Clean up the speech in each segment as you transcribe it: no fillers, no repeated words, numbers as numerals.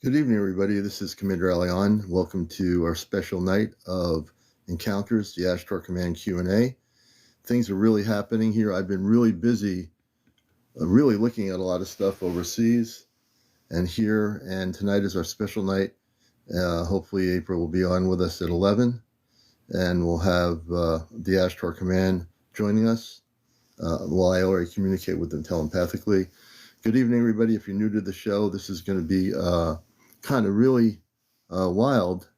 Good evening, everybody. This is CmdrAleon. Welcome to our special night of encounters, the Ashtar Command Q&A. Things are really happening here. I've been really busy, really looking at a lot of stuff overseas and here. And tonight is our special night. Hopefully, April will be on with us at 11, and we'll have the Ashtar Command joining us. Well, I already communicate with them telepathically. Good evening, everybody. If you're new to the show, this is going to be kind of really wild.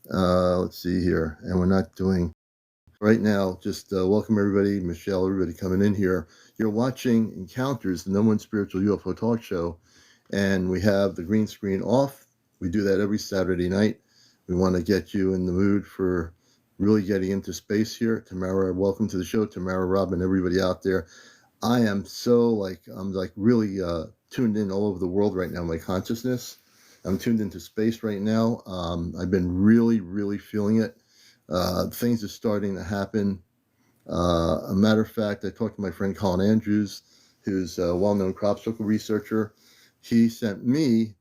Let's see here. And we're not doing right now. Just welcome everybody, Michelle, everybody coming in here. You're watching Encounters, the #1 spiritual UFO talk show. And we have the green screen off. We do that every Saturday night. We want to get you in the mood for really getting into space here. Tamara, welcome to the show. Tamara, Robin, everybody out there. I am so I'm really tuned in all over the world right now, my consciousness. I'm tuned into space right now. I've been really feeling it. Things are starting to happen. A matter of fact, I talked to my friend Colin Andrews, who's a well-known crop circle researcher. He sent me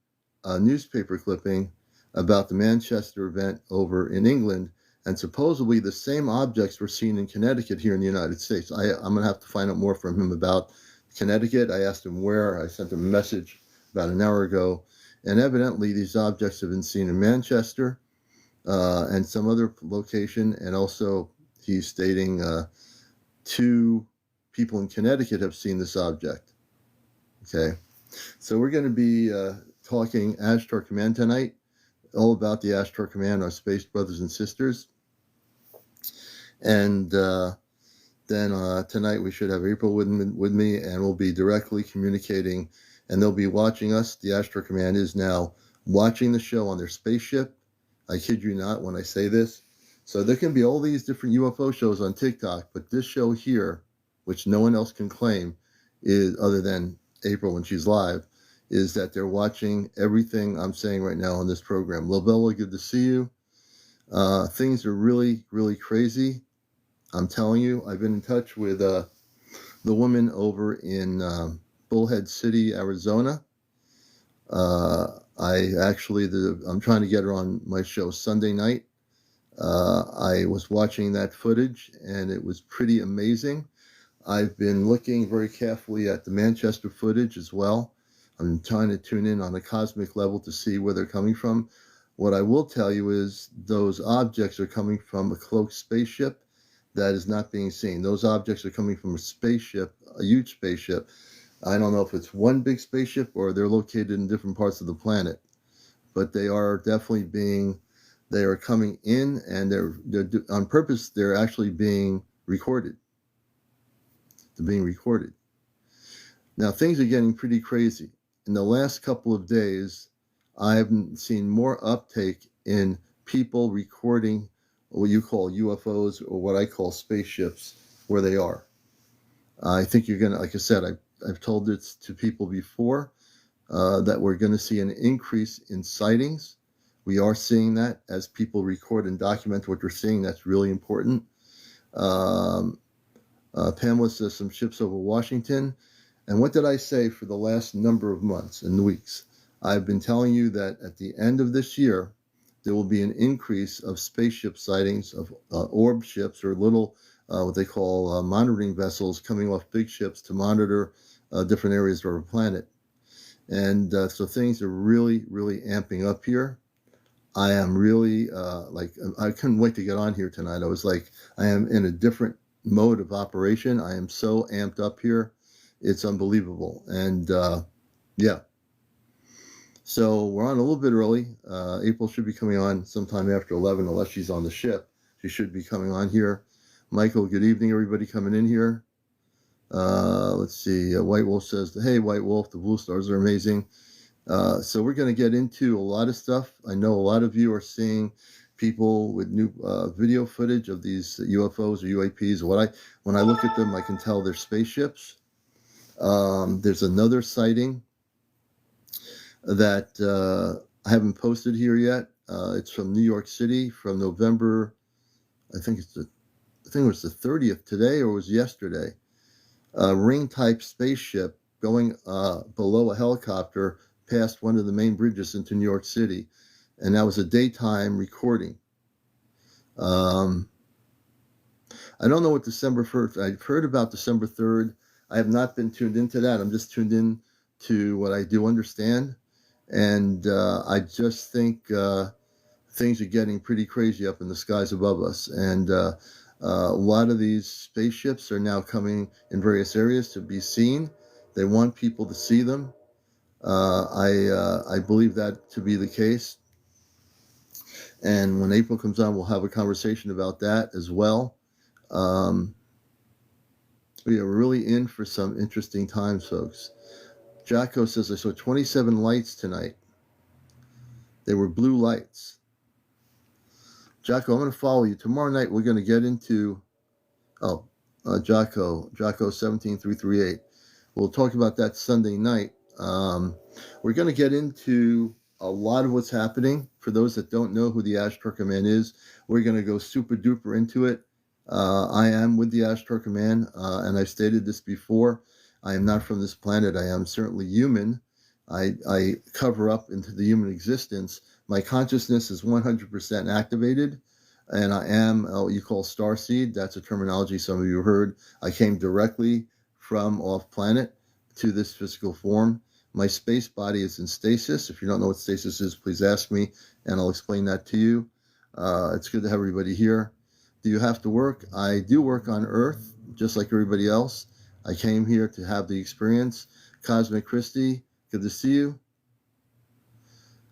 a newspaper clipping about the Manchester event over in England, and supposedly the same objects were seen in Connecticut here in the United States. I'm going to have to find out more from him about Connecticut. I asked him where. I sent him a message about an hour ago. And evidently these objects have been seen in Manchester and some other location. And also he's stating 2 people in Connecticut have seen this object. Okay. So we're going to be talking Ashtar Command tonight. All about the Ashtar Command, our space brothers and sisters. And then tonight we should have April with me, and we'll be directly communicating, and they'll be watching us. The Ashtar Command is now watching the show on their spaceship. I kid you not when I say this. So there can be all these different UFO shows on TikTok, but this show here, which no one else can claim, is other than April when she's live, is that they're watching everything I'm saying right now on this program. Lobella, good to see you. Things are really crazy. I'm telling you, I've been in touch with the woman over in Bullhead City, Arizona. I'm trying to get her on my show Sunday night. I was watching that footage, and it was pretty amazing. I've been looking very carefully at the Manchester footage as well. I'm trying to tune in on a cosmic level to see where they're coming from. What I will tell you is those objects are coming from a cloaked spaceship that is not being seen. Those objects are coming from a spaceship, a huge spaceship. I don't know if it's one big spaceship or they're located in different parts of the planet, but they are definitely they are coming in, and they're on purpose. They're actually being recorded. They're being recorded. Now things are getting pretty crazy. In the last couple of days, I have seen more uptake in people recording what you call UFOs, or what I call spaceships, where they are. I think you're going to, like I said, I've told this to people before, that we're going to see an increase in sightings. We are seeing that as people record and document what they're seeing. That's really important. Pamela says some ships over Washington. And what did I say for the last number of months and weeks? I've been telling you that at the end of this year, there will be an increase of spaceship sightings of orb ships, or little, what they call monitoring vessels, coming off big ships to monitor different areas of our planet. And so things are really amping up here. I am really, I couldn't wait to get on here tonight. I was like, I am in a different mode of operation. I am so amped up here. It's unbelievable. And yeah. So we're on a little bit early. April should be coming on sometime after 11, unless she's on the ship. She should be coming on here. Michael, good evening, everybody coming in here. Let's see. White Wolf says, hey, White Wolf, the blue stars are amazing. So we're going to get into a lot of stuff. I know a lot of you are seeing people with new video footage of these UFOs or UAPs. When I look at them, I can tell they're spaceships. There's another sighting that I haven't posted here yet. It's from New York City from November. I think it was the 30th today, or it was yesterday. A ring type spaceship going below a helicopter past one of the main bridges into New York City, and that was a daytime recording. I don't know what December 1st, I've heard about December 3rd. I have not been tuned into that. I'm just tuned in to what I do understand. And I just think things are getting pretty crazy up in the skies above us. And a lot of these spaceships are now coming in various areas to be seen. They want people to see them. I believe that to be the case. And when April comes on, we'll have a conversation about that as well. We are really in for some interesting times, folks. Jacko says, I saw 27 lights tonight. They were blue lights. Jacko, I'm going to follow you. Tomorrow night, we're going to get into, Jacko 17338. We'll talk about that Sunday night. We're going to get into a lot of what's happening. For those that don't know who the Ashtar Command is, we're going to go super duper into it. I am with the Ashtar Command, and I've stated this before. I am not from this planet. I am certainly human. I cover up into the human existence. My consciousness is 100% activated, and I am what you call starseed. That's a terminology some of you heard. I came directly from off planet to this physical form. My space body is in stasis. If you don't know what stasis is, please ask me, and I'll explain that to you. It's good to have everybody here. Do you have to work? I do work on Earth, just like everybody else. I came here to have the experience. Cosmic Christie, good to see you.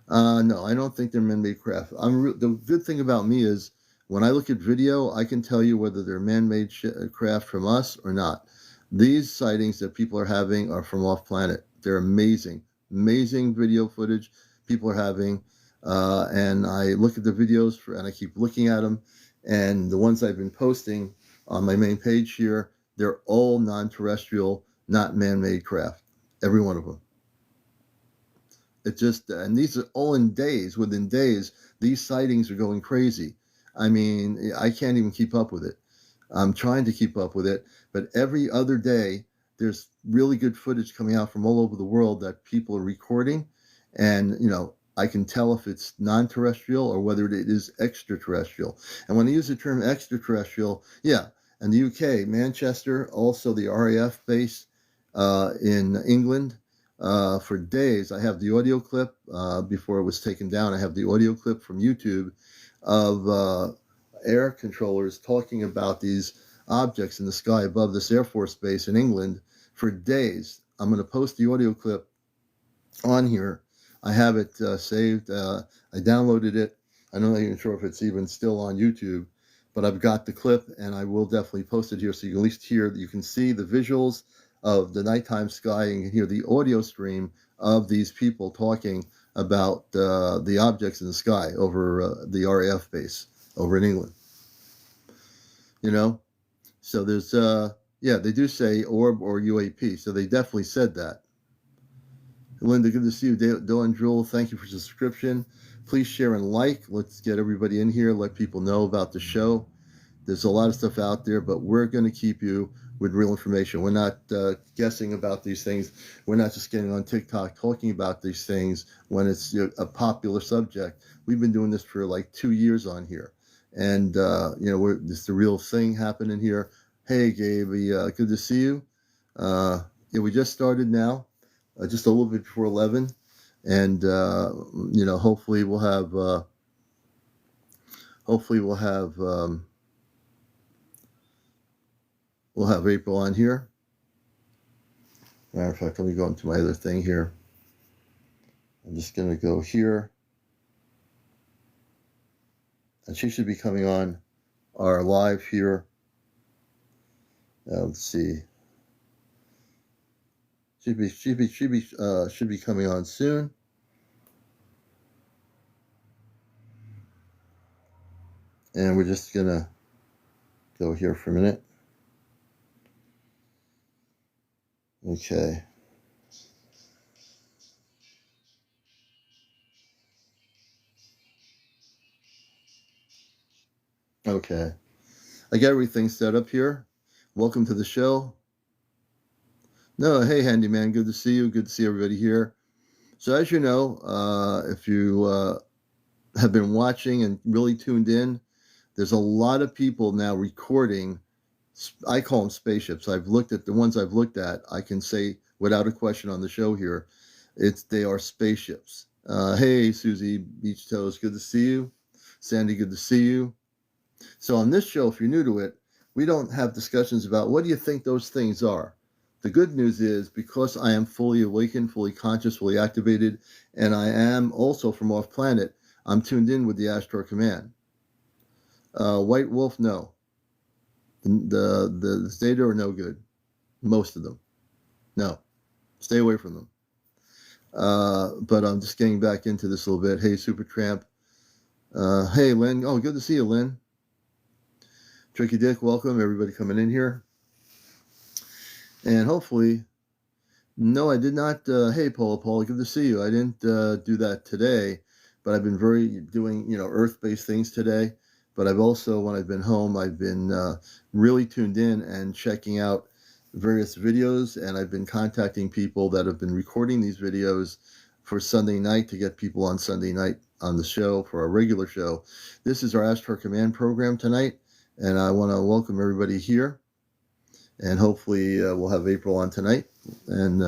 No, I don't think they're man-made craft. The good thing about me is when I look at video, I can tell you whether they're man-made craft from us or not. These sightings that people are having are from off-planet. They're amazing, amazing video footage people are having. And I look at the videos and I keep looking at them. And the ones I've been posting on my main page here, they're all non-terrestrial, not man-made craft. Every one of them. It just, and these are all in days. Within days, these sightings are going crazy. I mean, I can't even keep up with it. I'm trying to keep up with it, but every other day, there's really good footage coming out from all over the world that people are recording. And, you know, I can tell if it's non-terrestrial or whether it is extraterrestrial. And when I use the term extraterrestrial, yeah, in the UK, Manchester, also the RAF base in England, for days, I have the audio clip before it was taken down. I have the audio clip from YouTube of air controllers talking about these objects in the sky above this Air Force base in England for days. I'm going to post the audio clip on here. I have it saved. I downloaded it. I'm not even sure if it's even still on YouTube, but I've got the clip and I will definitely post it here so you can at least hear, you can see the visuals of the nighttime sky and you can hear the audio stream of these people talking about the objects in the sky over the RAF base over in England. You know, so there's, yeah, they do say orb or UAP, so they definitely said that. Linda, good to see you. CmdrAleon, thank you for the subscription. Please share and like. Let's get everybody in here, let people know about the show. There's a lot of stuff out there, but we're going to keep you with real information. We're not guessing about these things. We're not just getting on TikTok talking about these things when it's a popular subject. We've been doing this for like 2 years on here. And, you know, it's the real thing happening here. Hey, Gabe, good to see you. Yeah, we just started now, just a little bit before 11. And, you know, hopefully we'll have April on here. Matter of fact, let me go into my other thing here. I'm just going to go here. And she should be coming on our live here. Let's see. Should be coming on soon. And we're just going to go here for a minute. Okay. Okay. I got everything set up here. Welcome to the show. No, hey, handyman. Good to see you. Good to see everybody here. So as you know, if you have been watching and really tuned in, there's a lot of people now recording. I call them spaceships. I've looked at the ones I've looked at. I can say without a question on the show here, they are spaceships. Hey, Susie Beach Toes, good to see you. Sandy, good to see you. So on this show, if you're new to it, we don't have discussions about what do you think those things are. The good news is because I am fully awakened, fully conscious, fully activated, and I am also from off planet, I'm tuned in with the Ashtar command. White Wolf, no. The Zeta are no good. Most of them. No. Stay away from them. But I'm just getting back into this a little bit. Hey, Super Tramp. Hey, Lynn. Oh, good to see you, Lynn. Tricky Dick, welcome. Everybody coming in here. And hopefully, no, I did not. Hey, Paula, good to see you. I didn't do that today, but I've been doing, earth-based things today. But I've also, when I've been home, I've been really tuned in and checking out various videos, and I've been contacting people that have been recording these videos for Sunday night to get people on Sunday night on the show for our regular show. This is our Ashtar Command program tonight, and I want to welcome everybody here. And hopefully we'll have April on tonight. And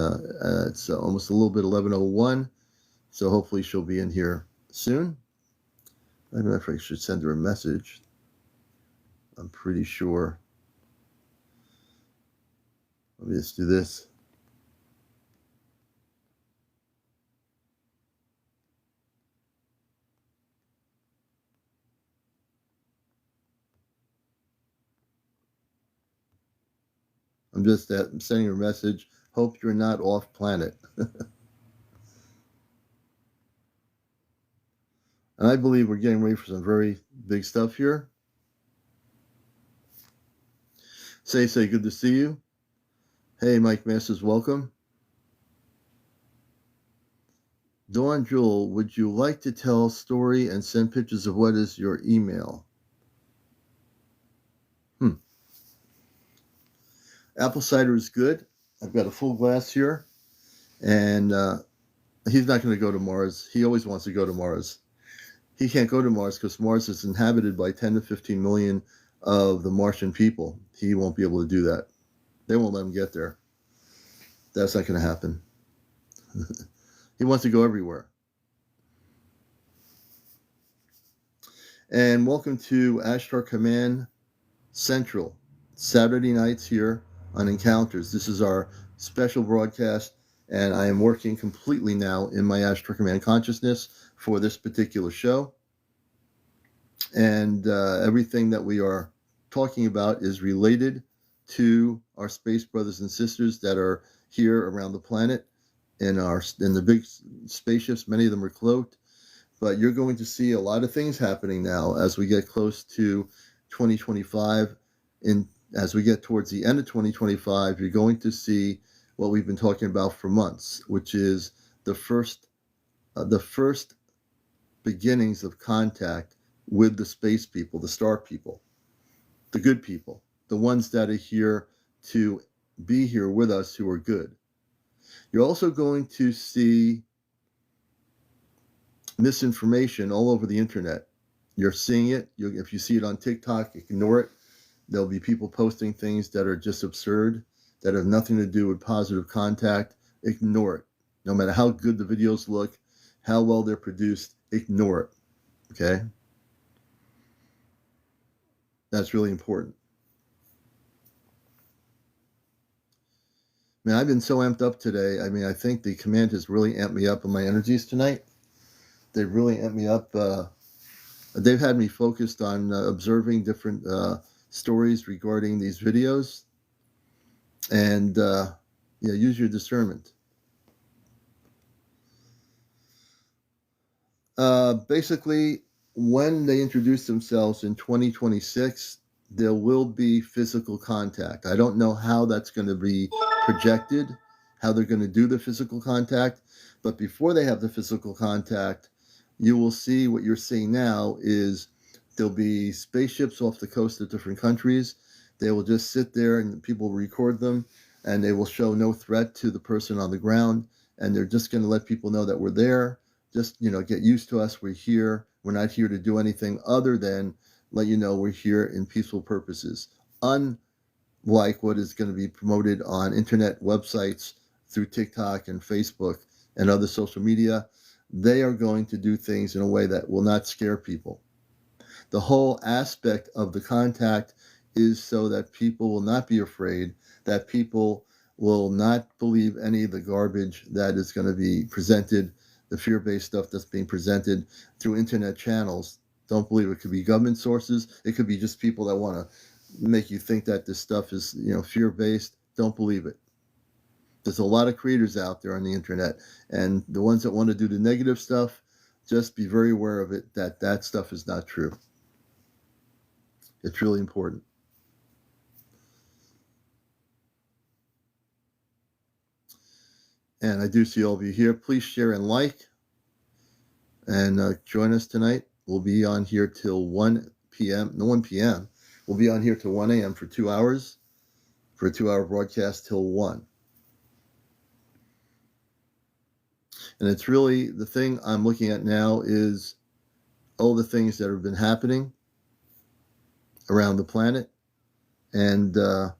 it's almost a little bit 11:01, so hopefully she'll be in here soon. I don't know if I should send her a message. I'm pretty sure. Let me just do this. I'm just sending her a message. Hope you're not off planet. And I believe we're getting ready for some very big stuff here. Say, good to see you. Hey, Mike Masters, welcome. Dawn Jewel, would you like to tell a story and send pictures of what is your email? Apple cider is good. I've got a full glass here. And he's not going to go to Mars. He always wants to go to Mars. He can't go to Mars because Mars is inhabited by 10 to 15 million of the Martian people. He won't be able to do that. They won't let him get there. That's not going to happen. He wants to go everywhere. And welcome to Ashtar Command Central, Saturday nights here on Encounters. This is our special broadcast, and I am working completely now in my Ashtar Command consciousness for this particular show. And everything that we are talking about is related to our space brothers and sisters that are here around the planet in the big spaceships. Many of them are cloaked, but you're going to see a lot of things happening now as we get close to 2025. As we get towards the end of 2025, you're going to see what we've been talking about for months, which is the first beginnings of contact with the space people, the star people, the good people, the ones that are here to be here with us who are good. You're also going to see misinformation all over the internet. You're seeing it. If you see it on TikTok, ignore it. There'll be people posting things that are just absurd, that have nothing to do with positive contact. Ignore it. No matter how good the videos look, how well they're produced, ignore it. Okay? That's really important. Man, I've been so amped up today. I mean, I think the command has really amped me up on my energies tonight. They've really amped me up. They've had me focused on observing different stories regarding these videos. And use your discernment. Basically, when they introduce themselves in 2026, there will be physical contact. I don't know how that's going to be projected, how they're going to do the physical contact, but before they have the physical contact, you will see what you're seeing now is there'll be spaceships off the coast of different countries. They will just sit there and people record them, and they will show no threat to the person on the ground. and they're just going to let people know that we're there. Just, get used to us. We're here. We're not here to do anything other than let you know we're here in peaceful purposes. Unlike what is going to be promoted on internet websites through TikTok and Facebook and other social media, they are going to do things in a way that will not scare people. The whole aspect of the contact is so that people will not be afraid, that people will not believe any of the garbage that is going to be presented, the fear-based stuff that's being presented through internet channels. Don't believe it. Could be government sources. It could be just people that want to make you think that this stuff is, fear-based. Don't believe it. There's a lot of creators out there on the internet, and the ones that want to do the negative stuff, just be very aware of it, that stuff is not true. It's really important. And I do see all of you here. Please share and like, and join us tonight. We'll be on here till 1 p.m. No, 1 p.m. We'll be on here till 1 a.m. for 2 hours, for a 2-hour broadcast till 1. And it's really, the thing I'm looking at now is all the things that have been happening around the planet. And let's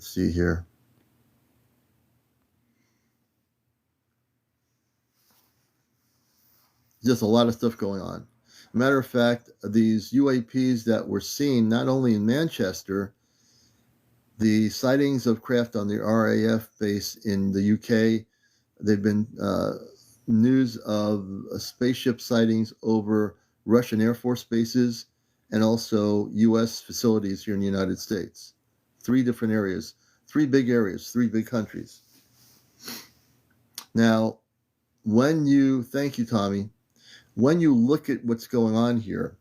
see here. Just a lot of stuff going on. Matter of fact, these UAPs that we're seeing, not only in Manchester, the sightings of craft on the RAF base in the UK, they've been news of spaceship sightings over Russian Air Force bases and also U.S. facilities here in the United States. 3 different areas, 3 big areas, 3 big countries. Now, thank you, Tommy, when you look at what's going on here,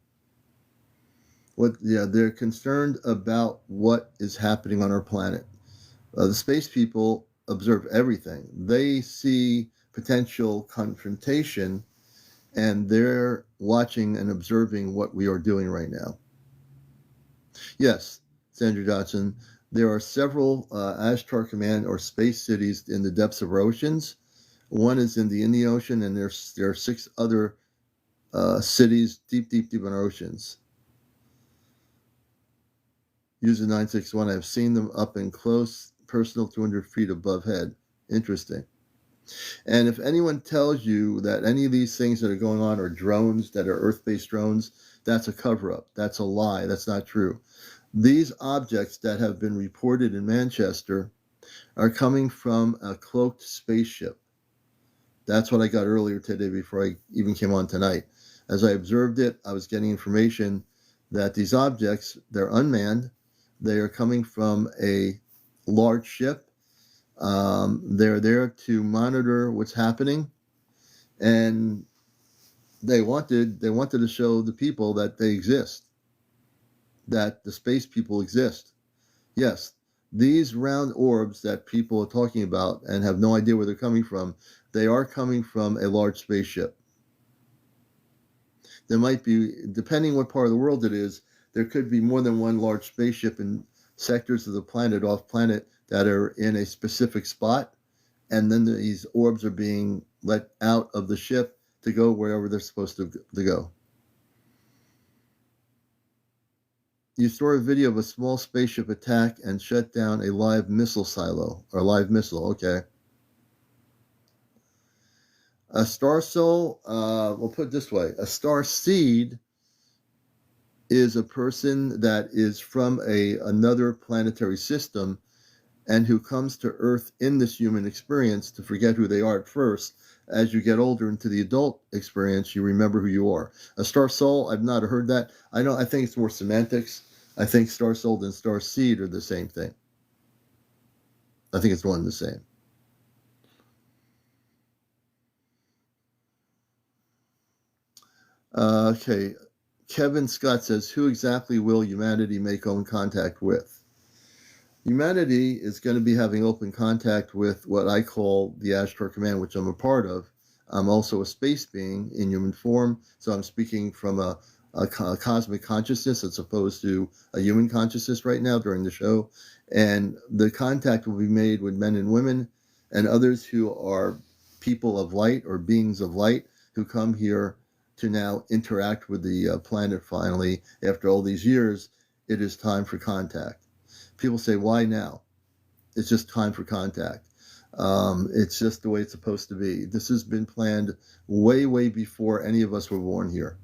they're concerned about what is happening on our planet. The space people observe everything. They see potential confrontation, and they're watching and observing what we are doing right now. Yes, Sandra Johnson, there are several Ashtar Command or space cities in the depths of our oceans. One is in the Indian Ocean, and there are 6 other cities deep in our oceans. User 961, I've seen them up and close, personal, 200 feet above head. Interesting. And if anyone tells you that any of these things that are going on are drones, that are Earth-based drones, that's a cover-up. That's a lie. That's not true. These objects that have been reported in Manchester are coming from a cloaked spaceship. That's what I got earlier today before I even came on tonight. As I observed it, I was getting information that these objects, they're unmanned. They are coming from a large ship. They're there to monitor what's happening, and they wanted to show the people that they exist, that the space people exist. Yes, these round orbs that people are talking about and have no idea where they're coming from, they are coming from a large spaceship. There might be, depending what part of the world it is, there could be more than one large spaceship in sectors of the planet, off planet, that are in a specific spot, and then these orbs are being let out of the ship to go wherever they're supposed to go. You saw a video of a small spaceship attack and shut down a live missile silo, or live missile, okay. A star soul, we'll put it this way, a star seed is a person that is from another planetary system and who comes to Earth in this human experience to forget who they are at first. As you get older into the adult experience, you remember who you are. A star soul, I've not heard that. I think it's more semantics. I think star soul and star seed are the same thing. I think it's one and the same. Okay. Kevin Scott says, who exactly will humanity make open contact with? Humanity is going to be having open contact with what I call the Ashtar Command, which I'm a part of. I'm also a space being in human form, so I'm speaking from a a cosmic consciousness as opposed to a human consciousness right now during the show. And the contact will be made with men and women and others who are people of light or beings of light who come here to now interact with the planet finally. After all these years, it is time for contact. People say, why now? It's just time for contact. It's just the way it's supposed to be. This has been planned way, way before any of us were born here.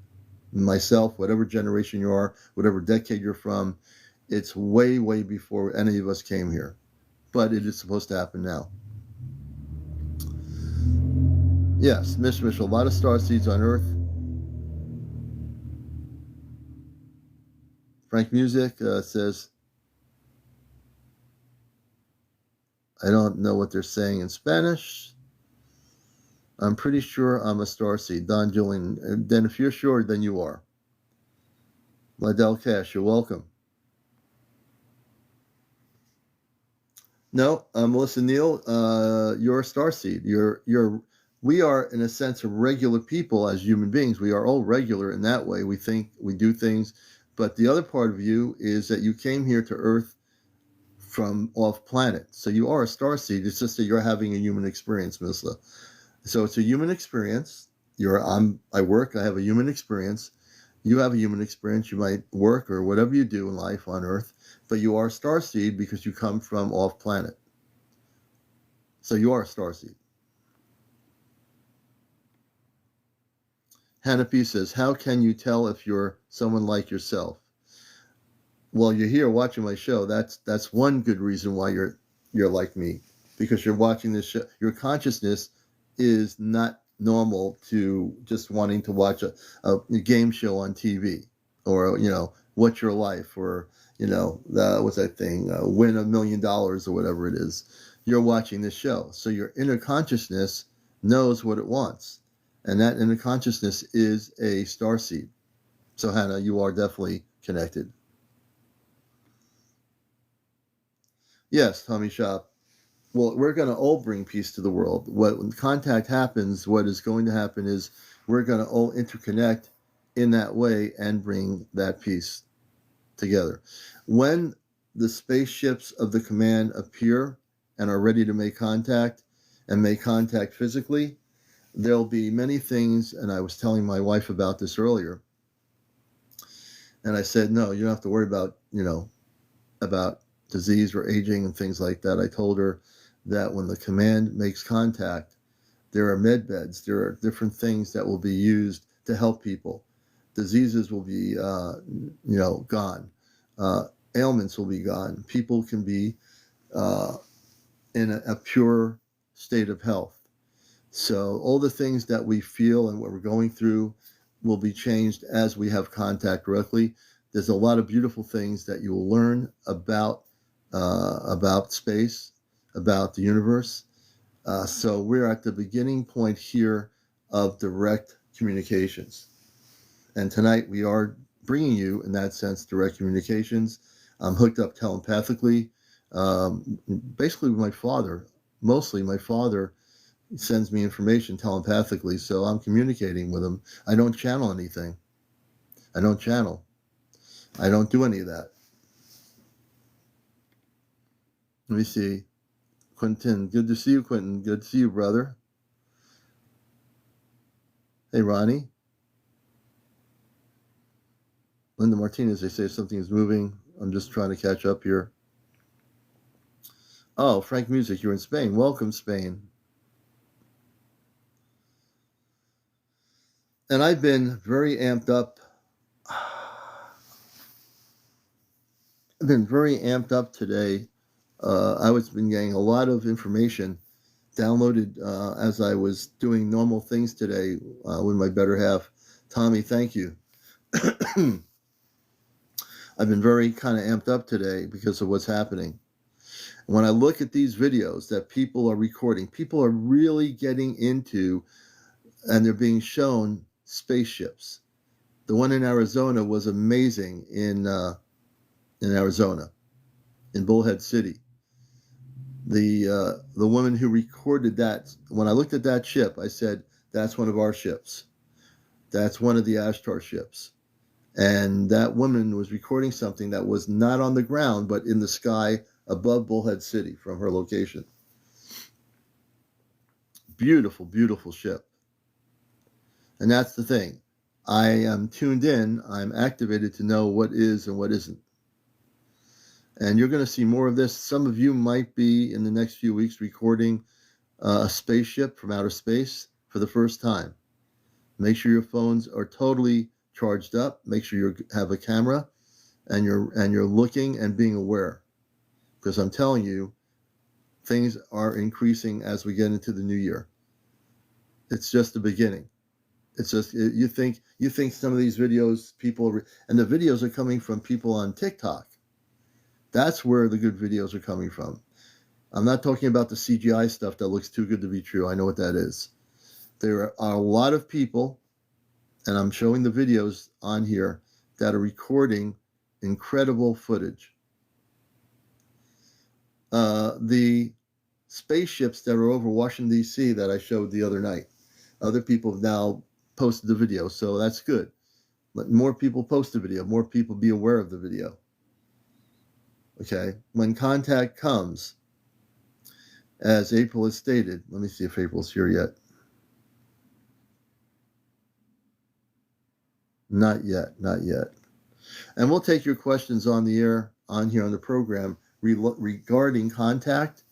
Myself, whatever generation you are, whatever decade you're from, it's way, way before any of us came here. But it is supposed to happen now. Yes, Mish, a lot of star seeds on Earth. Frank Music says, I don't know what they're saying in Spanish. I'm pretty sure I'm a starseed. Don Julian. Then if you're sure, then you are. Lydell Cash, you're welcome. No, Melissa Neal, you're a starseed. We are, in a sense, regular people as human beings. We are all regular in that way. We think, we do things. But the other part of you is that you came here to Earth from off planet. So you are a starseed. It's just that you're having a human experience, Melissa. So it's a human experience. I work, I have a human experience. You have a human experience. You might work or whatever you do in life on Earth, but you are a starseed because you come from off planet. So you are a starseed. Hannah P says, how can you tell if you're someone like yourself? Well, you're here watching my show. That's one good reason why you're like me, because you're watching this show. Your consciousness is not normal to just wanting to watch a game show on TV, or What's Your Life, or what's that thing, Win $1 million or whatever it is. You're watching this show, so your inner consciousness knows what it wants, and that inner consciousness is a starseed. So Hannah, you are definitely connected. Yes, Tommy Shop. Well, we're going to all bring peace to the world. When contact happens, what is going to happen is we're going to all interconnect in that way and bring that peace together. When the spaceships of the command appear and are ready to make contact and make contact physically, there'll be many things, and I was telling my wife about this earlier, and I said, no, you don't have to worry about disease or aging and things like that. I told her that when the command makes contact, there are med beds, there are different things that will be used to help people. Diseases will be, gone. Ailments will be gone. People can be in a pure state of health. So all the things that we feel and what we're going through will be changed as we have contact directly. There's a lot of beautiful things that you will learn about space, about the universe. So we're at the beginning point here of direct communications. And tonight we are bringing you, in that sense, direct communications. I'm hooked up telepathically, basically with my father. Mostly my father sends me information telepathically, so I'm communicating with him. I don't channel anything. I don't do any of that. Let me see. Quentin, good to see you, Quentin. Good to see you, brother. Hey, Ronnie. Linda Martinez, they say something is moving. I'm just trying to catch up here. Oh, Frank Music, you're in Spain. Welcome, Spain. And I've been very amped up. I've been very amped up today. I was been getting a lot of information downloaded as I was doing normal things today with my better half. Tommy, thank you. I've been very kind of amped up today because of what's happening. When I look at these videos that people are recording, people are really getting into, and they're being shown spaceships. The one in Arizona was amazing in Arizona, in Bullhead City. The woman who recorded that, when I looked at that ship, I said, that's one of our ships. That's one of the Ashtar ships. And that woman was recording something that was not on the ground, but in the sky above Bullhead City from her location. Beautiful, beautiful ship. And that's the thing. I am tuned in. I'm activated to know what is and what isn't. And you're going to see more of this. Some of you might be in the next few weeks recording a spaceship from outer space for the first time. Make sure your phones are totally charged up. Make sure you have a camera and you're looking and being aware. Because I'm telling you, things are increasing as we get into the new year. It's just the beginning. It's just you think some of these videos and the videos are coming from people on TikTok. That's where the good videos are coming from. I'm not talking about the CGI stuff that looks too good to be true. I know what that is. There are a lot of people, and I'm showing the videos on here, that are recording incredible footage. The spaceships that are over Washington, D.C. that I showed the other night, other people have now posted the video, so that's good. Let more people post the video, more people be aware of the video. Okay, when contact comes, as April has stated, let me see if April's here yet. Not yet. And we'll take your questions on the air, on here on the program, regarding contact.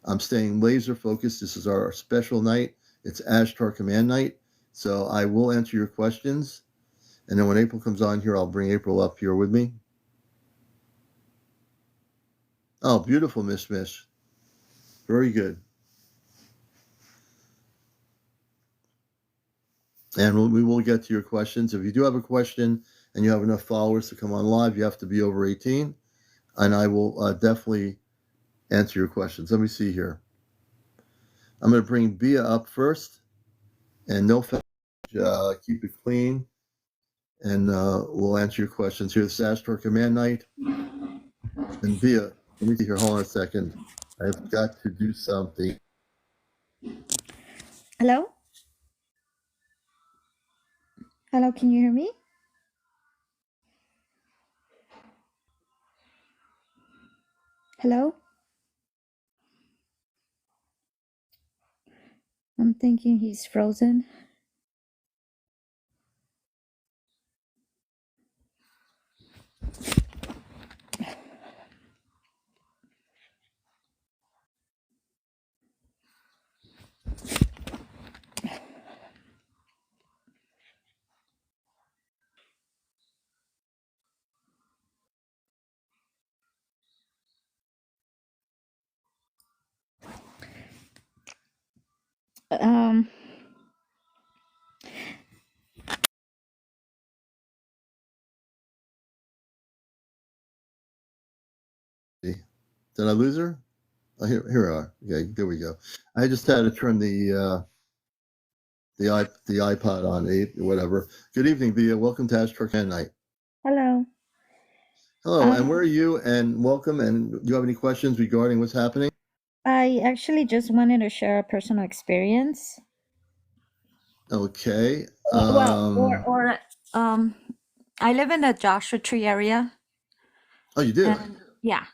I'm staying laser focused. This is our special night. It's Ashtar Command Night. So I will answer your questions. And then when April comes on here, I'll bring April up here with me. Oh, beautiful, Miss Mish. Very good. And we will get to your questions. If you do have a question and you have enough followers to come on live, you have to be over 18. And I will definitely answer your questions. Let me see here. I'm going to bring Bia up first. And no keep it clean. And we'll answer your questions here. This is Ashtar Command Night. And Bia, let me see here. Hold on a second. I've got to do something. Hello? Hello, can you hear me? Hello? I'm thinking he's frozen. Did I lose her? Oh, here we are. Okay, there we go. I just had to turn the iPod on, whatever. Good evening, Bia. Welcome to Ashtar Command Night. Hello. Hello, and where are you? And welcome. And do you have any questions regarding what's happening? I actually just wanted to share a personal experience. Okay. I live in the Joshua Tree area. Oh, you do? And, yeah.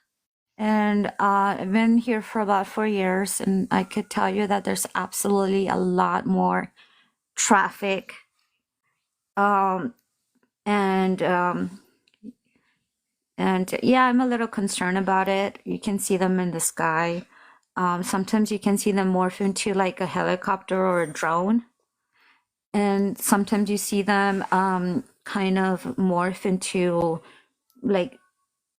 And I've been here for about 4 years, and I could tell you that there's absolutely a lot more traffic. And yeah, I'm a little concerned about it. You can see them in the sky. Sometimes you can see them morph into like a helicopter or a drone. And sometimes you see them kind of morph into like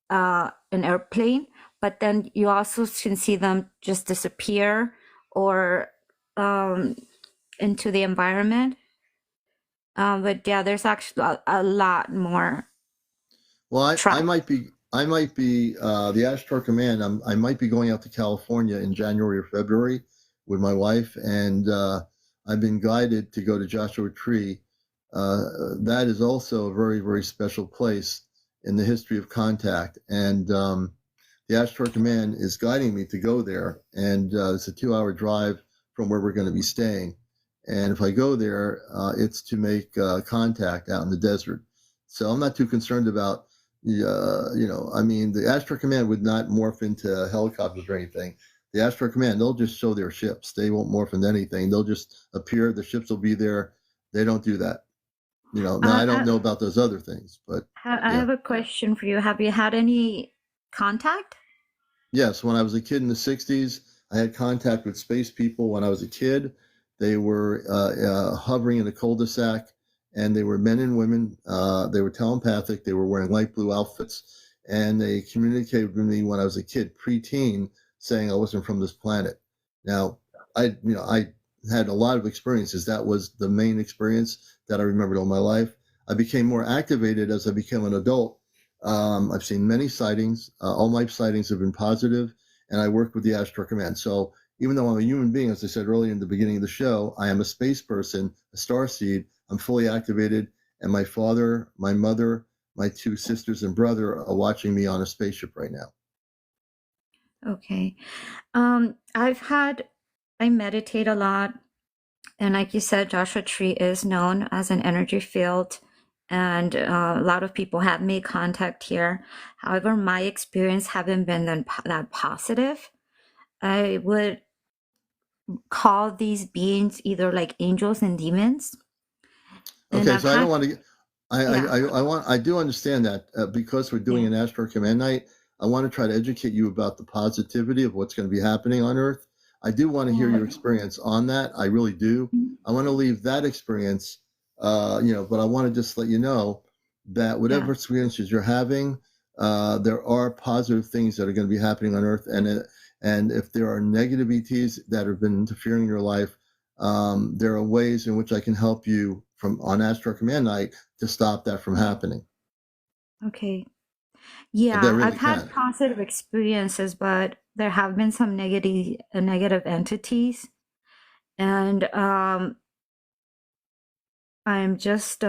an airplane. But then you also can see them just disappear or into the environment. But yeah, there's actually a lot more. Well, I might be the Ashtar Command. I might be going out to California in January or February with my wife, and I've been guided to go to Joshua Tree. That is also a very, very special place in the history of contact, and the Ashtar Command is guiding me to go there, and it's a 2-hour drive from where we're going to be staying. And if I go there, it's to make contact out in the desert. So I'm not too concerned about, I mean, the Ashtar Command would not morph into helicopters or anything. The Ashtar Command, they'll just show their ships. They won't morph into anything. They'll just appear. The ships will be there. They don't do that. Now I don't know about those other things, but I yeah. have a question for you. Have you had any contact? Yes, when I was a kid in the 60s, I had contact with space people when I was a kid. They were hovering in a cul-de-sac, and they were men and women. They were telepathic. They were wearing light blue outfits, and they communicated with me when I was a kid, preteen, saying I wasn't from this planet. Now, I had a lot of experiences. That was the main experience that I remembered all my life. I became more activated as I became an adult. I've seen many sightings. All my sightings have been positive, and I work with the Ashtar Command. So even though I'm a human being, as I said earlier in the beginning of the show, I am a space person, a star seed. I'm fully activated, and my father, my mother, my two sisters and brother are watching me on a spaceship right now. Okay. I meditate a lot. And like you said, Joshua Tree is known as an energy field. And a lot of people have made contact here. However, my experience haven't been that positive. I would call these beings either like angels and demons. And Okay, I've so I don't had, want to. yeah, I do understand that because we're doing yeah, an Ashtar Command night. I want to try to educate you about the positivity of what's going to be happening on Earth. I do want to hear your experience on that. I really do. I want to leave that experience, but I want to just let you know that whatever yeah. experiences you're having, there are positive things that are going to be happening on Earth, and if there are negative ETs that have been interfering in your life, there are ways in which I can help you from on Ashtar Command Night to stop that from happening. Okay. That Yeah, really I've had can. positive experiences, but there have been some negative entities. And I'm just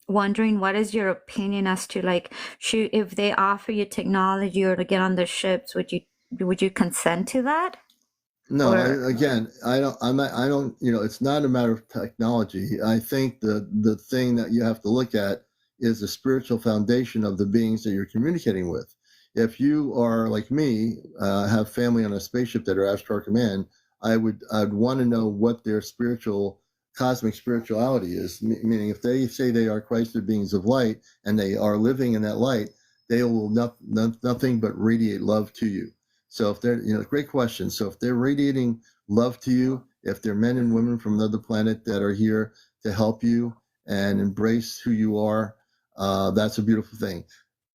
wondering what is your opinion as to like should if they offer you technology or to get on the ships, would you consent to that? No, Or again, I don't. I'm not. I don't. It's not a matter of technology. I think the thing that you have to look at is the spiritual foundation of the beings that you're communicating with. If you are like me, have family on a spaceship that are Ashtar Command, I'd want to know what their cosmic spirituality is. Meaning, if they say they are Christed beings of light and they are living in that light, they will nothing but radiate love to you. So if they're, great question. So if they're radiating love to you, if they're men and women from another planet that are here to help you and embrace who you are, that's a beautiful thing.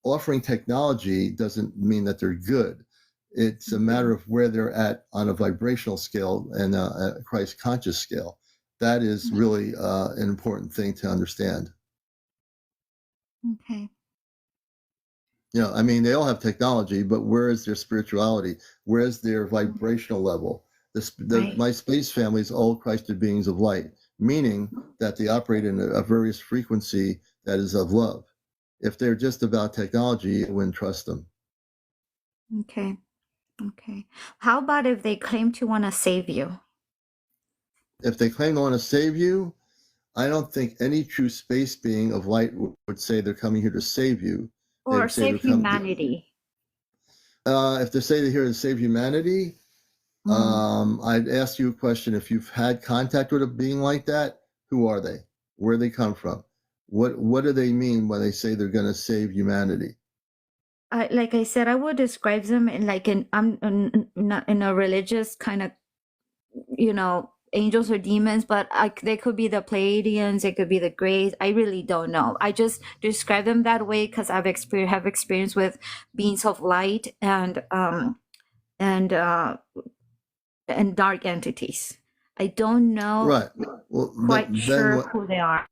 Offering technology doesn't mean that they're good. It's a matter of where they're at on a vibrational scale and a Christ conscious scale. That is really an important thing to understand. okay, I mean, they all have technology, but where is their spirituality? Where is their vibrational level? right. My space family is all Christed beings of light, meaning that they operate in a various frequency that is of love. If they're just about technology, I wouldn't trust them. Okay. Okay. How about if they claim to want to save you? If they claim to want to save you, I don't think any true space being of light would say they're coming here to save you. They Or would say save they're coming. humanity? If they say they're here to save humanity, Mm. I'd ask you a question. If you've had contact with a being like that, who are they? Where do they come from? What do they mean when they say they're going to save humanity? Like I said, I would describe them in like in a religious kind of, angels or demons, but they could be the Pleiadians, it could be the Greys. I really don't know. I just describe them that way because have experience with beings of light and and dark entities. I don't know Right. Well, quite then sure what? who they are.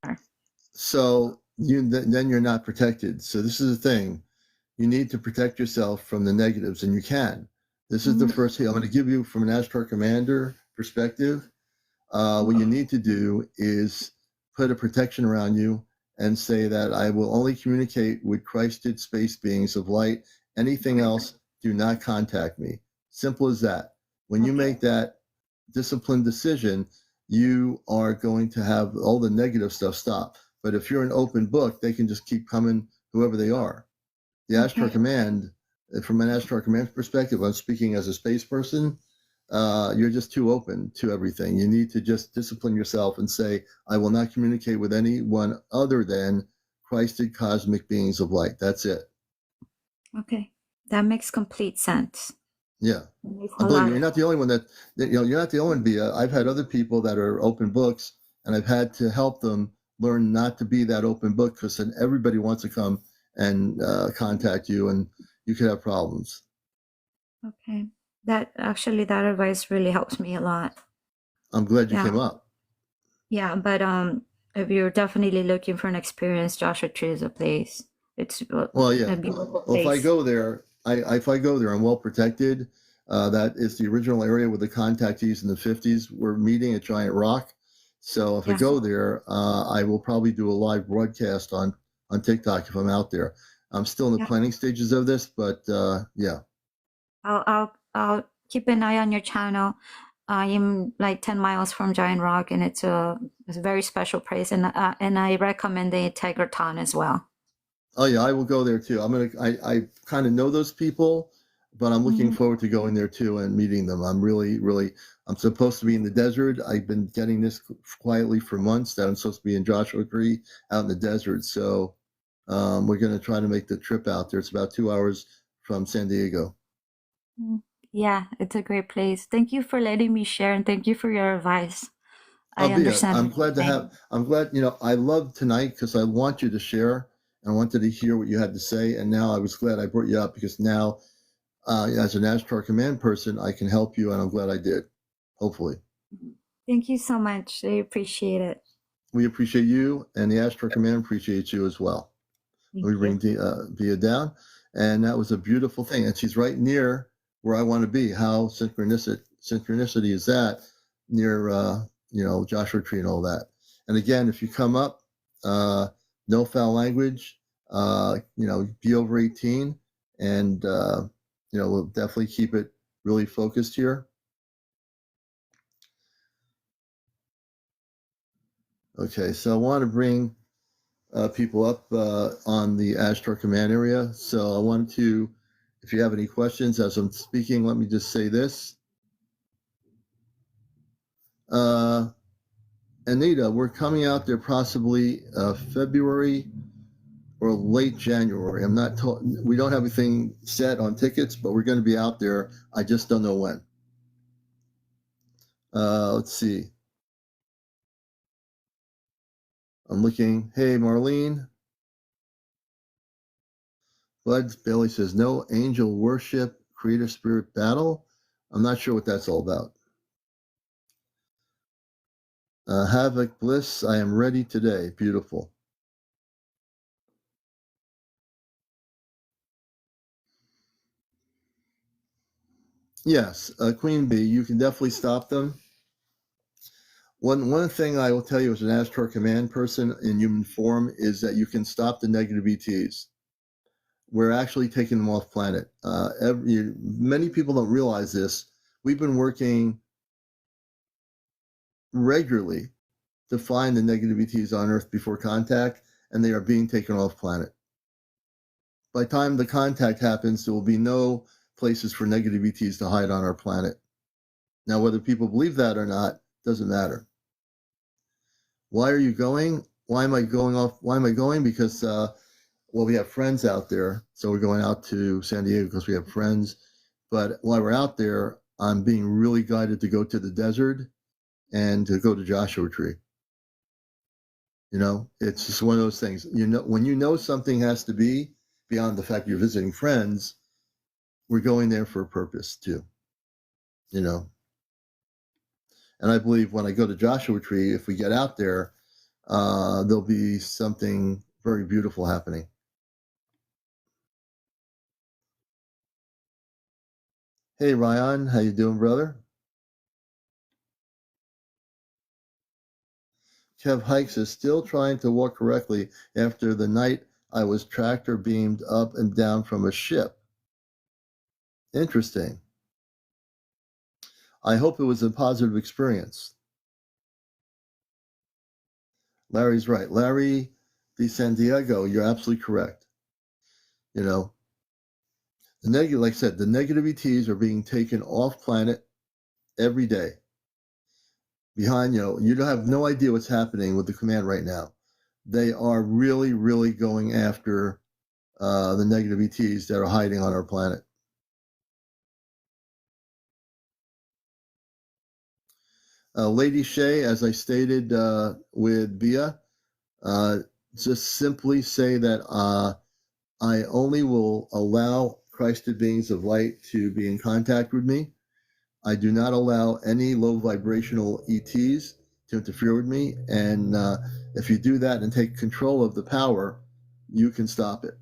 So then you're not protected. So this is the thing. You need to protect yourself from the negatives, and you can. This is the Mhm. first thing I'm going to give you from an Ashtar Commander perspective. What you need to do is put a protection around you and say that I will only communicate with Christed space beings of light. Anything else, do not contact me. Simple as that. When you Okay. make that disciplined decision, you are going to have all the negative stuff stop. But if you're an open book, they can just keep coming, whoever they are. The Ashtar Command, from an Ashtar Command perspective, I'm speaking as a space person, you're just too open to everything. You need to just discipline yourself and say, I will not communicate with anyone other than Christed cosmic beings of light. That's it. Okay. That makes complete sense. Yeah. And believe me, you're not the only one you're not the only one to be. I've had other people that are open books, and I've had to help them learn not to be that open book, because then everybody wants to come and contact you, and you could have problems. Okay. That advice really helps me a lot. I'm glad you came up. Yeah, but if you're definitely looking for an experience, Joshua Tree is a place. It's well, yeah. a beautiful place. Well, if I go there, I'm well protected. That is the original area where the contactees in the 50s were meeting at Giant Rock. So if I go there, I will probably do a live broadcast on TikTok if I'm out there. I'm still in the planning stages of this, but yeah. I'll keep an eye on your channel. I am like 10 miles from Giant Rock, and it's a very special place, and I recommend the Tegraton as well. Oh yeah, I will go there too. I kind of know those people, but I'm looking forward to going there too and meeting them. I'm I'm supposed to be in the desert. I've been getting this quietly for months that I'm supposed to be in Joshua Tree out in the desert. So we're going to try to make the trip out there. It's about 2 hours from San Diego. Yeah, it's a great place. Thank you for letting me share, and thank you for your advice. I understand. I'm glad, I love tonight because I want you to share. I wanted to hear what you had to say, and now I was glad I brought you up, because now, as an Ashtar Command person, I can help you, and I'm glad I did, hopefully. Thank you so much. I appreciate it. We appreciate you, and the Ashtar Command appreciates you as well. We bring Via down, and that was a beautiful thing, and she's right near where I want to be. How synchronicity is that, near Joshua Tree and all that. And again, if you come up, no foul language, be over 18, and we'll definitely keep it really focused here. Okay, so I want to bring people up on the Ashtar Command area. So I wanted to, if you have any questions as I'm speaking, let me just say this. Anita, we're coming out there possibly February or late January. I'm not told. We don't have anything set on tickets, but we're going to be out there. I just don't know when. Let's see. I'm looking. Hey, Marlene. Bud Bailey says, no angel worship, creator spirit battle. I'm not sure what that's all about. Havoc Bliss, I am ready today. Beautiful. Yes, Queen Bee, you can definitely stop them. One thing I will tell you as an Ashtar Command person in human form is that you can stop the negative ETs. We're actually taking them off planet. Many people don't realize this. We've been working regularly to find the negative ETs on Earth before contact, and they are being taken off planet. By the time the contact happens, there will be no places for negative ETs to hide on our planet. Now, whether people believe that or not doesn't matter. Why are you going? Why am I going off? Why am I going? Because, we have friends out there. So we're going out to San Diego because we have friends. But while we're out there, I'm being really guided to go to the desert and to go to Joshua Tree. It's just one of those things. When you know something has to be beyond the fact you're visiting friends, we're going there for a purpose too. And I believe when I go to Joshua Tree, if we get out there, there'll be something very beautiful happening. Hey, Ryan, how you doing, brother? Kev Hikes is still trying to walk correctly after the night I was tractor beamed up and down from a ship. Interesting. I hope it was a positive experience. Larry's right. Larry the San Diego, you're absolutely correct. You know, the negative, like I said, the negative ETs are being taken off planet every day. Behind, you don't have no idea what's happening with the command right now. They are really, really going after the negative ETs that are hiding on our planet. Lady Shay, as I stated with Bia, just simply say that I only will allow Christed beings of light to be in contact with me. I do not allow any low vibrational ETs to interfere with me. And if you do that and take control of the power, you can stop it.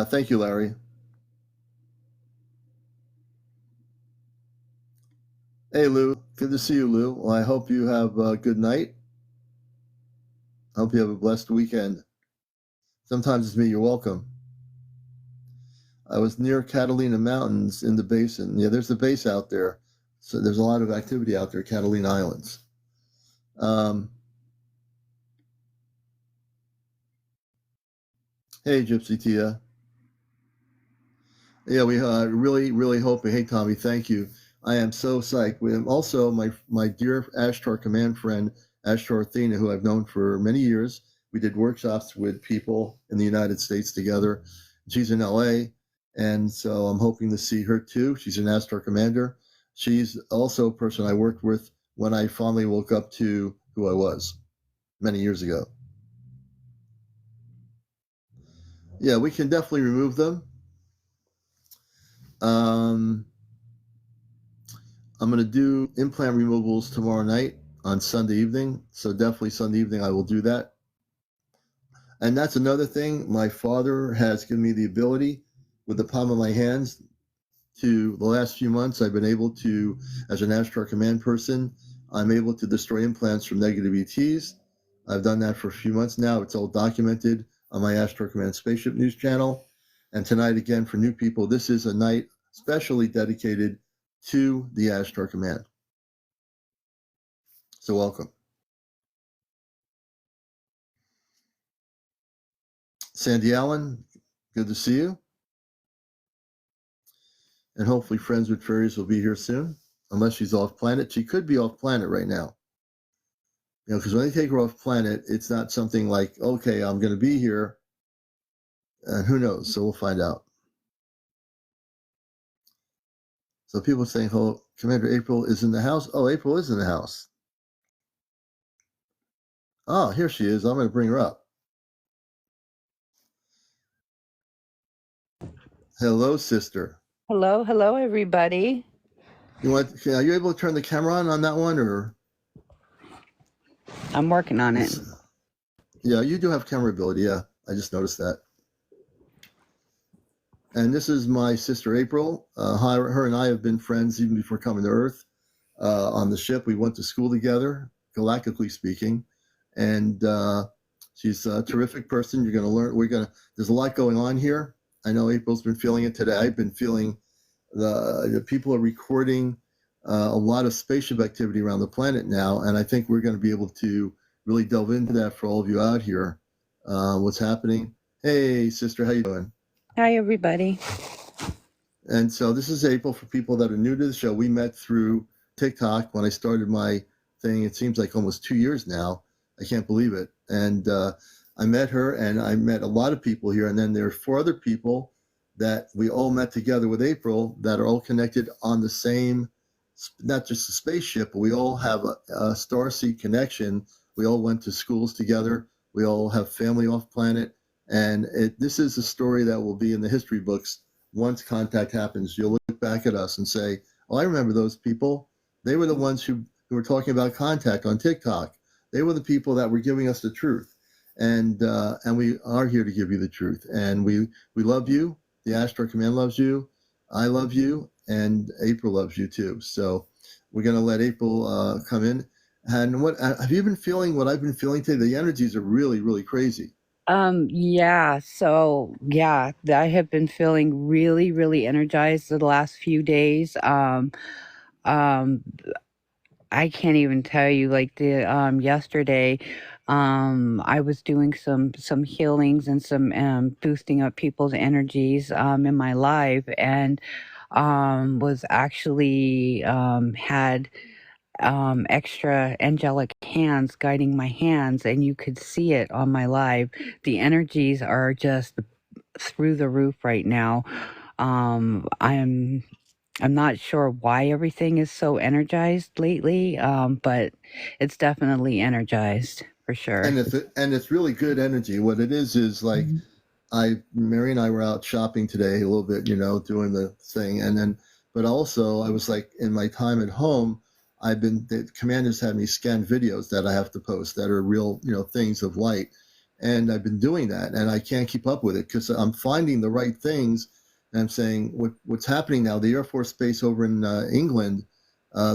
Thank you, Larry. Hey, Lou. Good to see you, Lou. Well, I hope you have a good night. I hope you have a blessed weekend. Sometimes it's me. You're welcome. I was near Catalina Mountains in the basin. Yeah, there's a base out there. So there's a lot of activity out there, Catalina Islands. Hey, Gypsy Tia. Yeah, we really, really hope. Hey, Tommy, thank you. I am so psyched. Also, my dear Ashtar command friend, Ashtar Athena, who I've known for many years. We did workshops with people in the United States together. She's in LA, and so I'm hoping to see her too. She's an Ashtar commander. She's also a person I worked with when I finally woke up to who I was many years ago. Yeah, we can definitely remove them. I'm going to do implant removals tomorrow night on Sunday evening. So definitely Sunday evening I will do that. And that's another thing. My father has given me the ability with the palm of my hands to the last few months I've been able to, as an Ashtar command person, I'm able to destroy implants from negative ETs. I've done that for a few months now. It's all documented on my Ashtar Command Spaceship News channel. And tonight, again, for new people, this is a night specially dedicated to the Ashtar Command. So welcome. CmdrAleon, good to see you. And hopefully Friends with Fairies will be here soon, unless she's off planet. She could be off planet right now. Because when they take her off planet, it's not something like, okay, I'm going to be here. And who knows? So we'll find out. So people are saying, oh, Commander April is in the house. Oh, April is in the house. Oh, here she is. I'm going to bring her up. Hello, sister. Hello, everybody. Are you able to turn the camera on that one, or? I'm working on it. Yeah, you do have camera ability. Yeah, I just noticed that. And this is my sister April. Her and I have been friends even before coming to Earth. On the ship, we went to school together, galactically speaking, and she's a terrific person. You're going to learn. There's a lot going on here. I know April's been feeling it today. I've been feeling the people are recording a lot of spaceship activity around the planet now, and I think we're going to be able to really delve into that for all of you out here. What's happening? Hey, sister, how you doing? Hi, everybody. And so this is April. For people that are new to the show, we met through TikTok when I started my thing. It seems like almost 2 years now. I can't believe it. And I met her, and I met a lot of people here. And then there are 4 other people that we all met together with April that are all connected on the same, not just a spaceship, but we all have a starseed connection. We all went to schools together. We all have family off planet. And this is a story that will be in the history books. Once contact happens, you'll look back at us and say, oh, I remember those people. They were the ones who were talking about contact on TikTok. They were the people that were giving us the truth. And we are here to give you the truth. And we love you. The Ashtar Command loves you. I love you. And April loves you too. So we're going to let April come in. And what have you been feeling? What I've been feeling today? The energies are really, really crazy. Yeah. So I have been feeling really, really energized the last few days. um, I can't even tell you. Like the yesterday, I was doing some healings and some boosting up people's energies in my life, and was actually had extra angelic hands guiding my hands, and you could see it on my live. The energies are just through the roof right now. I'm not sure why everything is so energized lately, but it's definitely energized for sure. And it's really good energy. What it is like Mhm. Mary and I were out shopping today a little bit, doing the thing. And then, but also I was like, in my time at home, the commanders had me scan videos that I have to post that are real, things of light. And I've been doing that and I can't keep up with it because I'm finding the right things. And I'm saying what's happening now, the Air Force Base over in England,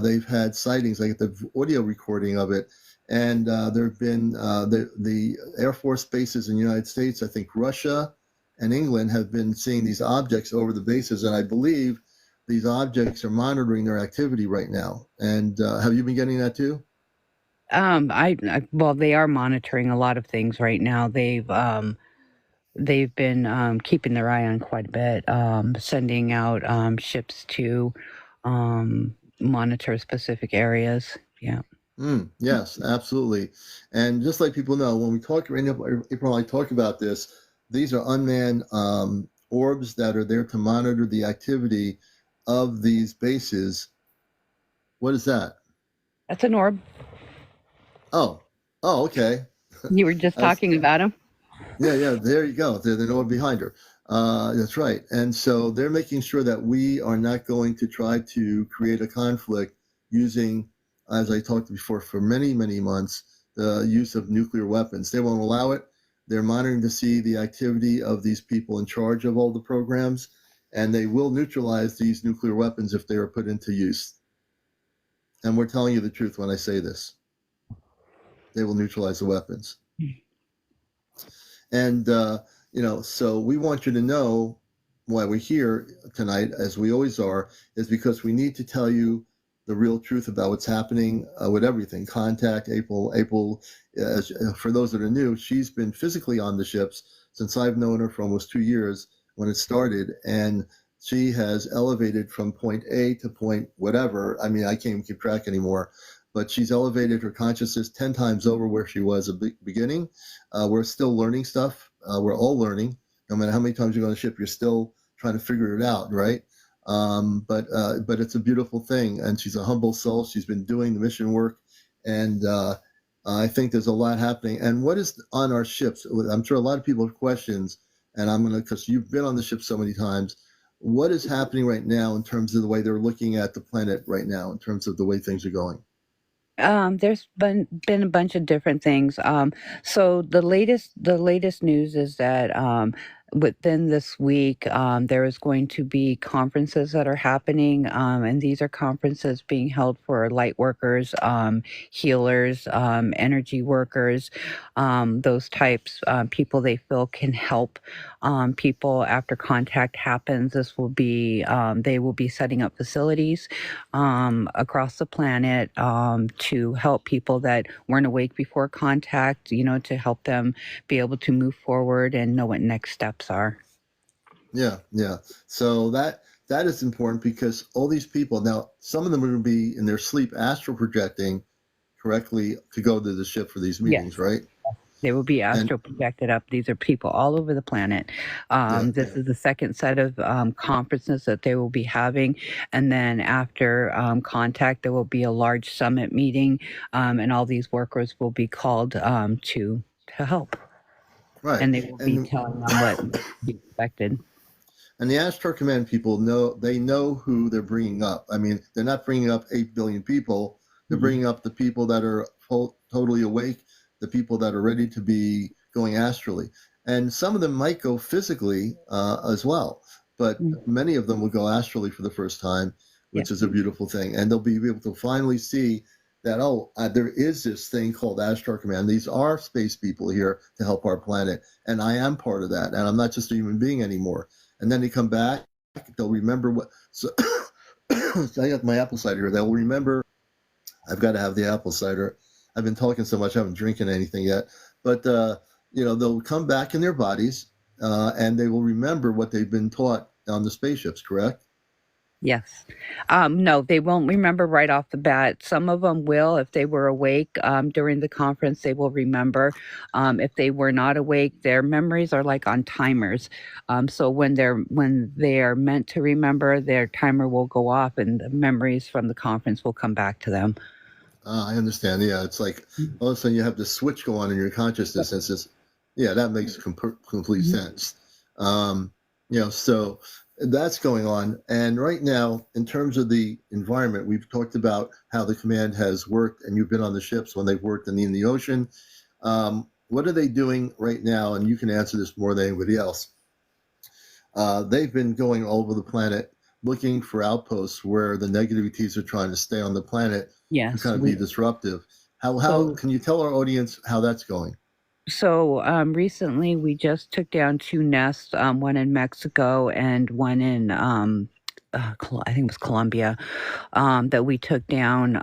they've had sightings. I get the audio recording of it. And there have been the Air Force bases in the United States. I think Russia and England have been seeing these objects over the bases, and I believe these objects are monitoring their activity right now. And have you been getting that too? Well, they are monitoring a lot of things right now. They've been keeping their eye on quite a bit, sending out ships to monitor specific areas. Yeah. Yes, absolutely. And just like people know, when we talk, April, I talk about this, these are unmanned orbs that are there to monitor the activity of these bases. What is that? That's an orb. Oh, oh, okay. You were just I was, talking about him. yeah, yeah, there you go. They're the one behind her. That's right. And so they're making sure that we are not going to try to create a conflict using, as I talked before, for many, many months, the use of nuclear weapons. They won't allow it. They're monitoring to see the activity of these people in charge of all the programs, and they will neutralize these nuclear weapons if they are put into use. And we're telling you the truth when I say this. They will neutralize the weapons. And, so we want you to know why we're here tonight, as we always are, is because we need to tell you the real truth about what's happening with everything. Contact April, for those that are new, she's been physically on the ships since I've known her for almost 2 years when it started. And she has elevated from point A to point whatever. I mean, I can't even keep track anymore, but she's elevated her consciousness 10 times over where she was at the beginning. We're still learning stuff. We're all learning. No matter how many times you go on the ship, you're still trying to figure it out, right? But it's a beautiful thing. And she's a humble soul. She's been doing the mission work. And I think there's a lot happening. And what is on our ships? I'm sure a lot of people have questions. And I'm going to, because you've been on the ship so many times, what is happening right now in terms of the way they're looking at the planet right now, in terms of the way things are going? There's been a bunch of different things. So the latest news is that within this week there is going to be conferences that are happening, and these are conferences being held for light workers, healers, energy workers, those types people they feel can help people after contact happens. This will be they will be setting up facilities across the planet to help people that weren't awake before contact, to help them be able to move forward and know what next steps are. Yeah, yeah. So that is important because all these people now, some of them are going to be in their sleep astral projecting correctly to go to the ship for these Yes. meetings, right? They will be And astral projected up. These are people all over the planet. yeah, This is the second set of conferences that they will be having. And then after contact, there will be a large summit meeting, and all these workers will be called to help. right. And they will be And telling them what to be expected. and the Ashtar Command people know who they're bringing up. I mean, they're not bringing up 8 billion people. They're Mhm. bringing up the people that are totally awake, the people that are ready to be going astrally. And some of them might go physically as well, but Mhm. many of them will go astrally for the first time, Yeah. which is a beautiful thing. And they'll be able to finally see that, there is this thing called Ashtar Command. These are space people here to help our planet. And I am part of that. And I'm not just a human being anymore. And then they come back, they'll remember what. So, I got my apple cider here. They'll remember. I've got to have the apple cider. I've been talking so much, I haven't drinking anything yet. But they'll come back in their bodies, and they will remember what they've been taught on the spaceships. Correct? Yes. No, they won't remember right off the bat. Some of them will. If they were awake during the conference, they will remember. If they were not awake, their memories are like on timers. So when they are meant to remember, their timer will go off, and the memories from the conference will come back to them. I understand. Yeah, it's like all of a sudden you have the switch go on in your consciousness, and it's just, yeah, that makes complete sense. So that's going on. And right now, in terms of the environment, we've talked about how the command has worked, and you've been on the ships when they've worked in the ocean. What are they doing right now? And you can answer this more than anybody else. They've been going all over the planet looking for outposts where the negativities are trying to stay on the planet to Yes. kind of be disruptive. How can you tell our audience how that's going? So recently, we just took down two nests, one in Mexico and one in I think it was Colombia, that we took down,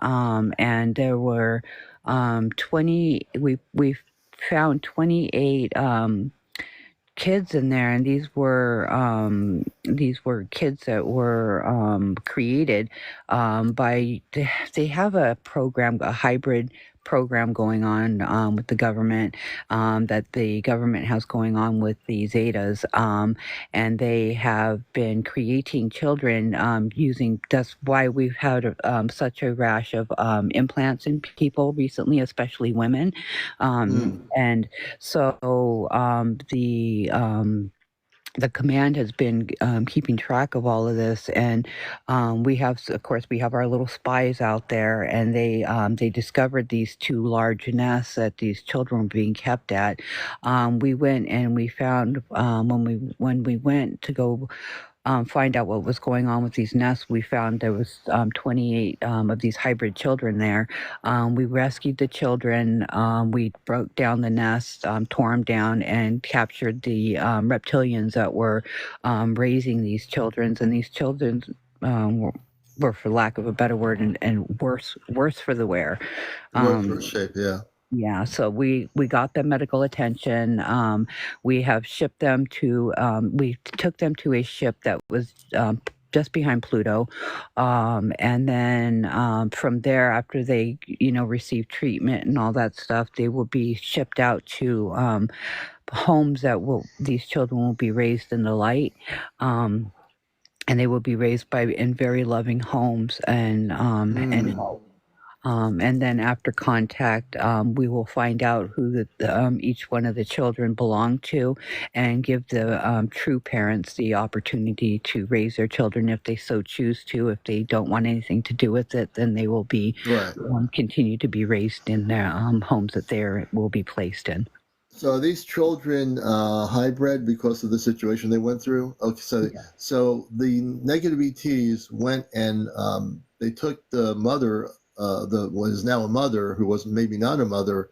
and there were 20. We found 28 kids in there, and these were kids that were created by they have a program, a hybrid program going on with the government, that the government has going on with the Zetas, and they have been creating children using. That's why we've had such a rash of implants in people recently, especially women, and so the command has been keeping track of all of this, and of course, we have our little spies out there, and they discovered these two large nests that these children were being kept at. We went and we found, when we went to go find out what was going on with these nests, we found there was 28 of these hybrid children there. We rescued the children. We broke down the nests, tore them down, and captured the reptilians that were raising these children. And these children were, for lack of a better word, and worse for the wear. Worse shape, yeah. Yeah, so we got them medical attention. We have shipped them to. We took them to a ship that was just behind Pluto, and then from there, after they receive treatment and all that stuff, they will be shipped out to homes these children will be raised in the light. And they will be raised in very loving homes, and then after contact, we will find out who each one of the children belong to, and give the true parents the opportunity to raise their children if they so choose to. If they don't want anything to do with it, then they will be continue to be raised in their homes that they will be placed in. So are these children hybrid because of the situation they went through? Okay, so the negative ETs went and they took the mother, what is now a mother, who was maybe not a mother,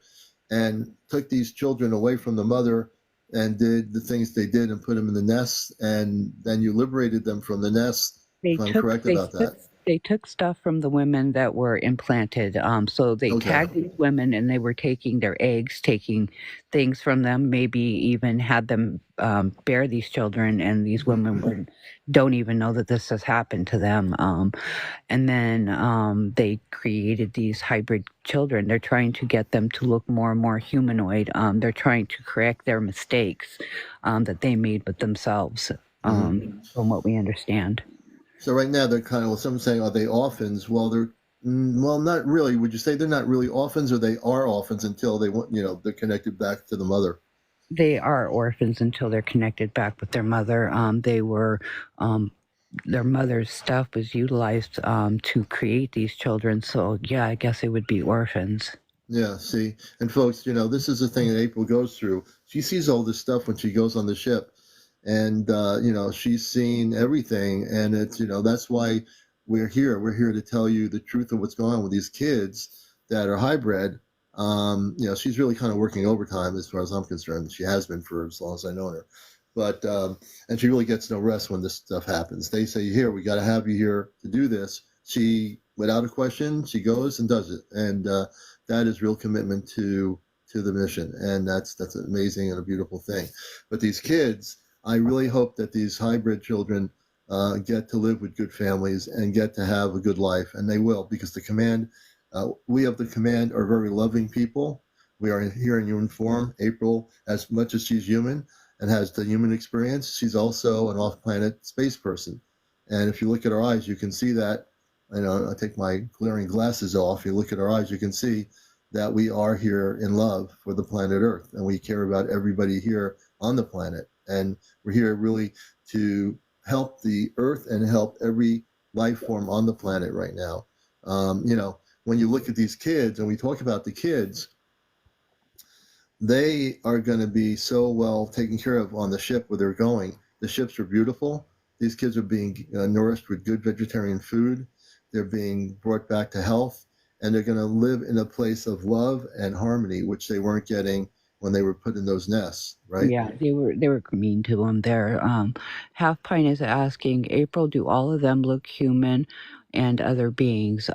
and took these children away from the mother and did the things they did and put them in the nest, and then you liberated them from the nest. If I'm correct about that. They took stuff from the women that were implanted. So they tagged these women, and they were taking their eggs, taking things from them, maybe even had them bear these children, and these women don't even know that this has happened to them. And then they created these hybrid children. They're trying to get them to look more and more humanoid. They're trying to correct their mistakes that they made with themselves, from what we understand. So right now they're kind of, some saying, are they orphans? Well, not really. Would you say they're not really orphans, or they are orphans until they're connected back to the mother? They are orphans until they're connected back with their mother. Their mother's stuff was utilized to create these children. So yeah, I guess they would be orphans. Yeah, see, and folks, this is the thing that April goes through. She sees all this stuff when she goes on the ship. And, she's seen everything. And it's, that's why we're here. We're here to tell you the truth of what's going on with these kids that are hybrid. She's really kind of working overtime as far as I'm concerned. She has been for as long as I know her. But and she really gets no rest when this stuff happens. They say, "Here, we got to have you here to do this." She, without a question, she goes and does it, and that is real commitment to the mission, and that's amazing and a beautiful thing. But these kids, I really hope that these hybrid children get to live with good families and get to have a good life, and they will, because the command, we of the command are very loving people. We are here in human form. April, as much as she's human and has the human experience, she's also an off-planet space person. And if you look at our eyes, you can see that. You know, I take my glaring glasses off. You look at our eyes, you can see that we are here in love for the planet Earth, and we care about everybody here on the planet. And we're here really to help the Earth and help every life form on the planet right now. You know, when you look at these kids, and we talk about the kids, they are going to be so well taken care of on the ship where they're going. The ships are beautiful. These kids are being nourished with good vegetarian food. They're being brought back to health, and they're going to live in a place of love and harmony, which they weren't getting when they were put in those nests, right? Yeah, they were mean to them there. Half Pine is asking, April, do all of them look human and other beings?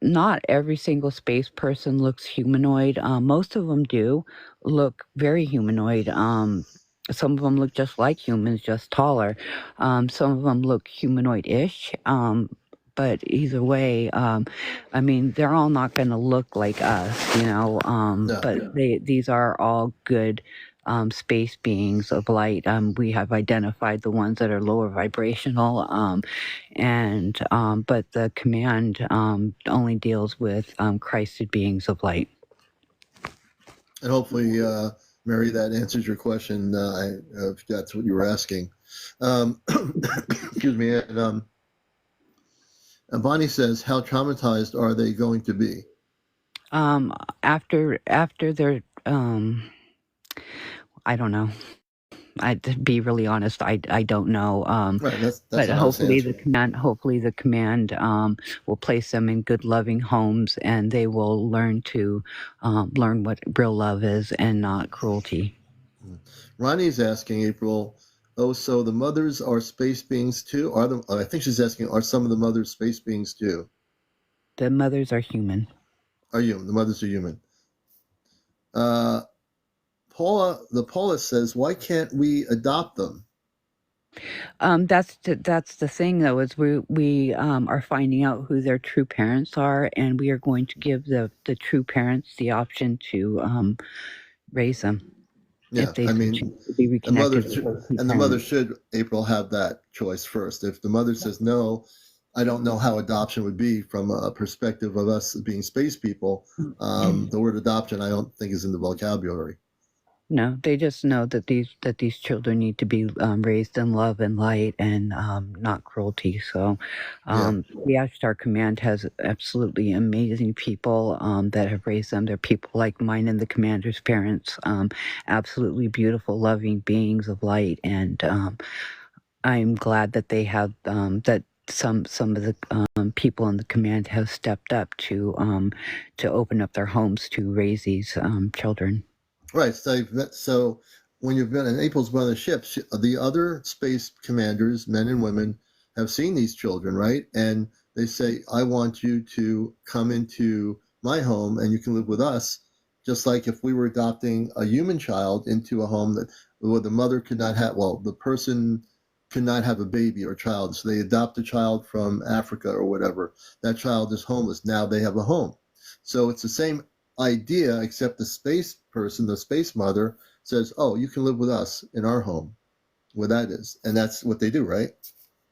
Not every single space person looks humanoid. Most of them do look very humanoid. Some of them look just like humans, just taller. Some of them look humanoid-ish. But either way, I mean, they're all not going to look like us, you know. No. But these are all good space beings of light. We have identified the ones that are lower vibrational, but the command only deals with Christed beings of light. And hopefully, Mary, that answers your question. If that's what you were asking. Excuse me. And Bonnie says, how traumatized are they going to be? After they're, I don't know. To be really honest, I don't know. Right, that's but an honest hopefully answer. hopefully the command will place them in good, loving homes, and they will learn to learn what real love is and not cruelty. Ronnie's asking, April, oh, so the mothers are space beings too? I think she's asking, are some of the mothers space beings too? The mothers are human. Are human. The mothers are human. Paula says, why can't we adopt them? That's the thing, though, is we are finding out who their true parents are, and we are going to give the true parents the option to raise them. Yeah, if they I mean, choose to be the mother reconnected with their and the parents. mother should, April, have that choice first. If the mother says no, I don't know how adoption would be from a perspective of us being space people. The word adoption, I don't think, is in the vocabulary. No, they just know that these children need to be raised in love and light and not cruelty. So, the Ashtar Command has absolutely amazing people that have raised them. They're people like mine and the commander's parents, absolutely beautiful, loving beings of light, and I'm glad that they have that. Some of the people in the command have stepped up to open up their homes to raise these children. Right. So when you've been, and April's been on the ship, the other space commanders, men and women, have seen these children, right? And they say, I want you to come into my home and you can live with us. Just like if we were adopting a human child into a home where the mother could not have, well, the person could not have a baby or child. So they adopt a child from Africa or whatever. That child is homeless. Now they have a home. So it's the same idea, except the space person, the space mother, says, oh, you can live with us in our home, where that is. And that's what they do, right?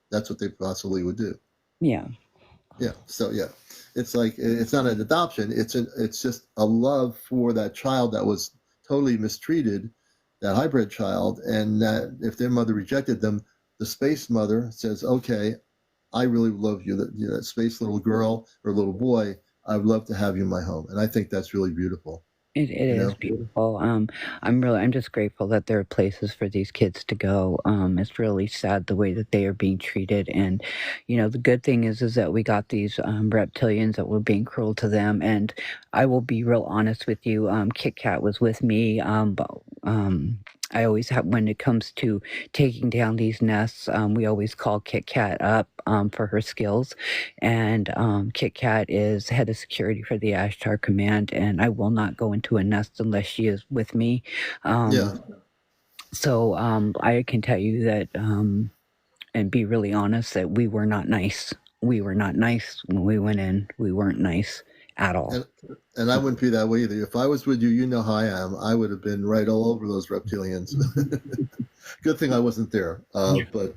That's what they possibly would do. Yeah. Yeah. So yeah, it's like, it's not an adoption. It's just a love for that child that was totally mistreated, that hybrid child. And that if their mother rejected them, the space mother says, okay, I really love you, that space little girl or little boy. I would love to have you in my home. And I think that's really beautiful. It is beautiful. I'm just grateful that there are places for these kids to go. It's really sad the way that they are being treated, and the good thing is that we got these reptilians that were being cruel to them. And I will be real honest with you. Kit Kat was with me I always have, when it comes to taking down these nests, we always call Kit Kat up for her skills. And Kit Kat is head of security for the Ashtar Command, and I will not go into a nest unless she is with me. Yeah. So I can tell you that, and be really honest, that we were not nice. We were not nice when we went in. We weren't nice at all. And I wouldn't be that way either. If I was with you, you know how I am. I would have been right all over those reptilians. Good thing I wasn't there. But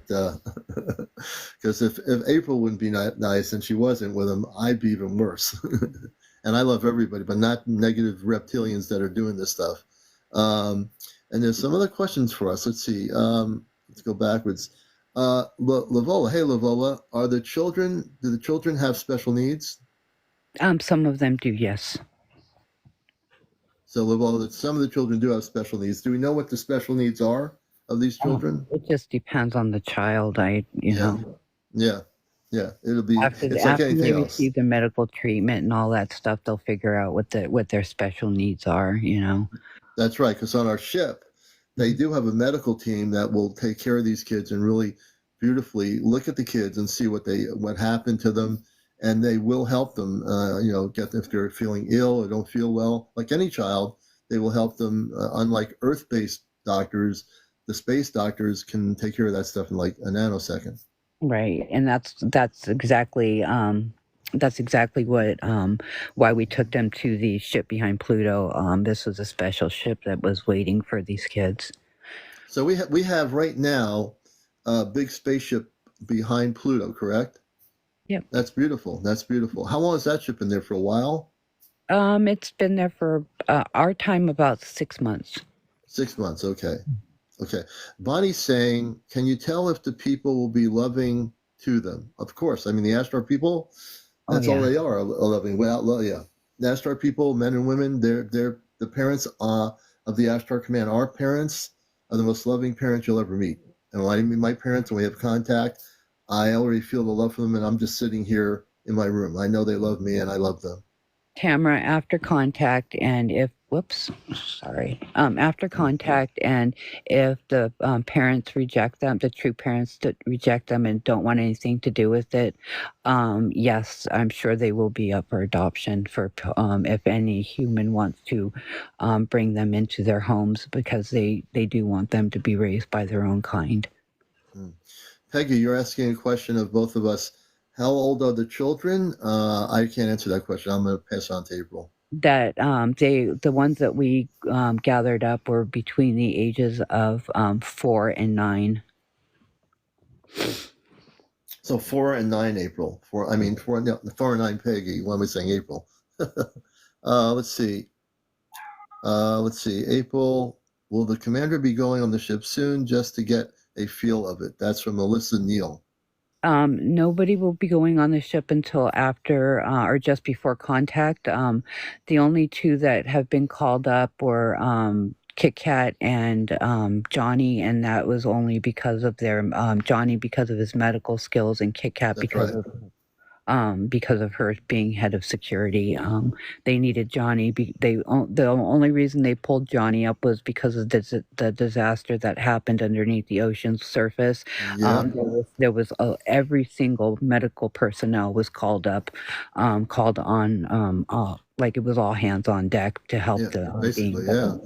because if April wouldn't be nice and she wasn't with him, I'd be even worse. And I love everybody, but not negative reptilians that are doing this stuff. And there's some other questions for us. Let's see. Let's go backwards. Lavola, hey Lavola, do the children have special needs? Some of them do, yes. So Lavola, some of the children do have special needs. Do we know what the special needs are of these children? It just depends on the child. You know. Yeah. It'll be After it's like anything they else. receive the medical treatment and all that stuff, they'll figure out what their special needs are. You know. That's right, because on our ship, they do have a medical team that will take care of these kids and really beautifully look at the kids and see what happened to them, and they will help them. Get if they're feeling ill or don't feel well, like any child, they will help them. Unlike Earth-based doctors, the space doctors can take care of that stuff in like a nanosecond. Right, and that's exactly what why we took them to the ship behind Pluto. This was a special ship that was waiting for these kids. So we have right now a big spaceship behind Pluto, correct? Yep. That's beautiful. How long has that ship been there? For a while? It's been there for our time about 6 months. 6 months. Okay. Bonnie's saying, can you tell if the people will be loving to them? Of course. I mean, the Ashtar people, that's all they are loving. Well, yeah. The Ashtar people, men and women, they're the parents of the Ashtar Command. Our parents are the most loving parents you'll ever meet. And when I meet my parents and we have contact, I already feel the love for them, and I'm just sitting here in my room. I know they love me, and I love them. Tamara, after contact, and if after contact, and if the parents reject them, the true parents reject them and don't want anything to do with it, yes, I'm sure they will be up for adoption for if any human wants to bring them into their homes, because they do want them to be raised by their own kind. Peggy, you're asking a question of both of us. How old are the children? I can't answer that question. I'm going to pass on to April. That the ones that we gathered up were between the ages of 4 and 9. So 4 and 9, April. 4 and 9, Peggy. Why am I saying April? Let's see. April, will the commander be going on the ship soon just to get a feel of it? That's from Melissa Neal. Nobody will be going on the ship until after or just before contact. The only two that have been called up were Kit Kat and Johnny, and that was only because of their Johnny because of his medical skills, and Kit Kat because of her being head of security. They needed Johnny. The only reason they pulled Johnny up was because of the disaster that happened underneath the ocean's surface. Yeah. There was every single medical personnel was called up, called on, like it was all hands on deck to help basically, yeah.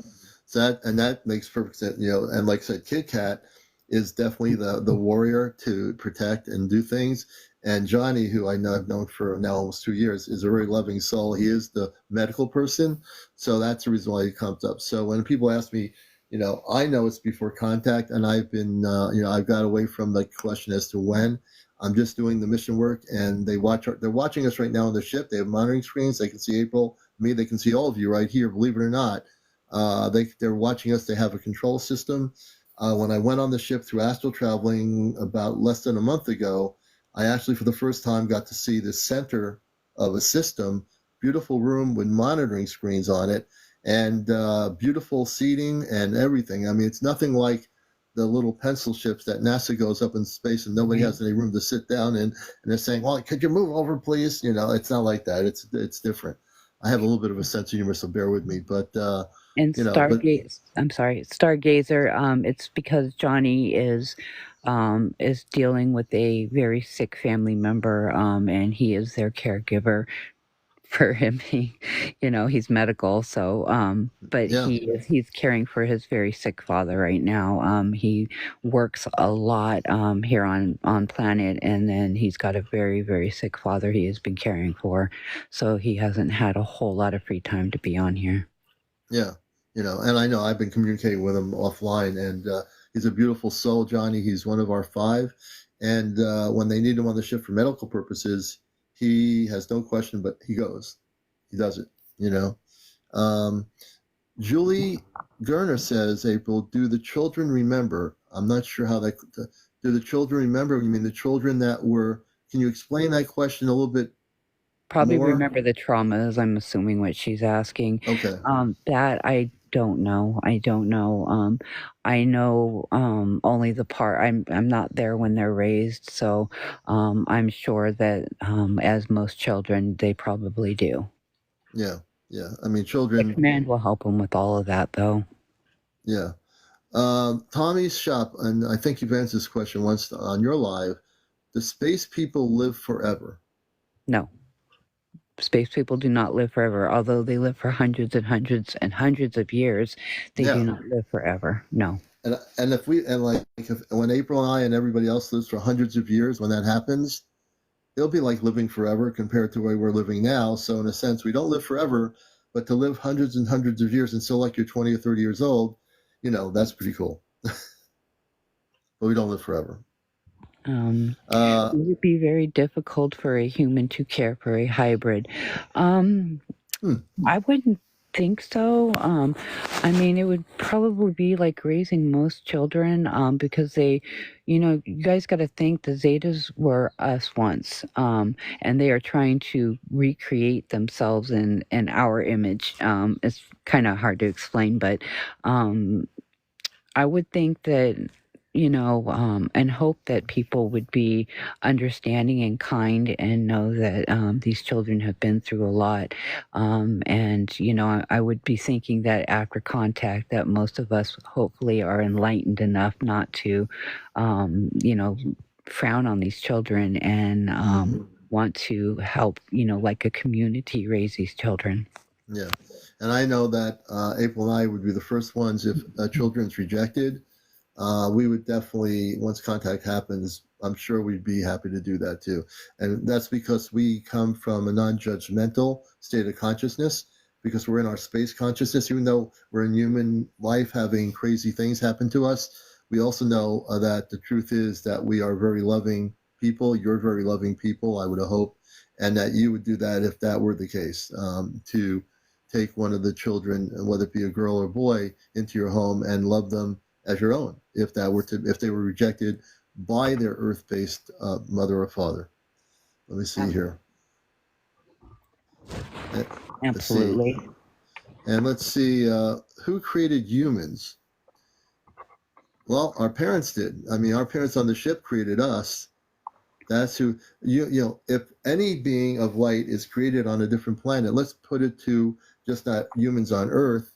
So that makes perfect sense. And like I said, Kit Kat is definitely the warrior to protect and do things. And Johnny, who I've known for now almost 2 years, is a very loving soul. He is the medical person. So that's the reason why he comes up. So when people ask me, I know it's before contact, and I've been, I've got away from the question as to when. I'm just doing the mission work, and they're watching us right now on the ship. They have monitoring screens. They can see April, me. They can see all of you right here, believe it or not. They're watching us. They have a control system. When I went on the ship through astral traveling about less than a month ago, I actually, for the first time, got to see the center of a system, beautiful room with monitoring screens on it, and beautiful seating and everything. I mean, it's nothing like the little pencil ships that NASA goes up in space and nobody has any room to sit down in, and they're saying, well, could you move over, please? It's not like that. It's different. I have a little bit of a sense of humor, so bear with me. But And But Stargazer, it's because Johnny is dealing with a very sick family member, and he is their caregiver for him. He's medical, so but yeah, he's caring for his very sick father right now. He works a lot here on planet, and then he's got a very, very sick father he has been caring for, so he hasn't had a whole lot of free time to be on here. yeah, and I know I've been communicating with him offline, and he's a beautiful soul, Johnny. He's one of our five, and when they need him on the ship for medical purposes, he has no question, but he goes, he does it. Um, Julie Gerner says, April, do the children remember? I'm not sure how that. Do the children remember? You mean the children that were? Can you explain that question a little bit Probably more? remember the traumas, I'm assuming what she's asking. Okay. That I don't know. I don't know. I know only the part. I'm not there when they're raised, so I'm sure that as most children, they probably do. Yeah. Yeah. I mean, The children. command will help them with all of that, though. Yeah. Tommy's shop, and I think you've answered this question once on your live. Do space people live forever? No, space people do not live forever. Although they live for hundreds and hundreds and hundreds of years, they do Yeah. not live forever. No. And if we and like if, when April and I and everybody else lives for hundreds of years, when that happens, it'll be like living forever compared to the way we're living now. So in a sense, we don't live forever, but to live hundreds and hundreds of years and still like you're 20 or 30 years old, that's pretty cool. But we don't live forever. It would be very difficult for a human to care for a hybrid. I wouldn't think so. I mean, it would probably be like raising most children, because you guys got to think the Zetas were us once, and they are trying to recreate themselves in our image. It's kind of hard to explain, but I would think that, and hope that people would be understanding and kind and know that these children have been through a lot. And, I would be thinking that after contact, that most of us hopefully are enlightened enough not to, frown on these children and want to help, like a community raise these children. Yeah. And I know that April and I would be the first ones if children's rejected. We would definitely, once contact happens, I'm sure we'd be happy to do that too. And that's because we come from a non-judgmental state of consciousness, because we're in our space consciousness. Even though we're in human life having crazy things happen to us, we also know that the truth is that we are very loving people. You're very loving people, I would hope, and that you would do that if that were the case, to take one of the children, whether it be a girl or boy, into your home and love them as your own, if they were rejected by their earth-based mother or father. Let me see here. Absolutely. Let's see, who created humans? Well, our parents did. I mean, our parents on the ship created us. That's who, if any being of light is created on a different planet, let's put it to just not humans on Earth,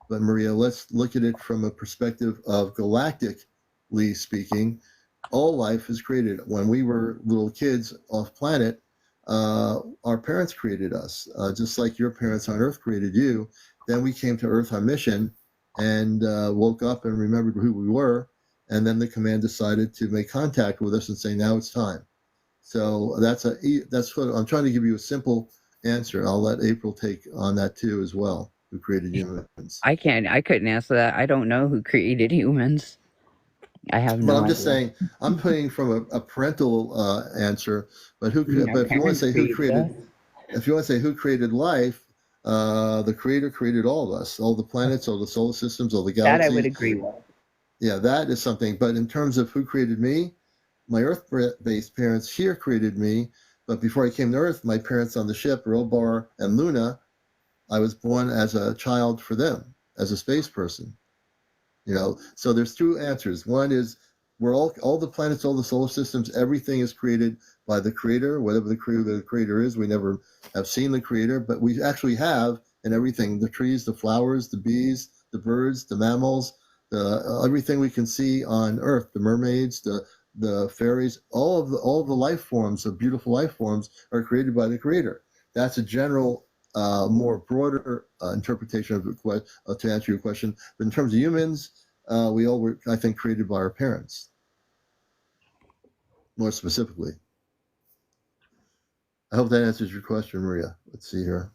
but Maria, let's look at it from a perspective of galactically speaking. All life is created. When we were little kids off planet, our parents created us, just like your parents on Earth created you. Then we came to Earth on mission and woke up and remembered who we were. And then the command decided to make contact with us and say, now it's time. So that's what I'm trying to give you a simple answer. I'll let April take on that too as well. Who created humans? I couldn't answer that. I don't know who created humans. I have no idea. But I'm just saying, I'm putting from a parental answer. But if you want to say who created life, the Creator created all of us, all the planets, all the solar systems, all the galaxies. That I would agree with. Yeah, that is something. But in terms of who created me, my Earth-based parents here created me. But before I came to Earth, my parents on the ship, Robar and Luna, I was born as a child for them, as a space person. So there's two answers. One is we're all the planets, all the solar systems, everything is created by the Creator, whatever the creator is. We never have seen the Creator, but we actually have and everything, the trees, the flowers, the bees, the birds, the mammals, everything we can see on Earth, the mermaids, the fairies, all of the life forms, the beautiful life forms, are created by the Creator. That's a general, more broader interpretation of to answer your question. But in terms of humans, we all were, I think, created by our parents, more specifically. I hope that answers your question, Maria. Let's see here.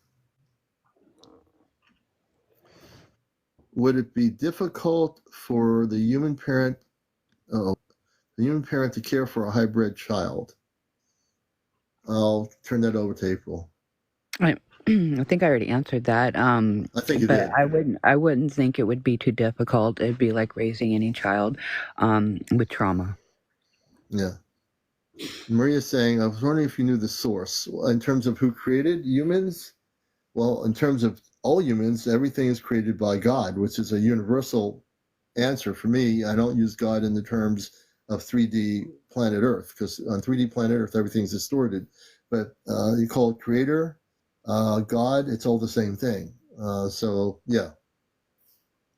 Would it be difficult for the human parent to care for a hybrid child? I'll turn that over to April. I think I already answered that. I think you But did. I wouldn't think it would be too difficult. It'd be like raising any child with trauma. Yeah. Maria's saying, I was wondering if you knew the source in terms of who created humans. Well, in terms of all humans, everything is created by God, which is a universal answer for me. I don't use God in the terms of 3D planet Earth, because on 3D planet Earth, everything's distorted. But you call it creator, God, it's all the same thing. So, yeah,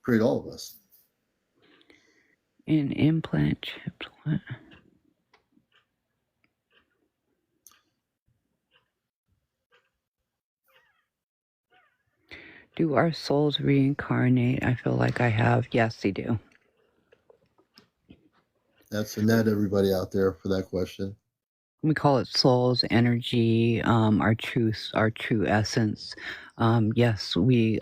create all of us. An implant chips. What? Do our souls reincarnate? I feel like I have. Yes, they do. That's a net, everybody out there, for that question. We call it souls, energy, our truth, our true essence. Yes, we,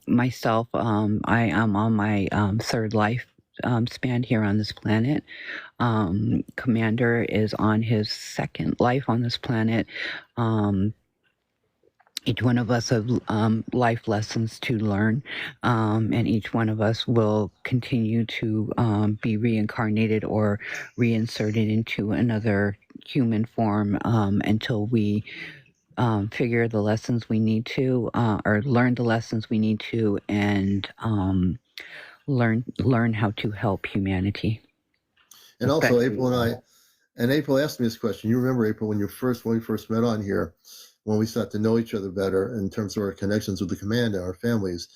myself, I am on my third life span here on this planet. Commander is on his second life on this planet. Each one of us have life lessons to learn, and each one of us will continue to be reincarnated or reinserted into another human form until we figure the lessons we need to, or learn the lessons we need to, and learn how to help humanity. And also, April and April asked me this question. You remember, April, when we first met on here, when we started to know each other better in terms of our connections with the command and our families.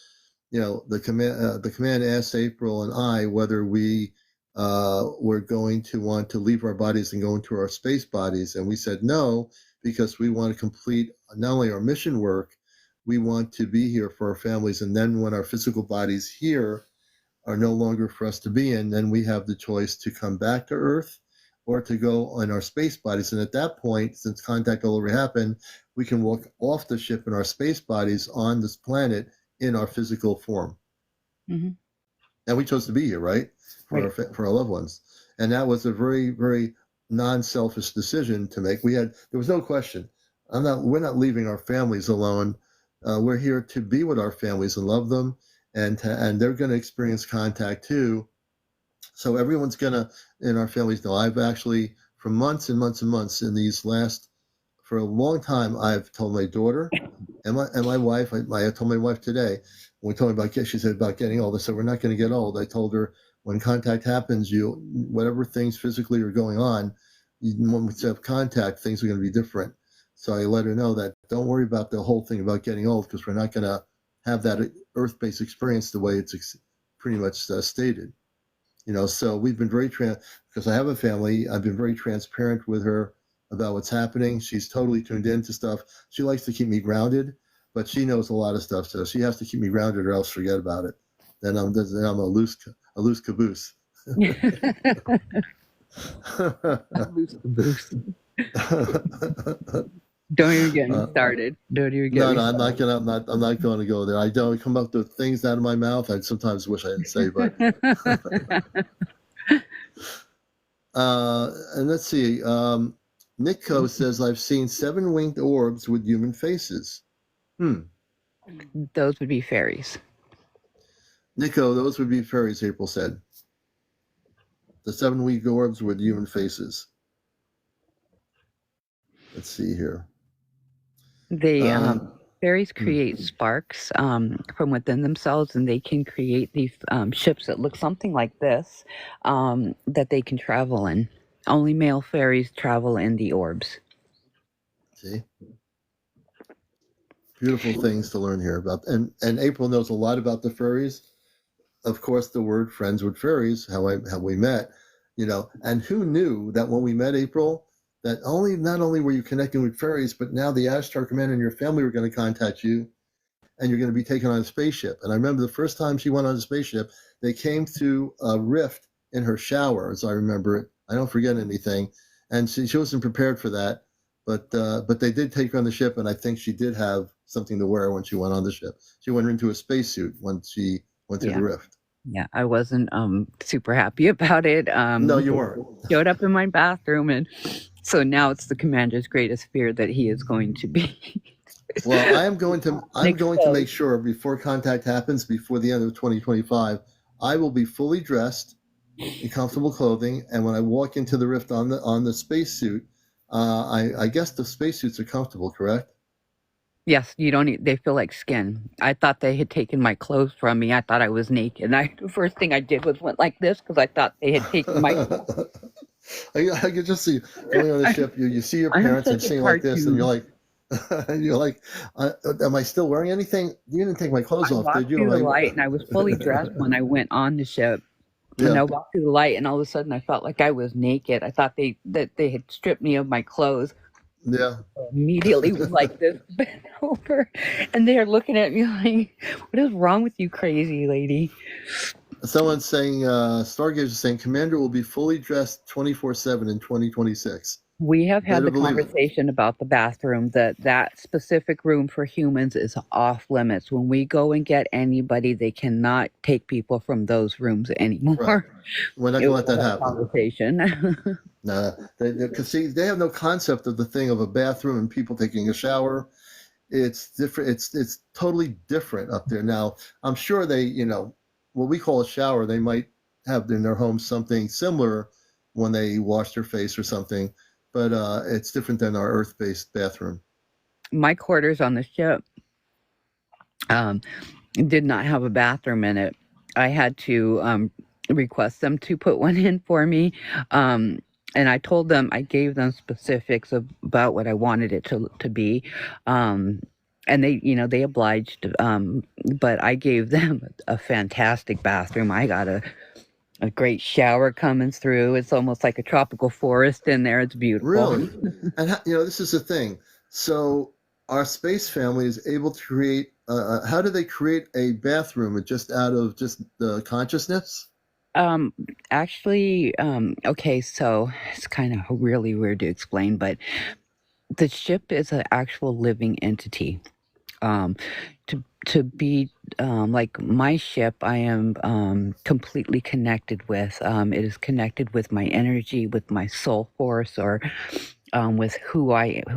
The command asked April and I whether we were going to want to leave our bodies and go into our space bodies, and we said no, because we want to complete not only our mission work, we want to be here for our families, and then when our physical bodies here are no longer for us to be in, then we have the choice to come back to Earth or to go on our space bodies. And at that point, since contact already happened, we can walk off the ship in our space bodies on this planet in our physical form. Mm-hmm. And we chose to be here, right? For our loved ones. And that was a very, very non-selfish decision to make. There was no question. We're not leaving our families alone. We're here to be with our families and love them, and they're going to experience contact too. So everyone's in our families know. I've actually, for months and months and months, for a long time, I've told my daughter and my wife. I told my wife today, when we told her she said about getting old. I said, we're not going to get old. I told her, when contact happens, whatever things physically are going on, when we have contact, things are going to be different. So I let her know that don't worry about the whole thing about getting old, because we're not going to have that Earth-based experience the way it's pretty much stated. So we've been because I have a family, I've been very transparent with her about what's happening. She's totally tuned into stuff. She likes to keep me grounded, but she knows a lot of stuff, so she has to keep me grounded or else forget about it. Then I'm a loose caboose. Loose caboose. Don't even get me started. Don't even get me started. I'm not going to go there. I don't come up with things out of my mouth I sometimes wish I didn't say, but and let's see. Nico says, I've seen 7 winged orbs with human faces. Those would be fairies. Nico, those would be fairies, April said. The 7 winged orbs with human faces. Let's see here. They fairies create sparks from within themselves, and they can create these ships that look something like this that they can travel in. Only male fairies travel in the orbs. See? Beautiful things to learn here about. And April knows a lot about the furries. Of course, the word friends with furries, how we met, and who knew that when we met April, that not only were you connecting with furries, but now the Ashtar Command and your family were going to contact you, and you're going to be taken on a spaceship. And I remember the first time she went on a spaceship, they came through a rift in her shower, as I remember it. I don't forget anything, and she wasn't prepared for that. But they did take her on the ship, and I think she did have something to wear when she went on the ship. She went into a spacesuit when she went through the rift. Yeah, I wasn't super happy about it. No, you weren't. Showed up in my bathroom, and so now it's the commander's greatest fear that he is going to be. Well, I'm going to make sure before contact happens, before the end of 2025, I will be fully dressed in comfortable clothing, and when I walk into the rift on the spacesuit, I guess the spacesuits are comfortable, correct? Yes, you don't need, they feel like skin. I thought they had taken my clothes from me. I thought I was naked. The first thing I did was went like this because I thought they had taken my clothes. I could just see going on the ship. You see your parents and seeing like this, and you're like, am I still wearing anything? You didn't take my clothes off, did you? I walked through the light, and I was fully dressed when I went on the ship. Yeah. And I walked through the light, and all of a sudden, I felt like I was naked. I thought they had stripped me of my clothes. Yeah. Immediately was like this, bent over, and they're looking at me like, "What is wrong with you, crazy lady?" Someone's saying, Stargazer is saying, Commander will be fully dressed 24/7 in 2026. We have had the conversation about the bathroom, that specific room for humans is off limits. When we go and get anybody, they cannot take people from those rooms anymore. Right. We're not going to let that happen. Conversation. No, because see, they have no concept of the thing of a bathroom and people taking a shower. It's different. It's totally different up there. Now, I'm sure they, what we call a shower, they might have in their home something similar when they wash their face or something. But it's different than our Earth-based bathroom. My quarters on the ship did not have a bathroom in it. I had to request them to put one in for me. And I told them, I gave them specifics about what I wanted it to be. And they obliged. But I gave them a fantastic bathroom. I got a great shower coming through. It's almost like a tropical forest in there. It's beautiful. Really? And this is the thing. So our space family is able to create, how do they create a bathroom just out of just the consciousness? Actually, okay, so it's kind of really weird to explain, but the ship is an actual living entity. To be like my ship, I am completely connected with. It is connected with my energy, with my soul force, or with who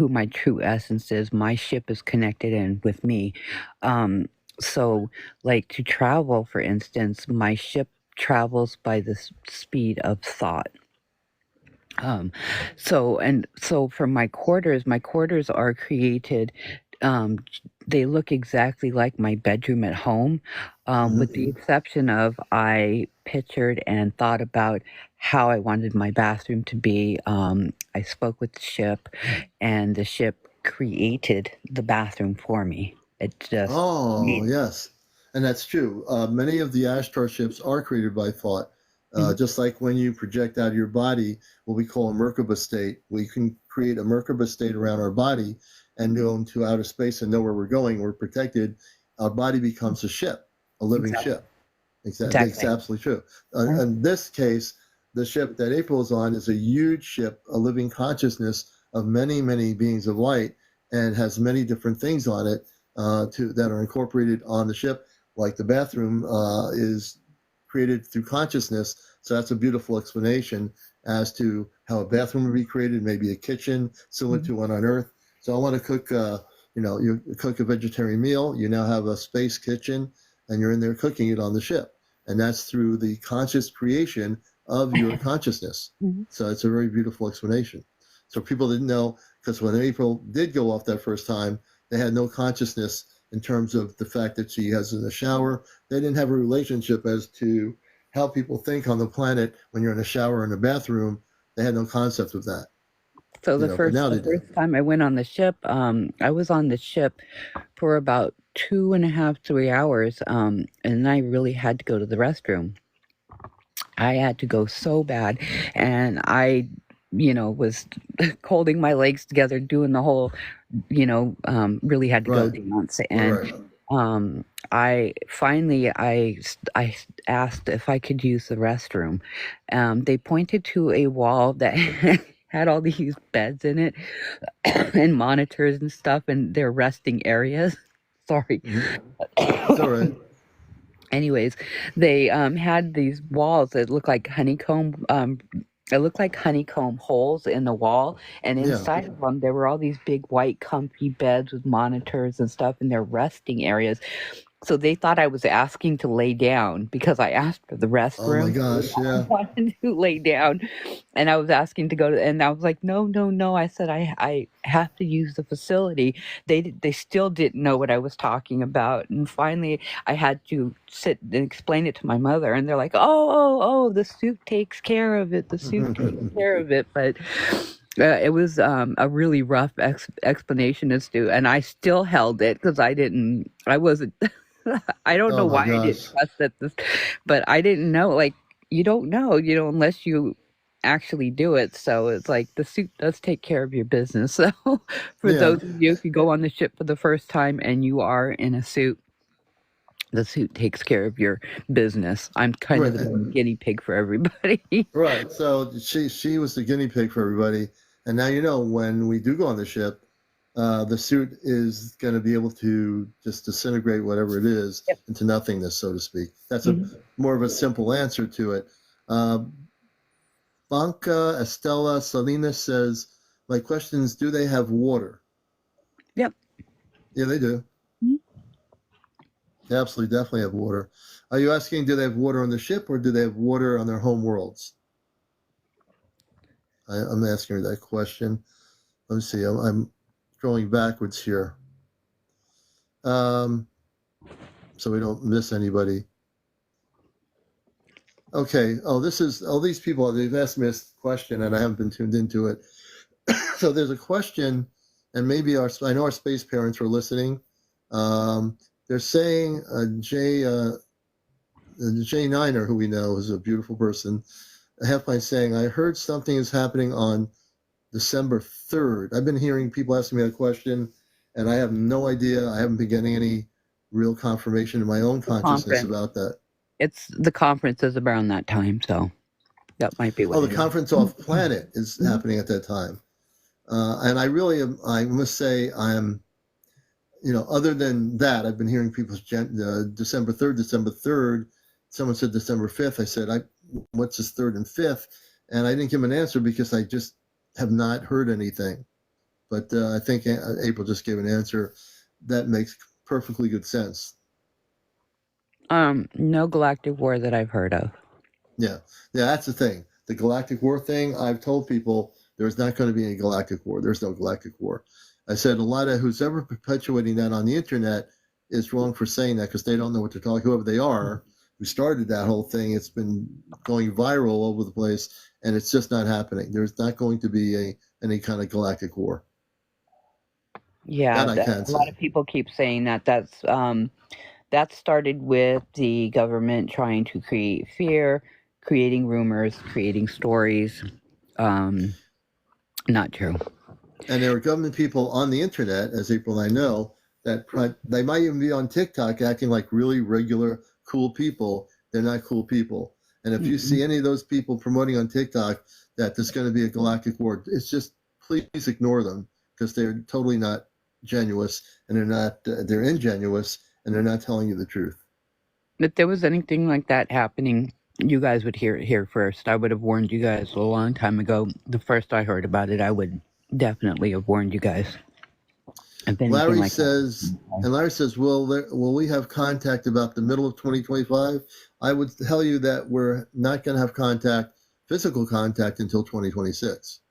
my true essence is. My ship is connected in with me. So, like to travel, for instance, my ship travels by the speed of thought. So for my quarters are created. They look exactly like my bedroom at home, with the exception of I pictured and thought about how I wanted my bathroom to be. I spoke with the ship, and the ship created the bathroom for me. It just yes, and that's true. Many of the Ashtar ships are created by thought. Just like when you project out of your body, what we call a Merkaba state, we can create a Merkaba state around our body and go into outer space and know where we're going. We're protected. Our body becomes a ship, a living ship. Exactly. It's absolutely true. In this case, the ship that April is on is a huge ship, a living consciousness of many, many beings of light, and has many different things on it that are incorporated on the ship, like the bathroom is created through consciousness. So that's a beautiful explanation as to how a bathroom would be created, maybe a kitchen similar to one on Earth. So I want to cook, you cook a vegetarian meal. You now have a space kitchen, and you're in there cooking it on the ship. And that's through the conscious creation of your consciousness. So it's a very beautiful explanation. So people didn't know, because when April did go off that first time, they had no consciousness in terms of the fact that she has in the shower. They didn't have a relationship as to how people think on the planet when you're in a shower or in a bathroom. They had no concept of that. So you know, but now the they do. first time I went on the ship, I was on the ship for about 2.5, 3 hours, and I really had to go to the restroom. I had to go so bad, and I, was holding my legs together, doing the whole, really had to go Right. dance, and Right. I asked if I could use the restroom. They pointed to a wall that had all these beds in it and monitors and stuff, and their resting areas. Sorry. It's all right. Anyways, they had these walls that looked like honeycomb. It looked like honeycomb holes in the wall, and Yeah. inside of them there were all these big white comfy beds with monitors and stuff in their resting areas. So they thought I was asking to lay down because I asked for the Oh my restroom. gosh. I Yeah. wanted to lay down, and I was asking to go to, and I was like, no, no, no. I said I have to use the facility. They still didn't know what I was talking about, and finally I had to sit and explain it to my mother, and they're like, oh, the suit takes care of it. The suit takes care of it, but. It was a really rough explanation as to, and I still held it because I wasn't, I don't Oh know my why I didn't gosh. trust that this, but I didn't know, like, you don't know, unless you actually do it. So it's like the suit does take care of your business. So for Yeah. those of you, if you go on the ship for the first time and you are in a suit, the suit takes care of your business. I'm kind of Right. the guinea pig for everybody. Right. So she was the guinea pig for everybody, and now you know when we do go on the ship, the suit is going to be able to just disintegrate whatever it is Yep. into nothingness, so to speak. That's a Mhm. more of a simple answer to it. Uh, Banca Estella Salinas says, "My question is, do they have water?" Yep. Yeah, they do. Mhm. They absolutely, definitely have water. Are you asking, do they have water on the ship, or do they have water on their home worlds? I'm asking her that question. Let me see. I'm going backwards here, so we don't miss anybody. Okay. Oh, these people. They've asked me a question, and I haven't been tuned into it. So there's a question, and maybe I know our space parents were listening. They're saying Jay Niner, who we know is a beautiful person, a half pint saying, I heard something is happening on December 3rd. I've been hearing people asking me that question, and I have no idea. I haven't been getting any real confirmation in my own The consciousness conference. about that. It's the conference is around that time, so that might be Oh, what the it is. conference off planet is happening at that time. And I really am, I must say, other than that, I've been hearing people December 3rd, December 3rd. Someone said December 5th. I said, what's this 3rd and 5th? And I didn't give an answer because I just have not heard anything. But I think April just gave an answer that makes perfectly good sense. No galactic war that I've heard of. Yeah, that's the thing. The galactic war thing. I've told people there's not going to be any galactic war. There's no galactic war. I said a lot of who's ever perpetuating that on the internet is wrong for saying that because they don't know what they're talking. Whoever they are who started that whole thing, it's been going viral all over the place, and it's just not happening. There's not going to be any kind of galactic war. Yeah, That I can a lot say. of people keep saying that. That started with the government trying to create fear, creating rumors, creating stories. Um, Not true. And there are government people on the internet, as April and I know, that they might even be on TikTok acting like really regular, cool people. They're not cool people. And if you see Mm-mm. any of those people promoting on TikTok that there's going to be a galactic war, it's just please ignore them because they're totally not genuine and they're ingenuous and they're not telling you the truth. If there was anything like that happening, you guys would hear it here first. I would have warned you guys a long time ago. The first I heard about it, I would definitely have warned you guys. If anything Larry like that. says, and Larry says, will we have contact about the middle of 2025? I would tell you that we're not going to have physical contact until 2026,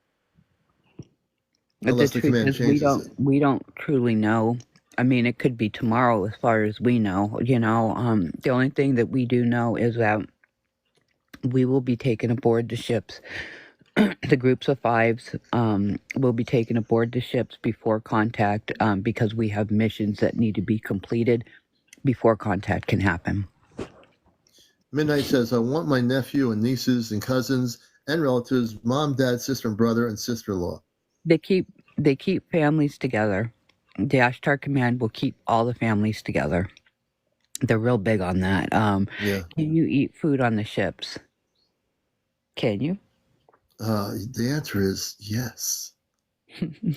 The unless the truth command is, changes it. we don't truly know. I mean, it could be tomorrow, as far as we know. The only thing that we do know is that we will be taken aboard the ships the groups of fives will be taken aboard the ships before contact because we have missions that need to be completed before contact can happen. Midnight says, I want my nephew and nieces and cousins and relatives, mom, dad, sister, and brother, and sister-in-law. They keep families together. The Ashtar Command will keep all the families together. They're real big on that. Yeah. Can you eat food on the ships? Can you? The answer is yes. Can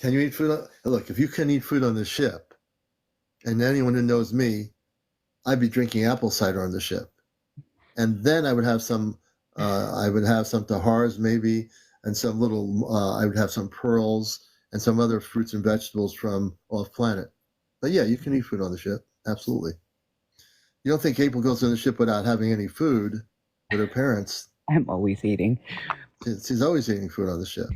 you eat food? Look, if you can eat food on the ship, and anyone who knows me, I'd be drinking apple cider on the ship, and then I would have some. I would have some tahars maybe, and some little. I would have some pearls and some other fruits and vegetables from off planet. But yeah, you can eat food on the ship. Absolutely. You don't think April goes on the ship without having any food with her parents? I'm always eating. She's always eating food on the ship.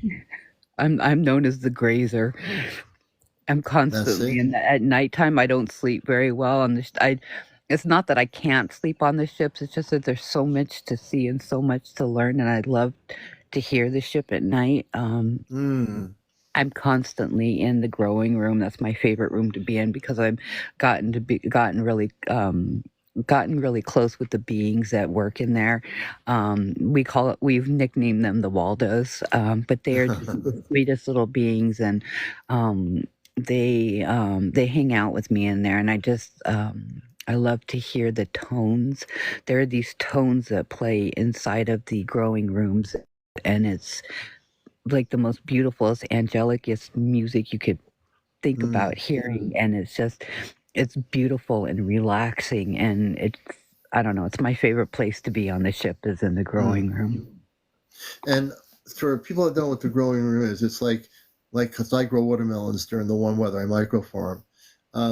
I'm known as the grazer. I'm constantly at nighttime. I don't sleep very well on the. It's not that I can't sleep on the ships. It's just that there's so much to see and so much to learn, and I love to hear the ship at night. I'm constantly in the growing room. That's my favorite room to be in because I've gotten really close with the beings that work in there. We've nicknamed them the Waldos, but they're just the sweetest little beings, and they hang out with me in there, and I love to hear the tones. There are these tones that play inside of the growing rooms, and it's like the most beautiful, angelicest music you could think about hearing, and it's beautiful and relaxing, and I don't know, it's my favorite place to be on the ship is in the growing room. And for people that don't know what the growing room is, it's like because I grow watermelons during the warm weather, I micro farm.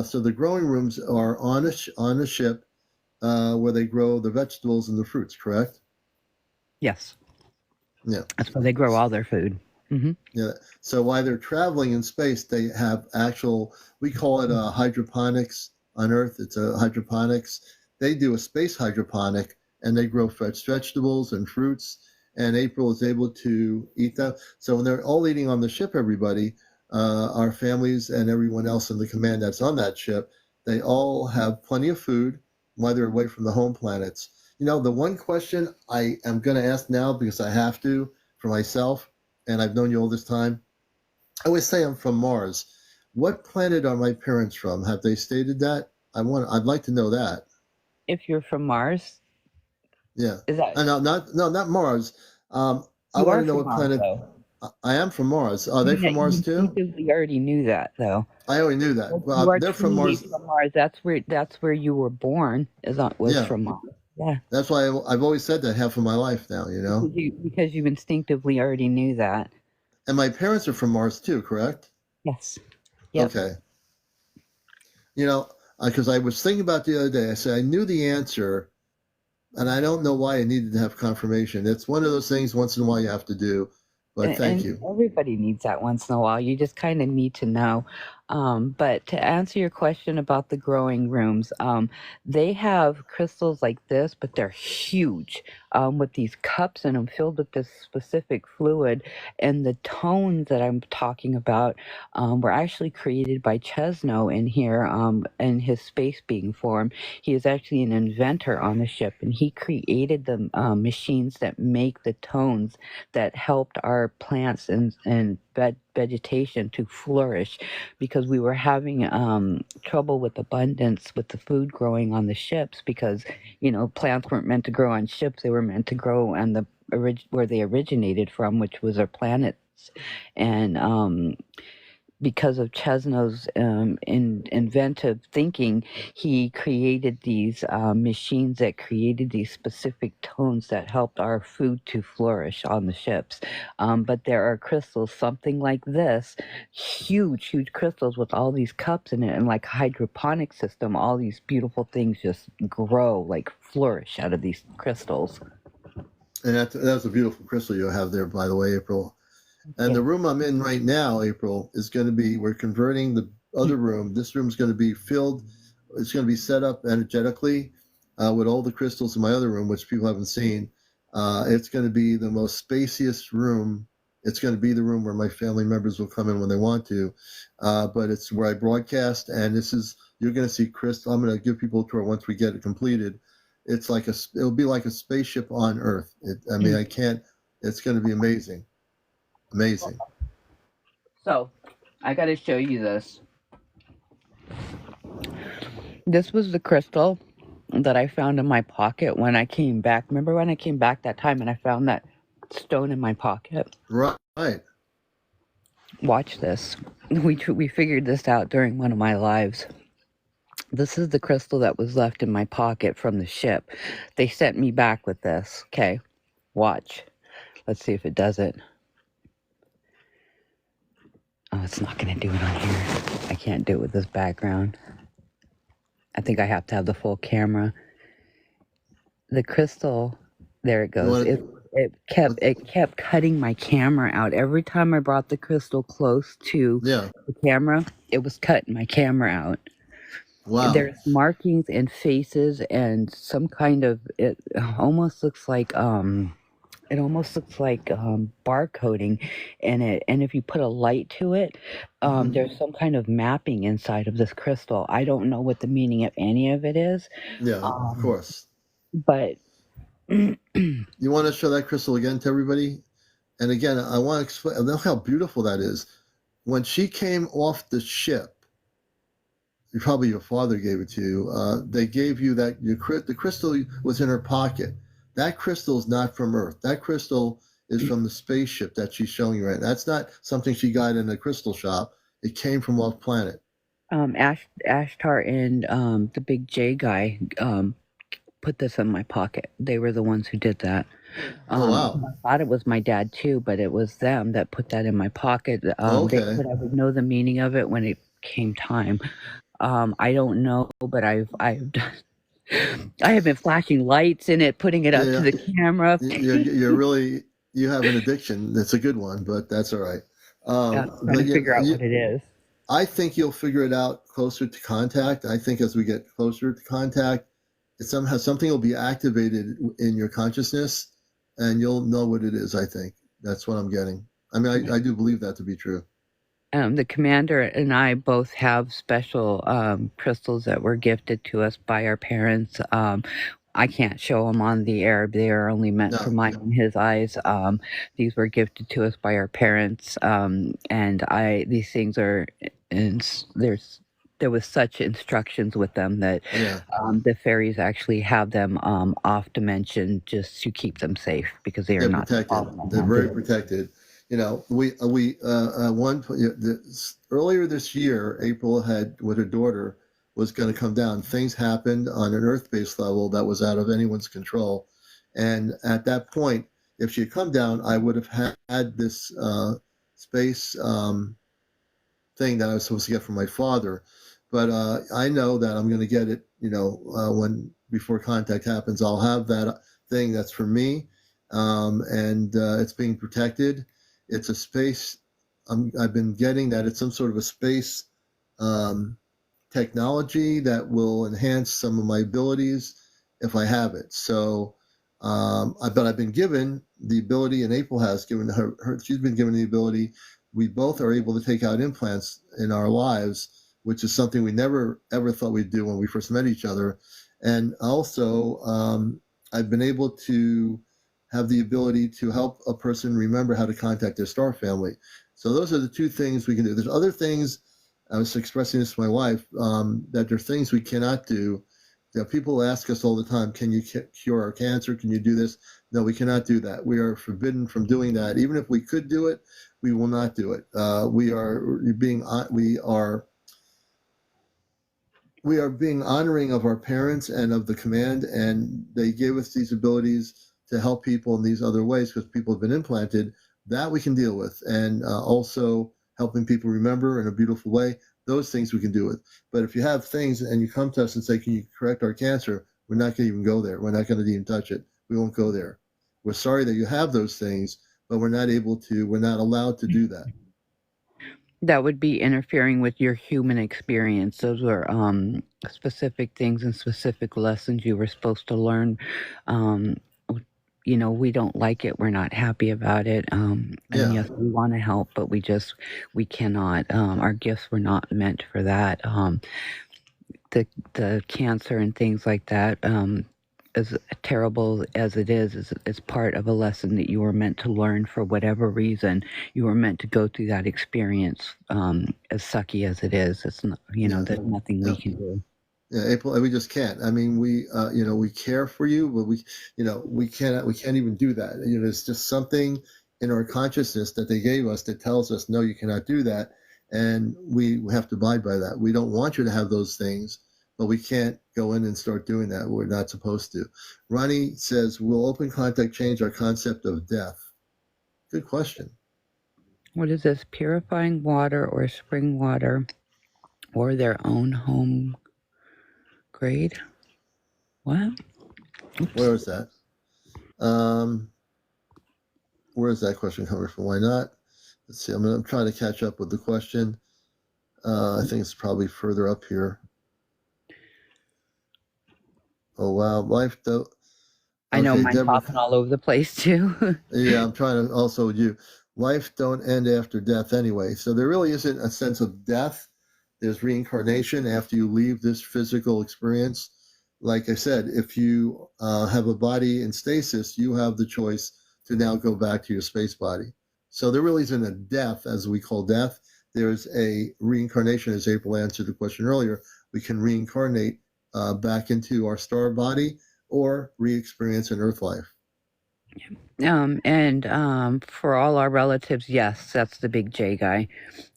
So the growing rooms are on a ship where they grow the vegetables and the fruits, correct? Yes. Yeah. That's where they grow all their food. Mm-hmm. Yeah. So while they're traveling in space, they have we call it hydroponics on Earth. It's a hydroponics. They do a space hydroponic, and they grow fresh vegetables and fruits. And April is able to eat them. So when they're all eating on the ship, everybody, our families and everyone else in the command that's on that ship, they all have plenty of food while they're away from the home planets. The one question I am going to ask now because I have to for myself, and I've known you all this time. I always say I'm from Mars. What planet are my parents from? Have they stated that? I'd like to know that. If you're from Mars, yeah. Is that not Mars. I you want are to know from what Mars, planet. though. I am from Mars. Are they from Mars too? You already knew that, though. I already knew that. You Well, are they're from truly Mars. from Mars. That's where you were born. From Mars. Yeah. That's why I've always said that half of my life now. Because you instinctively already knew that. And my parents are from Mars too, correct? Yes. Yep. Okay. Because I was thinking about the other day. I said I knew the answer, and I don't know why I needed to have confirmation. It's one of those things once in a while you have to do. But thank you. Everybody needs that once in a while. You just kind of need to know. But to answer your question about the growing rooms, they have crystals like this, but they're huge with these cups in them filled with this specific fluid. And the tones that I'm talking about were actually created by Chesno in here in his space being form. He is actually an inventor on the ship, and he created the machines that make the tones that helped our plants and vegetation to flourish, because we were having trouble with abundance with the food growing on the ships, because plants weren't meant to grow on ships. They were meant to grow on the where they originated from, which was our planets. And because of Chesno's inventive thinking, he created these machines that created these specific tones that helped our food to flourish on the ships. But there are crystals, something like this, huge crystals with all these cups in it, and like a hydroponic system, all these beautiful things just grow, like flourish out of these crystals. And that's a beautiful crystal you have there, by the way, April. And the room I'm in right now, April, is going to be, we're converting the other room. This room is going to be filled. It's going to be set up energetically with all the crystals in my other room, which people haven't seen. It's going to be the most spaciest room. It's going to be the room where my family members will come in when they want to. But it's where I broadcast, and you're going to see crystal. I'm going to give people a tour once we get it completed. It'll be like a spaceship on Earth. I can't. It's going to be amazing, amazing. So, I got to show you this. This was the crystal that I found in my pocket when I came back. Remember when I came back that time and I found that stone in my pocket? Right. Watch this. We figured this out during one of my lives. This is the crystal that was left in my pocket from the ship. They sent me back with this. Okay, watch. Let's see if it does it. Oh, it's not going to do it on here. I can't do it with this background. I think I have to have the full camera. The crystal, there it goes. It kept cutting my camera out. Every time I brought the crystal close to the camera, it was cutting my camera out. Wow. There's markings and faces and some kind of, it almost looks like barcoding in it, and if you put a light to it, there's some kind of mapping inside of this crystal. I don't know what the meaning of any of it is. Yeah, of course. But you want to show that crystal again to everybody? And again, I want to explain. Look how beautiful that is. When she came off the ship, probably your father gave it to you. They gave you that. The crystal was in her pocket. That crystal is not from Earth. That crystal is from the spaceship that she's showing you right now. That's not something she got in a crystal shop. It came from off planet. Ashtar and the big J guy put this in my pocket. They were the ones who did that. Oh, wow. I thought it was my dad too, but it was them that put that in my pocket. Okay. They said I would know the meaning of it when it came time. I don't know, but I have been flashing lights in it, putting it up to the camera. You have an addiction. That's a good one, but that's all right. Trying to figure out what it is. I think you'll figure it out closer to contact. I think as we get closer to contact, something will be activated in your consciousness, and you'll know what it is. I think that's what I'm getting. I mean, I do believe that to be true. The commander and I both have special crystals that were gifted to us by our parents. I can't show them on the air. They are only meant for mine and his eyes. These were gifted to us by our parents. These things are, and there was such instructions with them that the fairies actually have them off dimension just to keep them safe because they're not protected. They're very protected. You know, earlier this year, April had with her daughter was going to come down. Things happened on an Earth-based level that was out of anyone's control, and at that point, if she had come down, I would have had this space thing that I was supposed to get from my father. But I know that I'm going to get it. You know, before contact happens, I'll have that thing that's for me, and it's being protected. It's a space. I've been getting that it's some sort of a space technology that will enhance some of my abilities if I have it. So, but I've been given the ability, and April has given her. She's been given the ability. We both are able to take out implants in our lives, which is something we never ever thought we'd do when we first met each other. And also, I've been able to have the ability to help a person remember how to contact their star family. So those are the two things we can do. There's other things, I was expressing this to my wife, that there are things we cannot do. You know, people ask us all the time, can you cure our cancer? Can you do this? No, we cannot do that. We are forbidden from doing that. Even if we could do it, we will not do it. We are being honoring of our parents and of the command, and they gave us these abilities to help people in these other ways because people have been implanted. That we can deal with, and also helping people remember in a beautiful way. Those things we can do with. But if you have things and you come to us and say, can you correct our cancer? We're not going to even go there. We're not going to even touch it. We won't go there. We're sorry that you have those things, but we're not allowed to do that. That would be interfering with your human experience. Those are specific things and specific lessons you were supposed to learn. we don't like it. We're not happy about it. And Yeah. yes, we want to help, but we cannot. Our gifts were not meant for that. The cancer and things like that, as terrible as it is part of a lesson that you were meant to learn for whatever reason. You were meant to go through that experience, as sucky as it is. It's not, Yeah. there's nothing we Yep. can do. Yeah, April, we just can't. I mean, we care for you, but we can't even do that. There's just something in our consciousness that they gave us that tells us, no, you cannot do that, and we have to abide by that. We don't want you to have those things, but we can't go in and start doing that. We're not supposed to. Ronnie says, will open contact change our concept of death? Good question. What is this? Purifying water or spring water or their own home grade? What? Oops. Where is that? Where is that question coming from? Why not? Let's see. I'm trying to catch up with the question. I think it's probably further up here. Oh wow, life though. I know Okay, mine's Deborah. popping all over the place too. Yeah, I'm trying to also life don't end after death anyway. So there really isn't a sense of death. There's reincarnation after you leave this physical experience. Like I said, if you have a body in stasis, you have the choice to now go back to your space body. So there really isn't a death as we call death. There's a reincarnation, as April answered the question earlier. We can reincarnate back into our star body or re-experience an earth life. And for all our relatives, yes, that's the big J guy.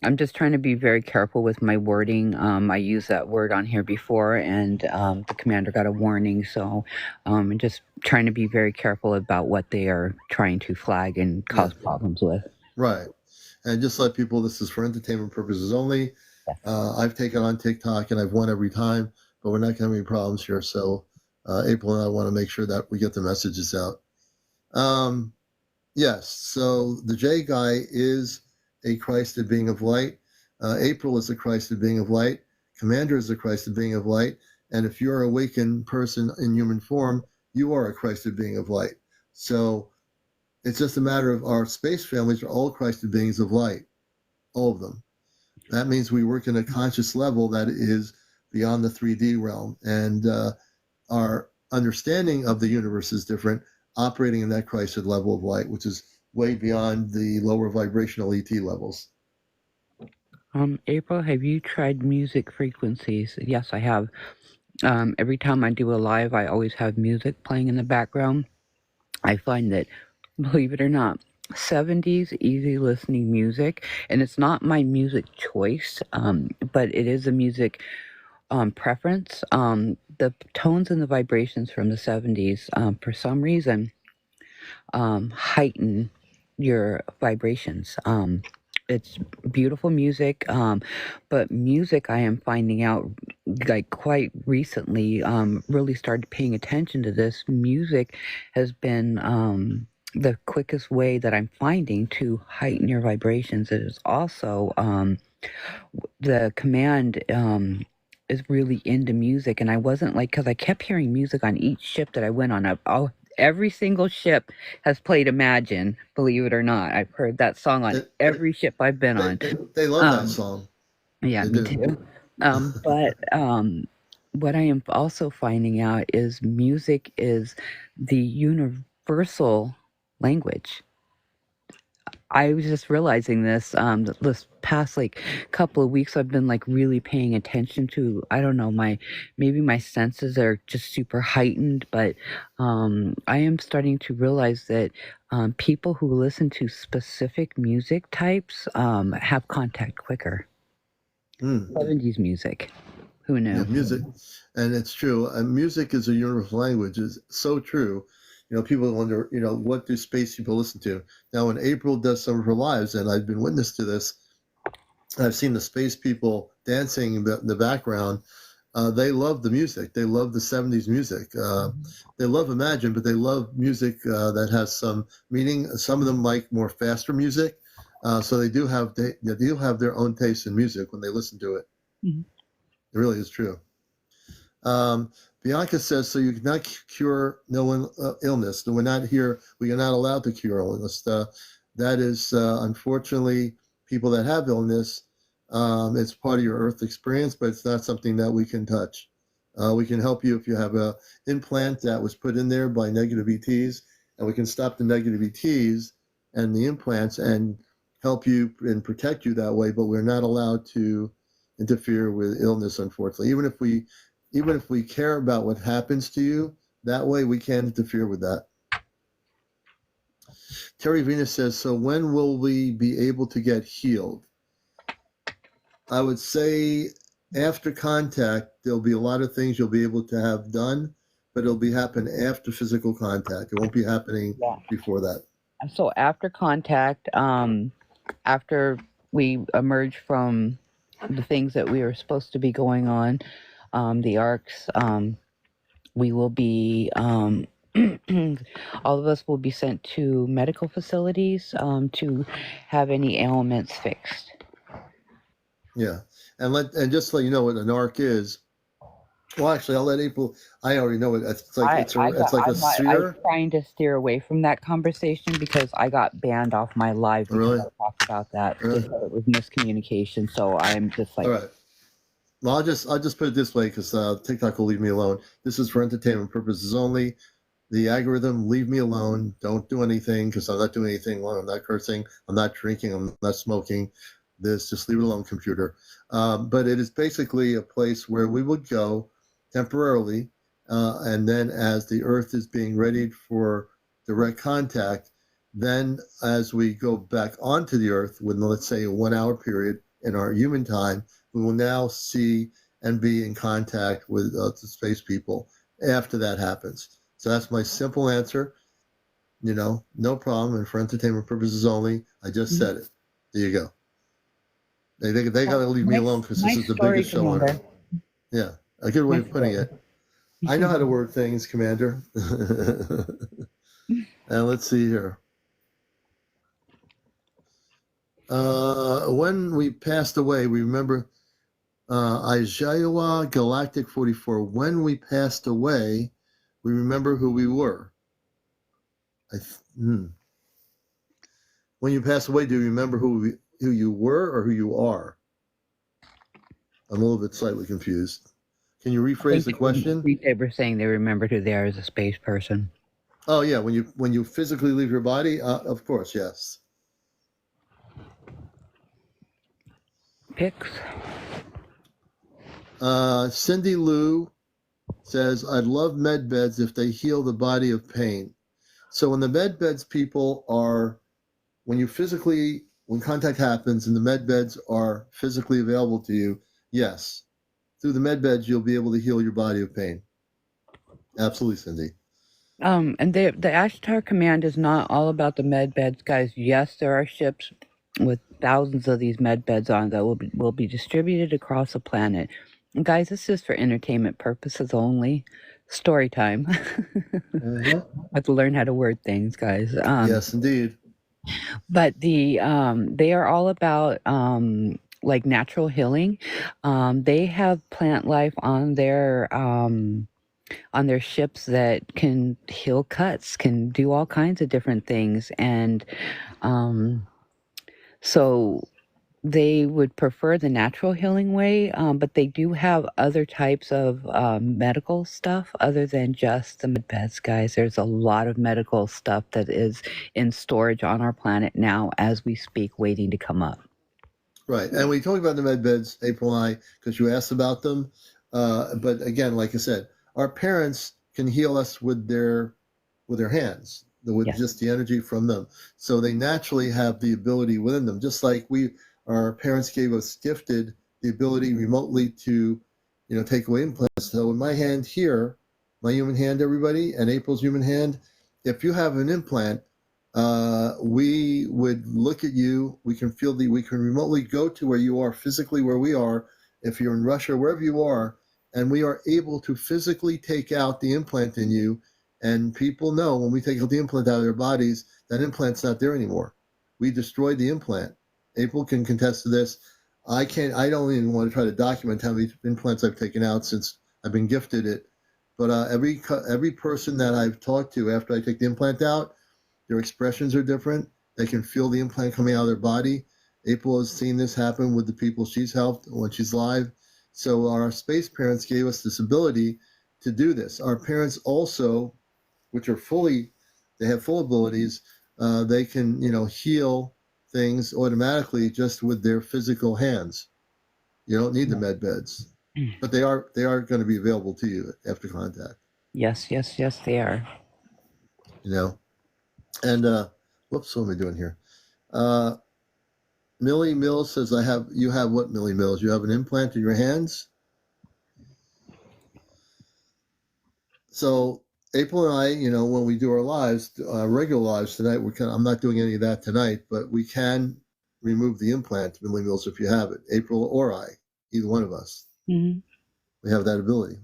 I'm just trying to be very careful with my wording. I used that word on here before, and the commander got a warning. So I'm just trying to be very careful about what they are trying to flag and cause problems with. Right. And just let people, this is for entertainment purposes only. I've taken on TikTok and I've won every time, but we're not going to have any problems here. So April and I want to make sure that we get the messages out. Yes, so the J guy is a Christed being of light. April is a Christed being of light. Commander is a Christed being of light. And if you're an awakened person in human form, you are a Christed being of light. So it's just a matter of our space families are all Christed beings of light, all of them. That means we work in a conscious level that is beyond the 3D realm. And our understanding of the universe is different, operating in that Christed level of light, which is way beyond the lower vibrational ET levels. April, have you tried music frequencies? Yes, I have. Every time I do a live, I always have music playing in the background. I find that, believe it or not, 70s easy listening music, and it's not my music choice, but it is a music preference. The tones and the vibrations from the 70s, for some reason, heighten your vibrations. It's beautiful music, but music I am finding out, like quite recently, really started paying attention to this. Music has been the quickest way that I'm finding to heighten your vibrations. It is also the command is really into music, and I wasn't like, because I kept hearing music on each ship that I went on. Every single ship has played Imagine, believe it or not. I've heard that song on every ship I've been on. They love that song. Yeah, they me too. But what I am also finding out is music is the universal language. I was just realizing this this past like couple of weeks. I've been like really paying attention to, I don't know, maybe my senses are just super heightened, but I am starting to realize that people who listen to specific music types have contact quicker. 70s music. Who knew? Yeah, music, and it's true. And music is a universal language. Is so true. People wonder, what do space people listen to? Now, when April does some of her lives, and I've been witness to this, I've seen the space people dancing in the background. They love the music. They love the 70s music. They love Imagine, but they love music that has some meaning. Some of them like more faster music. So they do have their own taste in music when they listen to it. Mm-hmm. It really is true. Bianca says, so you cannot cure illness. We're not here. We are not allowed to cure illness. That is, unfortunately, people that have illness, it's part of your earth experience, but it's not something that we can touch. We can help you if you have an implant that was put in there by negative ETs, and we can stop the negative ETs and the implants and help you and protect you that way, but we're not allowed to interfere with illness, unfortunately. Even if we care about what happens to you, that way we can't interfere with that. Terry Venus says, so when will we be able to get healed? I would say after contact, there'll be a lot of things you'll be able to have done, but it'll be happen after physical contact. It won't be happening before that. So after contact, after we emerge from the things that we were supposed to be going on, the arcs, we will be, all of us will be sent to medical facilities to have any ailments fixed. Yeah, and just so you know what an arc is. Well, actually, I'll let April. I already know it. It's like it's like a sphere. I'm trying to steer away from that conversation because I got banned off my live because Really? I talked about that. Really? It was miscommunication, so I'm just like. All right. Well, I'll just put it this way because TikTok will leave me alone. This is for entertainment purposes only. The algorithm, leave me alone. Don't do anything because I'm not doing anything wrong. I'm not cursing. I'm not drinking. I'm not smoking. Just leave it alone, computer. But it is basically a place where we would go temporarily, and then as the Earth is being readied for direct contact, then as we go back onto the Earth within, let's say, a 1 hour period in our human time, we will now see and be in contact with the space people after that happens. So that's my simple answer. No problem. And for entertainment purposes only, I just said it. There you go. They got to leave me alone because this is the biggest show on Earth. Yeah, a good way of putting it. I know how to word things, Commander. And let's see here. When we passed away, we remember Isaiah Galactic 44. When we passed away, we remember who we were. When you pass away, do you remember who you were or who you are? I'm a little bit slightly confused. Can you rephrase the question? They were saying they remembered who they are as a space person. Oh yeah, when you physically leave your body, of course, yes. Picks. Cindy Lou says, I'd love med beds if they heal the body of pain. So when the med beds people are, when contact happens and the med beds are physically available to you, yes, through the med beds, you'll be able to heal your body of pain. Absolutely, Cindy. And the Ashtar command is not all about the med beds, guys. Yes, there are ships with thousands of these med beds on that will be distributed across the planet. And guys, this is for entertainment purposes only. Story time. I have to learn how to word things, guys. Yes, indeed. But they are all about like natural healing. They have plant life on their ships that can heal cuts, can do all kinds of different things, and so they would prefer the natural healing way, but they do have other types of medical stuff other than just the med beds, guys. There's a lot of medical stuff that is in storage on our planet now as we speak, waiting to come up. Right. And we talked about the med beds, April and I, because you asked about them. But again, like I said, our parents can heal us with their hands, with just the energy from them. So they naturally have the ability within them, just like our parents gifted the ability remotely to, take away implants. So in my hand here, my human hand, everybody, and April's human hand, if you have an implant, we would look at you. We can remotely go to where you are, physically where we are. If you're in Russia, wherever you are, and we are able to physically take out the implant in you. And people know when we take the implant out of their bodies, that implant's not there anymore. We destroyed the implant. April can contest to this. I don't even want to try to document how many implants I've taken out since I've been gifted it. But every person that I've talked to after I take the implant out, their expressions are different. They can feel the implant coming out of their body. April has seen this happen with the people she's helped when she's live. So our space parents gave us this ability to do this. Our parents also, which are they have full abilities. They can, heal things automatically just with their physical hands. You don't need the med beds, but they are going to be available to you after contact. Yes, they are. And whoops, what am I doing here? Millie Mills says, you have what, Millie Mills? You have an implant in your hands? So April and I, when we do our lives, regular lives tonight, I'm not doing any of that tonight, but we can remove the implant, Millie Mills, if you have it. April or I, either one of us. Mm-hmm. We have that ability.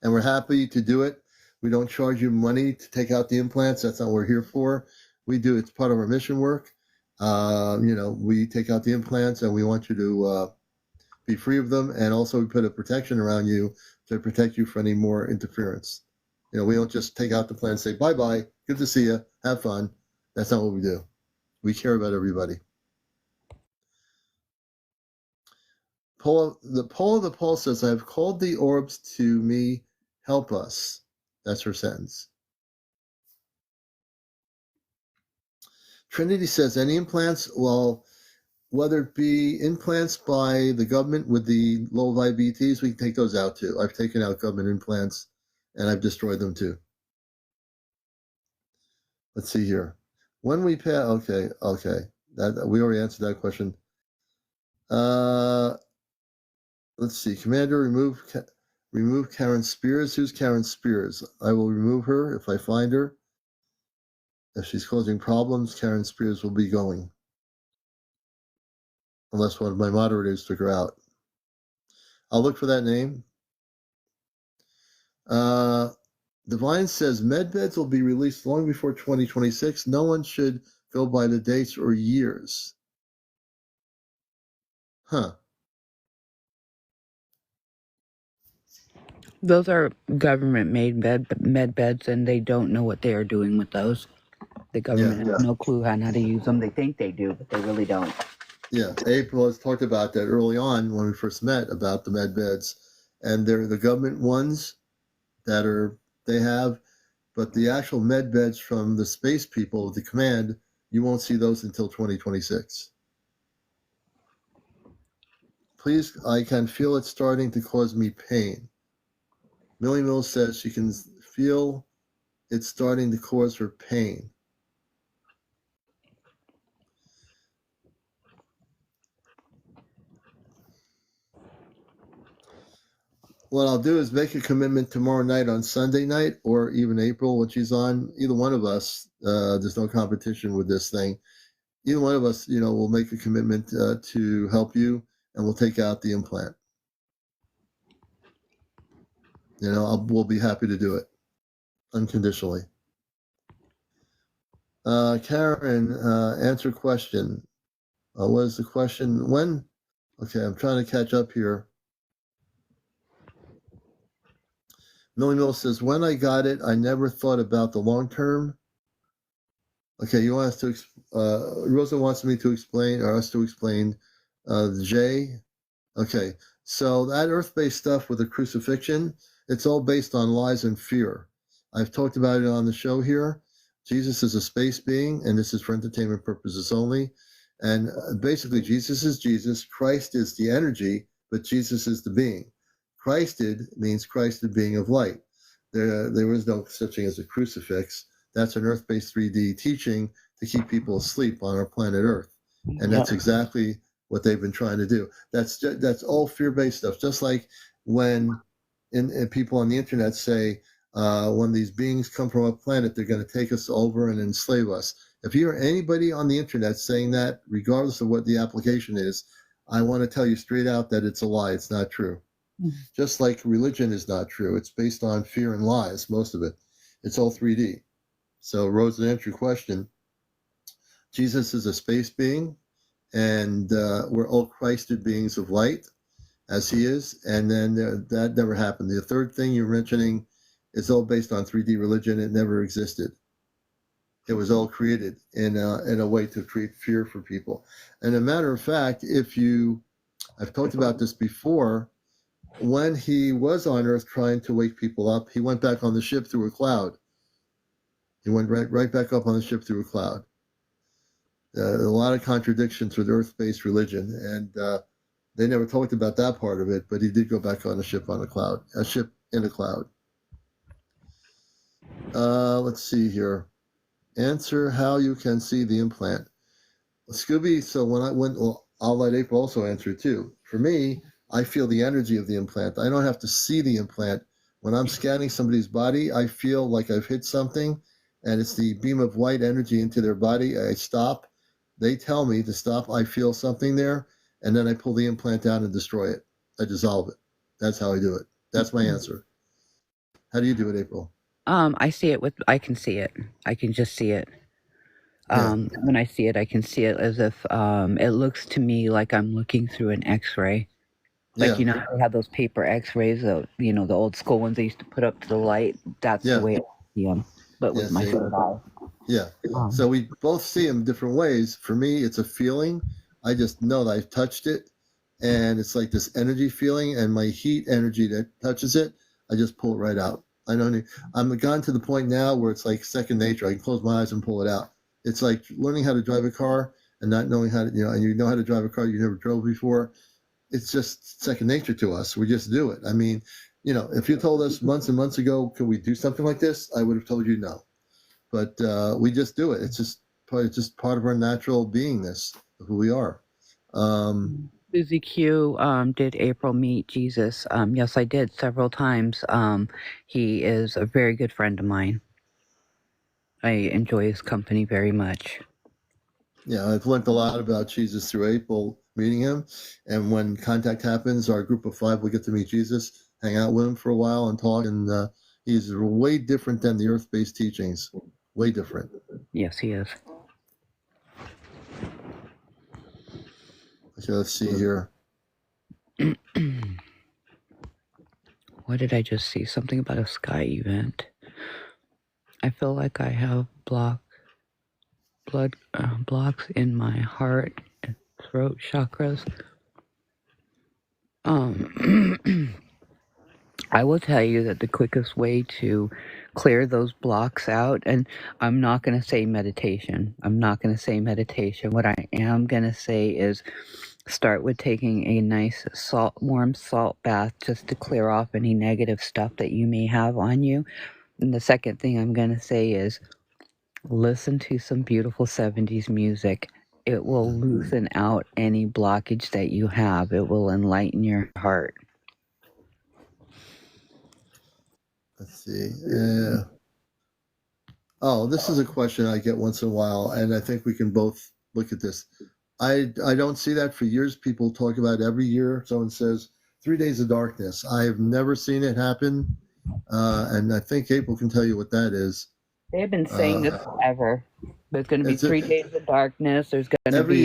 And we're happy to do it. We don't charge you money to take out the implants. That's not what we're here for. We do, it's part of our mission work. We take out the implants and we want you to be free of them. And also we put a protection around you to protect you from any more interference. We don't just take out the plant and say, bye-bye, good to see you, have fun. That's not what we do. We care about everybody. The Paul says, I have called the orbs to me, help us. That's her sentence. Trinity says, any implants? Well, whether it be implants by the government with the low IBTs, we can take those out too. I've taken out government implants and I've destroyed them too. Let's see here. When we pay, okay. That we already answered that question. Let's see. Commander, remove Karen Spears. Who's Karen Spears? I will remove her if I find her. If she's causing problems, Karen Spears will be going. Unless one of my moderators took her out. I'll look for that name. Divine says medbeds will be released long before 2026. No one should go by the dates or years. Huh. Those are government-made med beds, and they don't know what they are doing with those. The government has no clue on how to use them. They think they do, but they really don't. Yeah, April has talked about that early on when we first met about the med beds, and they're the government ones that they have, but the actual med beds from the space people, the command, you won't see those until 2026. Please, I can feel it starting to cause me pain. Millie Mills says she can feel it starting to cause her pain. What I'll do is make a commitment tomorrow night on Sunday night, or even April when she's on. Either one of us, there's no competition with this thing. Either one of us, will make a commitment to help you, and we'll take out the implant. We'll be happy to do it unconditionally. Karen, answer question. What is the question? When? Okay, I'm trying to catch up here. Millie Mill says, when I got it, I never thought about the long term. Okay, you want us to, Rosa wants me to explain, or us to explain the J. Okay, so that earth-based stuff with the crucifixion, it's all based on lies and fear. I've talked about it on the show here. Jesus is a space being, and this is for entertainment purposes only. And basically, Jesus is Jesus. Christ is the energy, but Jesus is the being. Christed means Christ the being of light. There is no such thing as a crucifix. That's an earth-based 3D teaching to keep people asleep on our planet Earth. And that's exactly what they've been trying to do. That's all fear-based stuff. Just like when people on the internet say, when these beings come from a planet, they're going to take us over and enslave us. If you hear anybody on the internet saying that, regardless of what the application is, I want to tell you straight out that it's a lie. It's not true. Mm-hmm. Just like religion is not true. It's based on fear and lies, most of it. It's all 3D. So, Rose, to answer your question, Jesus is a space being, and we're all Christed beings of light. as he is, and then that never happened. The third thing you're mentioning is all based on 3D religion. It never existed. It was all created in a way to create fear for people. And a matter of fact, I've talked about this before, when he was on Earth trying to wake people up, he went back on the ship through a cloud. He went right back up on the ship through a cloud. A lot of contradictions with Earth-based religion, and they never talked about that part of it, but he did go back on a ship in a cloud. Let's see here. Answer how you can see the implant. Scooby, so I'll let April also answer too. For me, I feel the energy of the implant. I don't have to see the implant. When I'm scanning somebody's body, I feel like I've hit something, and it's the beam of light energy into their body. I stop. They tell me to stop. I feel something there, and then I pull the implant out and destroy it. I dissolve it. That's how I do it. That's my answer. How do you do it, April? I see it I can see it. I can just see it. When I see it, I can see it as if it looks to me like I'm looking through an X-ray. Like, Yeah. they have those paper X-rays, the old school ones they used to put up to the light. That's the way I see them, but with my third eye. Yeah. So we both see them different ways. For me, it's a feeling. I just know that I've touched it, and it's like this energy feeling, and my heat energy that touches it, I just pull it right out. I'm gone to the point now where it's like second nature. I can close my eyes and pull it out. It's like learning how to drive a car and not knowing how to, and you know how to drive a car you never drove before. It's just second nature to us. We just do it. I mean, if you told us months and months ago, could we do something like this? I would have told you no. But we just do it. It's just part of our natural beingness of who we are. Susie Q, did April meet Jesus? Yes, I did several times. He is a very good friend of mine. I enjoy his company very much. Yeah, I've learned a lot about Jesus through April meeting him. And when contact happens, our group of 5 will get to meet Jesus, hang out with him for a while and talk. And he's way different than the earth-based teachings. Way different. Yes, he is. So let's see here. What did I just see? Something about a sky event. I feel like I have blood blocks in my heart and throat chakras. I will tell you that the quickest way to clear those blocks out, and I'm not going to say meditation. What I am going to say is start with taking a nice warm salt bath just to clear off any negative stuff that you may have on you. And the second thing I'm going to say is listen to some beautiful 70s music. It will loosen out any blockage that you have. It will enlighten your heart. Let's see. Yeah. Oh, this is a question I get once in a while, and I think we can both look at this. I don't see that for years. People talk about every year. Someone says 3 days of darkness. I have never seen it happen, and I think April can tell you what that is. They've been saying this forever. There's going to be 3 days of darkness. There's going to be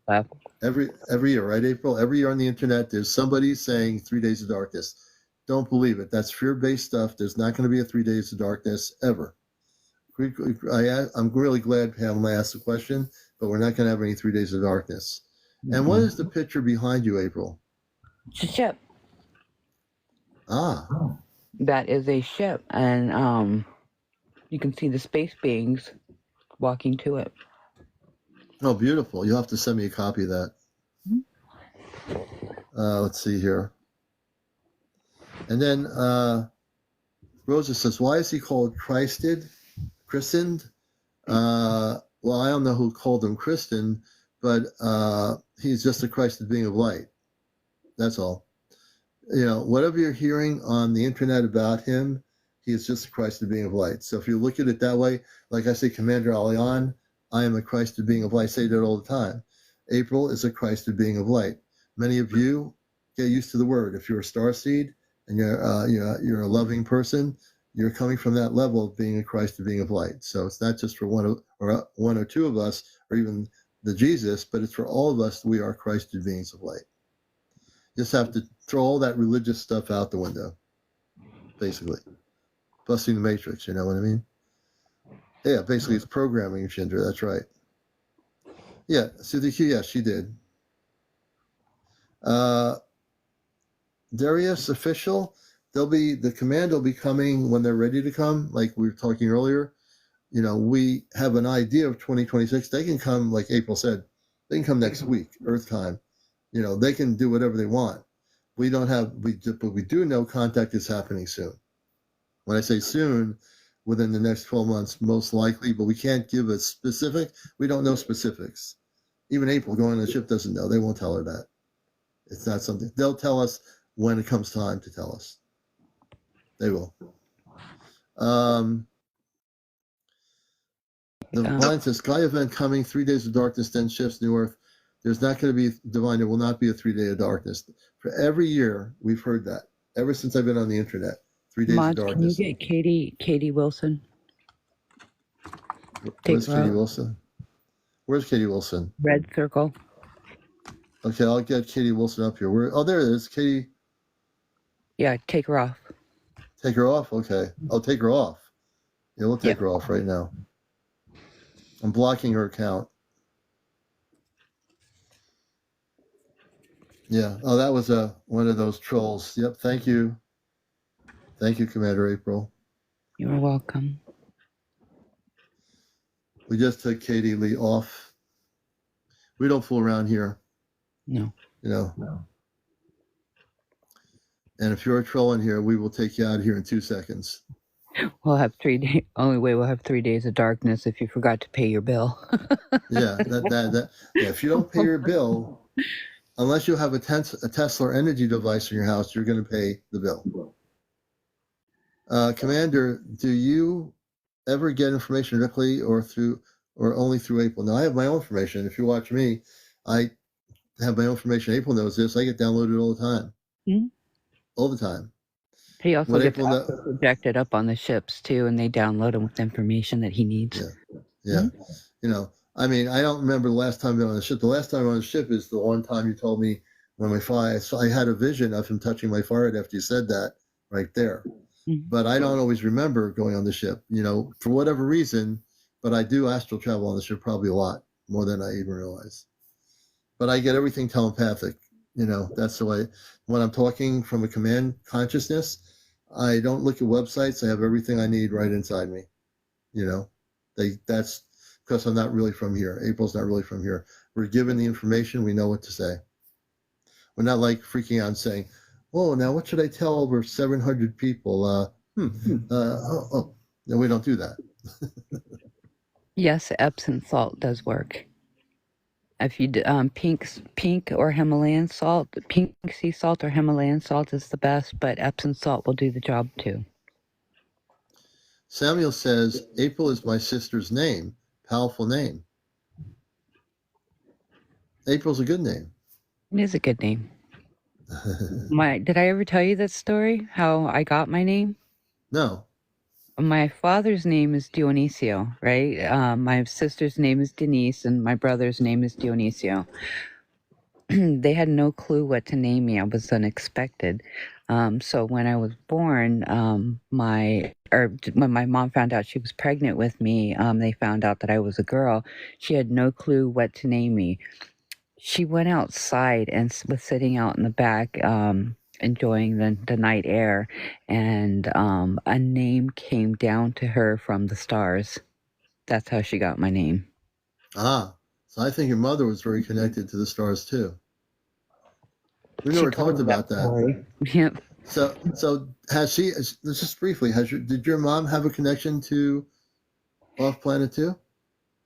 stuff. Every year, right, April? Every year on the internet, there's somebody saying 3 days of darkness. Don't believe it. That's fear-based stuff. There's not going to be a 3 days of darkness ever. I'm really glad Pamela asked the question, but we're not going to have any 3 days of darkness. Mm-hmm. And what is the picture behind you, April? It's a ship. Ah. That is a ship, and you can see the space beings walking to it. Oh, beautiful. You'll have to send me a copy of that. Let's see here. And then Rosa says, why is he called christened? Well, I don't know who called him Christian, but he's just a Christed being of light. That's all. Whatever you're hearing on the internet about him, he is just a Christed being of light. So if you look at it that way, like I say, CmdrAleon, I am a Christed being of light. I say that all the time. April is a Christed being of light. Many of you get used to the word. If you're a starseed and you're a loving person, you're coming from that level of being a Christed being of light. So it's not just for one or two of us, or even the Jesus, but it's for all of us. We are Christed beings of light. Just have to throw all that religious stuff out the window, basically. Busting the matrix, you know what I mean? Yeah, basically it's programming, Shindra. That's right. Yeah, Suzuki, yes, she did. Darius official, the command will be coming when they're ready to come, like we were talking earlier. You know, we have an idea of 2026. They can come, like April said, they can come next week, Earth time. You know, they can do whatever they want. But we do know contact is happening soon. When I say soon, within the next 12 months, most likely, but we can't give a specific. We don't know specifics. Even April going on the ship doesn't know. They won't tell her that. It's not something. They'll tell us when it comes time to tell us. They will. The line says, Sky event coming, 3 days of darkness, then shifts, New Earth. There's not going to be, Divine, there will not be a 3 day of darkness. For every year, we've heard that. Ever since I've been on the internet. 3 days Mods, of darkness. can you get Katie Wilson? Where's Katie Wilson? Where's Katie Wilson? Red circle. Okay, I'll get Katie Wilson up here. Oh, there it is. Katie. Yeah, take her off. Take her off? Okay. I'll take her off. Yeah, we'll take her off right now. I'm blocking her account. Yeah. Oh, that was one of those trolls. Yep. Thank you. Thank you, CmdrApril. You're welcome. We just took Katie Lee off. We don't fool around here. No. You know. No. And if you're a troll in here, we will take you out of here in 2 seconds. We'll have 3 days. Only way we'll have 3 days of darkness if you forgot to pay your bill. Yeah, yeah. If you don't pay your bill, unless you have a Tesla energy device in your house, you're going to pay the bill. Commander, do you ever get information directly or only through April? Now, I have my own information. If you watch me, I have my own information. April knows this. I get downloaded all the time. Mm-hmm. All the time. He also gets projected up on the ships too, and they download him with information that he needs. Yeah. Mm-hmm. You know, I mean, I don't remember the last time I've been on the ship. The last time on the ship is the one time you told me when I had a vision of him touching my forehead after you said that right there. Mm-hmm. But I don't always remember going on the ship, you know, for whatever reason. But I do astral travel on the ship probably a lot more than I even realize. But I get everything telepathic. You know, that's the way. When I'm talking from a command consciousness, I don't look at websites. I have everything I need right inside me. You know, that's because I'm not really from here. April's not really from here. We're given the information. We know what to say. We're not like freaking out and saying, "Whoa, now what should I tell over 700 people?" No, we don't do that. Yes, Epsom salt does work. If you pink or Himalayan salt, pink sea salt or Himalayan salt is the best, but Epsom salt will do the job too. Samuel says, April is my sister's name. Powerful name. April's a good name. It is a good name. Did I ever tell you that story, how I got my name? No. My father's name is Dionisio, right? My sister's name is Denise, and my brother's name is Dionisio. They had no clue what to name me. I was unexpected. So when I was born, when my mom found out she was pregnant with me, they found out that I was a girl. She had no clue what to name me. She went outside and was sitting out in the back, enjoying the night air, and a name came down to her from the stars. That's how she got my name. So I think your mother was very connected to the stars too. We never talked about that. Yep. So has she? Just briefly, did your mom have a connection to off planet too?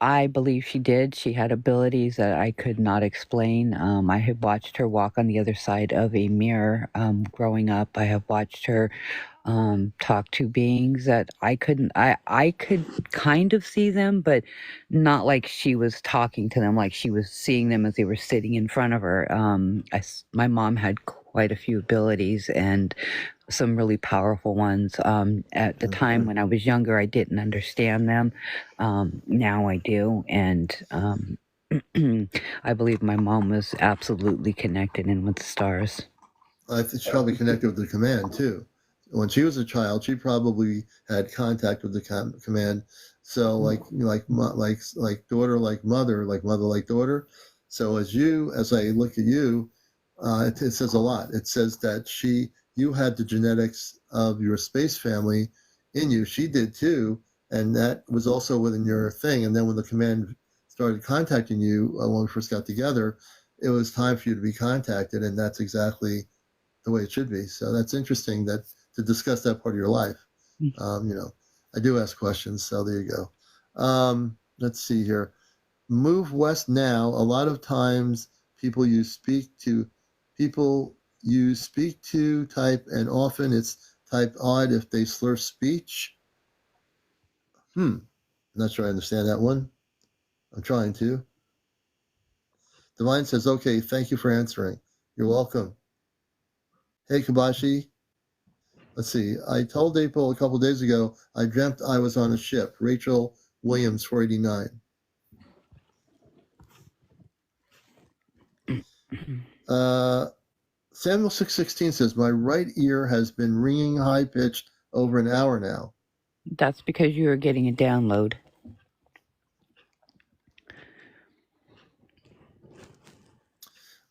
I believe she did. She had abilities that I could not explain. I have watched her walk on the other side of a mirror growing up. I have watched her talk to beings that I couldn't. I could kind of see them, but not like she was talking to them, like she was seeing them as they were sitting in front of her. My mom had quite a few abilities and some really powerful ones. At the time when I was younger, I didn't understand them. Now I do. And I believe my mom was absolutely connected in with the stars. I think she's probably connected with the command too. When she was a child, she probably had contact with the command. So like daughter, like mother like daughter. So as I look at you, it says a lot. It says that you had the genetics of your space family in you. She did too, and that was also within your thing. And then when the command started contacting you when we first got together, it was time for you to be contacted, and that's exactly the way it should be. So that's interesting that to discuss that part of your life. I do ask questions, so there you go. Let's see here. Move west now. A lot of times people use speak to type, and often it's typed odd if they slur speech. I'm not sure I understand that one. I'm trying to. Divine says, okay, thank you for answering. You're welcome. Hey, Kabashi. Let's see. I told April a couple of days ago I dreamt I was on a ship. Rachel Williams, 489. Samuel 616 says, my right ear has been ringing high-pitched over an hour now. That's because you are getting a download.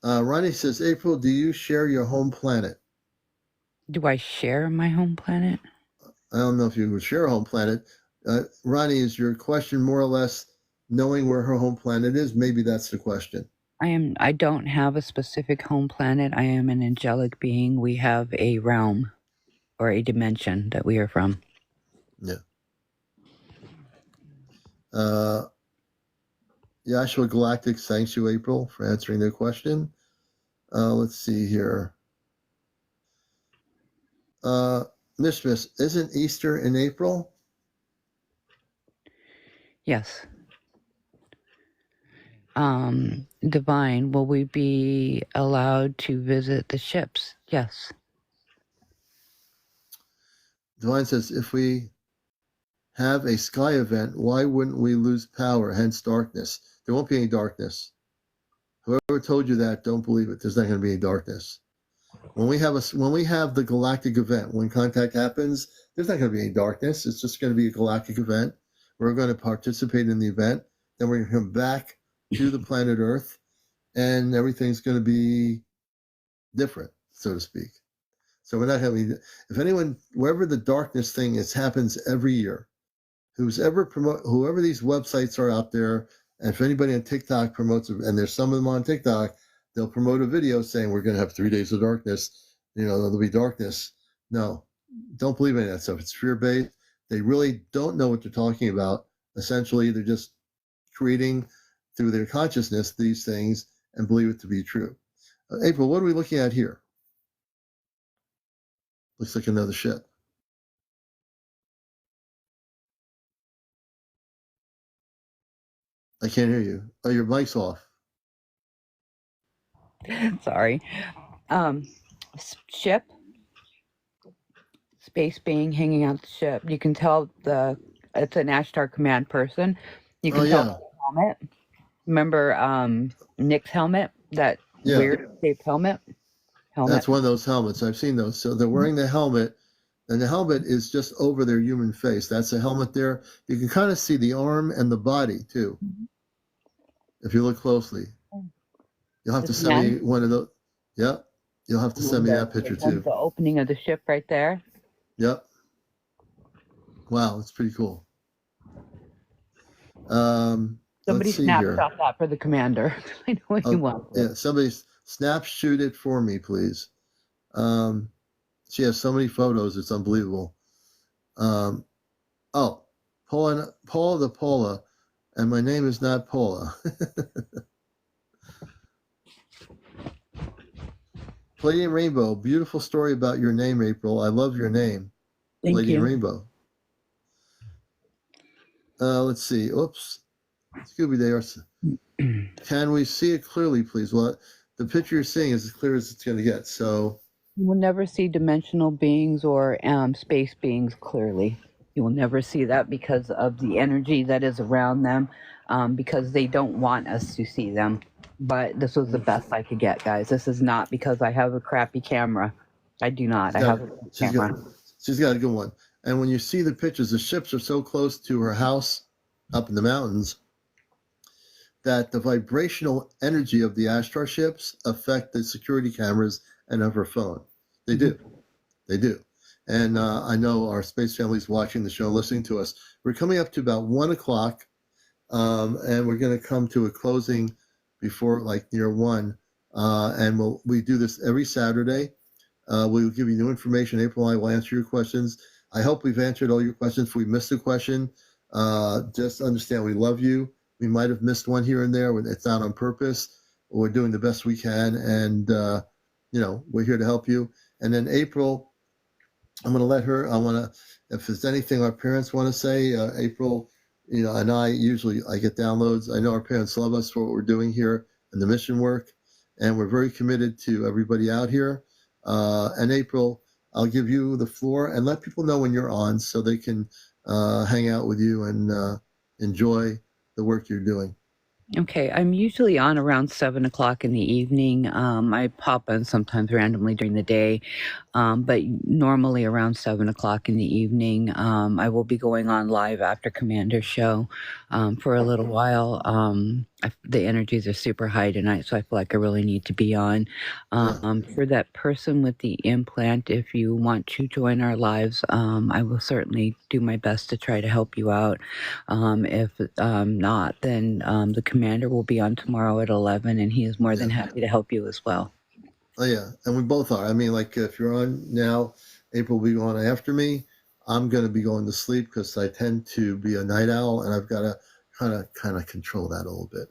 Ronnie says, April, do you share your home planet? Do I share my home planet? I don't know if you would share a home planet. Ronnie, is your question more or less knowing where her home planet is? Maybe that's the question. I don't have a specific home planet. I am an angelic being. We have a realm or a dimension that we are from. Yeah. Yashua Galactic, thanks you, April, for answering their question. Let's see here. Mistress, isn't Easter in April? Yes. Divine, will we be allowed to visit the ships? Yes. Divine says, if we have a sky event, why wouldn't we lose power, hence darkness? There won't be any darkness. Whoever told you that, don't believe it. There's not going to be any darkness. When we have the galactic event, when contact happens, there's not going to be any darkness. It's just going to be a galactic event. We're going to participate in the event. Then we're going to come back to the planet Earth, and everything's going to be different, so to speak. So we're not having, wherever the darkness thing is, happens every year. Whoever these websites are out there, and if anybody on TikTok promotes it, and there's some of them on TikTok, they'll promote a video saying we're going to have 3 days of darkness. There'll be darkness. No, don't believe any of that stuff. It's fear-based. They really don't know what they're talking about. Essentially, they're just creating through their consciousness these things and believe it to be true. April, what are we looking at here? Looks like another ship. I can't hear you. Oh, your mic's off. Sorry. Ship. Space being hanging out the ship. You can tell it's an Ashtar command person. You can tell the helmet. Remember Nick's helmet? That weird shaped helmet? That's one of those helmets. I've seen those. So they're wearing the helmet, and the helmet is just over their human face. That's the helmet there. You can kind of see the arm and the body too. If you look closely. You'll have to send me one of those. Yep. You'll have to send me that picture too. The opening of the ship right there. Yep. Wow, that's pretty cool. Somebody snapshot that for the commander. I know what he wants. Yeah, somebody shoot it for me, please. She has so many photos, it's unbelievable. Paula the Paula, and my name is not Paula. Palladium Rainbow, beautiful story about your name, April. I love your name. Thank Palladium you. Rainbow. Let's see. Oops. Scooby Day. Can we see it clearly, please? Well, the picture you're seeing is as clear as it's going to get. So you will never see dimensional beings or space beings clearly. You will never see that because of the energy that is around them, because they don't want us to see them. But this was the best I could get, guys. This is not because I have a crappy camera. I do not. I have a good She's camera. got a good one. And when you see the pictures, the ships are so close to her house up in the mountains that the vibrational energy of the Ashtar ships affect the security cameras and of her phone. They do. They do. And I know our space family's watching the show, listening to us. We're coming up to about 1 o'clock, and we're going to come to a closing before like near 1. And we do this every Saturday. We'll give you new information. April and I will answer your questions. I hope we've answered all your questions. If we missed a question, just understand we love you. We might have missed one here and there. It's not on purpose. We're doing the best we can, and we're here to help you. And then April, I'm going to let her. If there's anything our parents want to say, April, and I get downloads. I know our parents love us for what we're doing here and the mission work, and we're very committed to everybody out here. And April, I'll give you the floor and let people know when you're on so they can hang out with you and enjoy the work you're doing. Okay, I'm usually on around 7 o'clock in the evening. I pop on sometimes randomly during the day, but normally around 7 o'clock in the evening. I will be going on live after Commander's show for a little while. The energies are super high tonight, so I feel like I really need to be on. For that person with the implant, if you want to join our lives, I will certainly do my best to try to help you out. If not, then the Commander will be on tomorrow at 11, and he is more than happy to help you as well. Oh, yeah, and we both are. I mean, like, if you're on now, April will be on after me. I'm going to be going to sleep because I tend to be a night owl, and I've got to kind of control that a little bit.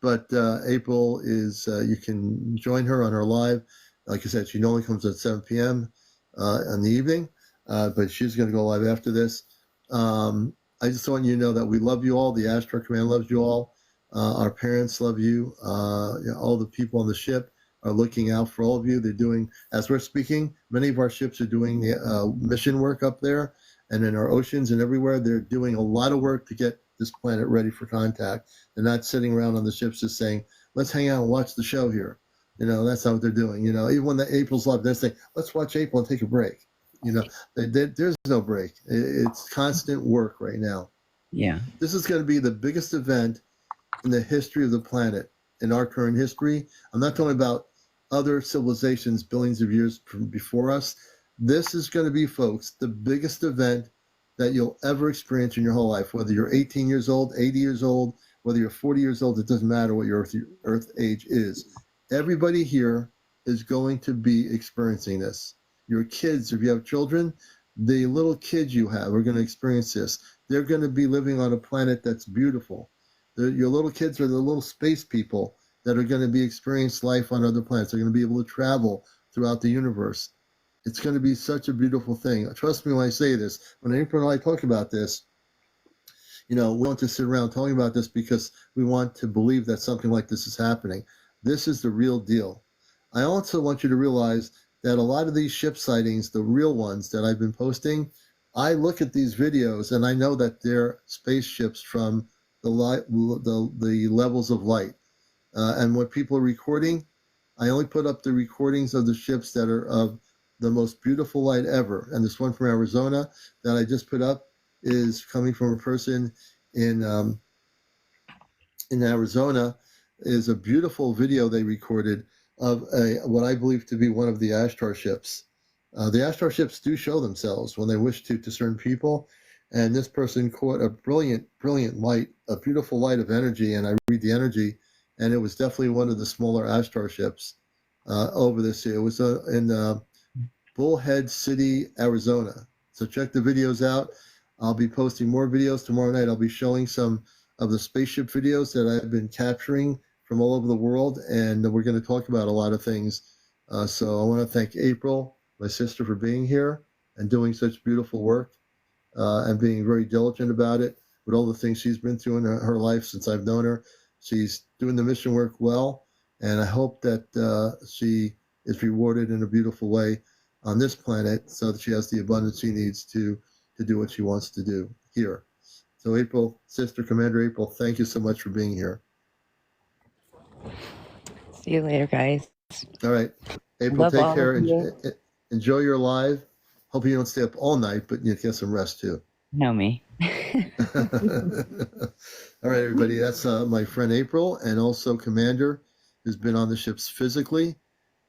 But April is, you can join her on her live. Like I said, she normally comes at 7 p.m. In the evening, but she's going to go live after this. I just want you to know that we love you all. The Ashtar Command loves you all. Our parents love you. All the people on the ship are looking out for all of you. They're doing, as we're speaking, many of our ships are doing mission work up there and in our oceans and everywhere. They're doing a lot of work to get this planet ready for contact. They're not sitting around on the ships just saying, let's hang out and watch the show here. That's not what they're doing. Even when the April's live, they're saying, let's watch April and take a break. There's no break. It's constant work right now. Yeah. This is going to be the biggest event in the history of the planet, in our current history. I'm not talking about other civilizations billions of years before us. This is going to be, folks, the biggest event that you'll ever experience in your whole life, whether you're 18 years old, 80 years old, whether you're 40 years old. It doesn't matter what your Earth age is. Everybody here is going to be experiencing this. Your kids, if you have children, the little kids you have are going to experience this. They're going to be living on a planet that's beautiful. Your little kids are the little space people that are going to be experiencing life on other planets. They're going to be able to travel throughout the universe. It's going to be such a beautiful thing. Trust me when I say this. When April and I talk about this, we want to sit around talking about this because we want to believe that something like this is happening. This is the real deal. I also want you to realize that a lot of these ship sightings, the real ones that I've been posting, I look at these videos and I know that they're spaceships from the levels of light. And what people are recording, I only put up the recordings of the ships that are of the most beautiful light ever. And this one from Arizona that I just put up is coming from a person in Arizona. Is a beautiful video they recorded of what I believe to be one of the Ashtar ships. The Ashtar ships do show themselves when they wish to certain people. And this person caught a brilliant light, a beautiful light of energy. And I read the energy, and it was definitely one of the smaller Ashtar ships over this year. It was in Bullhead City, Arizona. So check the videos out. I'll be posting more videos tomorrow night. I'll be showing some of the spaceship videos that I've been capturing from all over the world, and we're going to talk about a lot of things. So I want to thank April, my sister, for being here and doing such beautiful work and being very diligent about it with all the things she's been through in her life since I've known her. She's doing the mission work well, and I hope that she is rewarded in a beautiful way on this planet so that she has the abundance she needs to to do what she wants to do here. So April, Sister Commander April, thank you so much for being here. See you later, guys. All right. April, Love take all care. of you. Enjoy your live. Hope you don't stay up all night, but you get some rest too. Know me. All right, everybody. That's my friend April, and also Commander, who's been on the ships physically.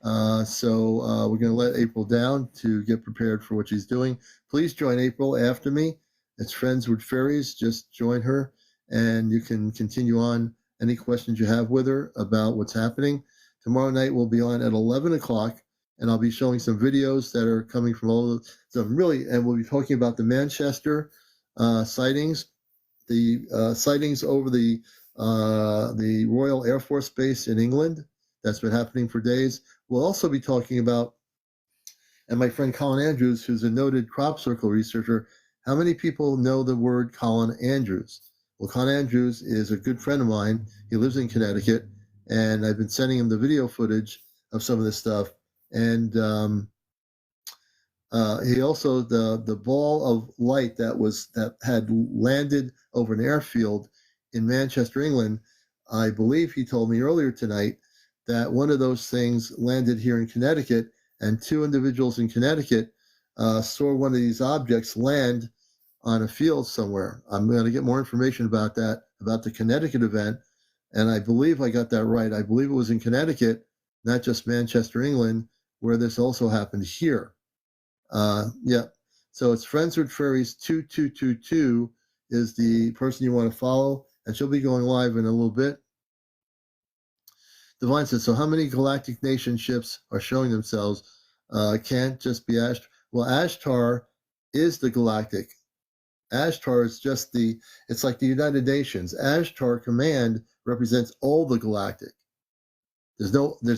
So we're going to let April down to get prepared for what she's doing. Please join April after me. It's Friends with Fairies. Just join her, and you can continue on any questions you have with her about what's happening. Tomorrow night we'll be on at 11 o'clock, and I'll be showing some videos that are coming from all of some really, and we'll be talking about the Manchester sightings, the sightings over the Royal Air Force Base in England. That's been happening for days. We'll also be talking about, and my friend Colin Andrews, who's a noted crop circle researcher, how many people know the word Colin Andrews? Well, Colin Andrews is a good friend of mine. He lives in Connecticut, and I've been sending him the video footage of some of this stuff. And he also, the ball of light that had landed over an airfield in Manchester, England, I believe he told me earlier tonight that one of those things landed here in Connecticut, and two individuals in Connecticut saw one of these objects land on a field somewhere. I'm going to get more information about that, about the Connecticut event, and I believe I got that right. I believe it was in Connecticut, not just Manchester, England, where this also happened here. Yeah. So it's Friends with Fairies 2222 is the person you want to follow, and she'll be going live in a little bit. Divine says, so how many galactic nation ships are showing themselves? Can't just be Ashtar. Well, Ashtar is the galactic. Ashtar is just it's like the United Nations. Ashtar Command represents all the galactic. There's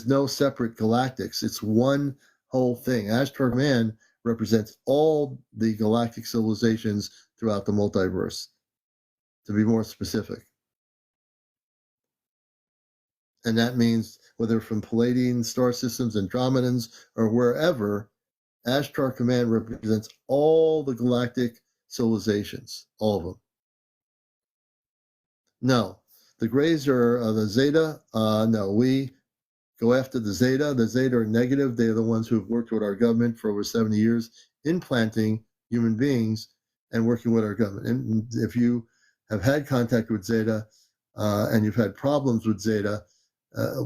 no separate galactics. It's one whole thing. Ashtar Command represents all the galactic civilizations throughout the multiverse, to be more specific. And that means whether from Palladian star systems, Andromedans, or wherever, Ashtar Command represents all the galactic civilizations, all of them. No, the Greys are the Zeta. No, we go after the Zeta. The Zeta are negative. They are the ones who have worked with our government for over 70 years, implanting human beings and working with our government. And if you have had contact with Zeta and you've had problems with Zeta,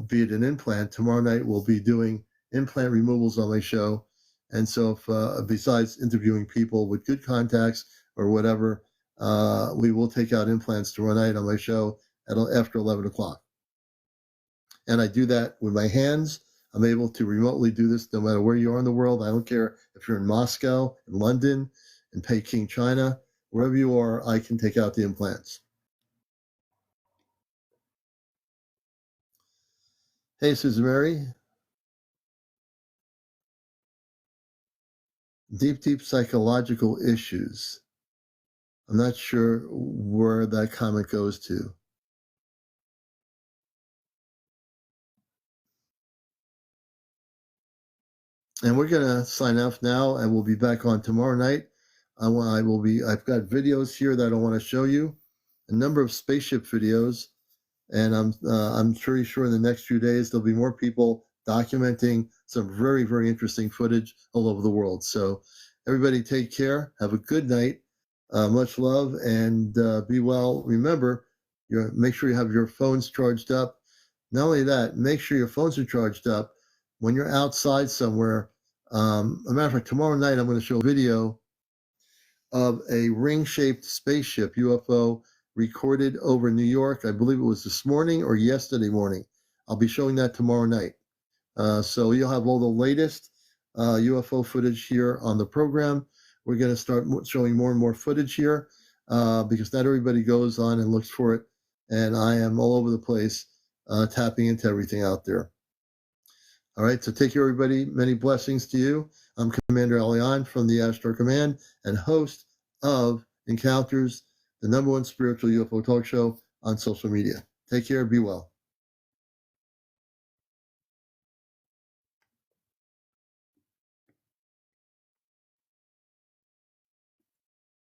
be it an implant, tomorrow night we'll be doing implant removals on my show. And so if, besides interviewing people with good contacts or whatever, we will take out implants tomorrow night on my show after 11 o'clock. And I do that with my hands. I'm able to remotely do this no matter where you are in the world. I don't care if you're in Moscow, in London, in Peking, China, wherever you are, I can take out the implants. Hey, Susan Mary. Deep psychological issues. I'm not sure where that comment goes to. And we're going to sign off now, and we'll be back on tomorrow night. I've got videos here that I want to show you, a number of spaceship videos, and I'm pretty sure in the next few days there'll be more people documenting some very, very interesting footage all over the world. So everybody take care. Have a good night. Much love, and be well. Remember, make sure you have your phones charged up. Not only that, make sure your phones are charged up when you're outside somewhere. As a matter of fact, tomorrow night I'm going to show a video of a ring-shaped spaceship UFO recorded over New York. I believe it was this morning or yesterday morning. I'll be showing that tomorrow night. So you'll have all the latest UFO footage here on the program. We're going to start showing more and more footage here because not everybody goes on and looks for it. And I am all over the place tapping into everything out there. All right, so take care, everybody. Many blessings to you. I'm CmdrAleon from the Ashtar Command and host of Encounters, the #1 spiritual UFO talk show on social media. Take care. Be well.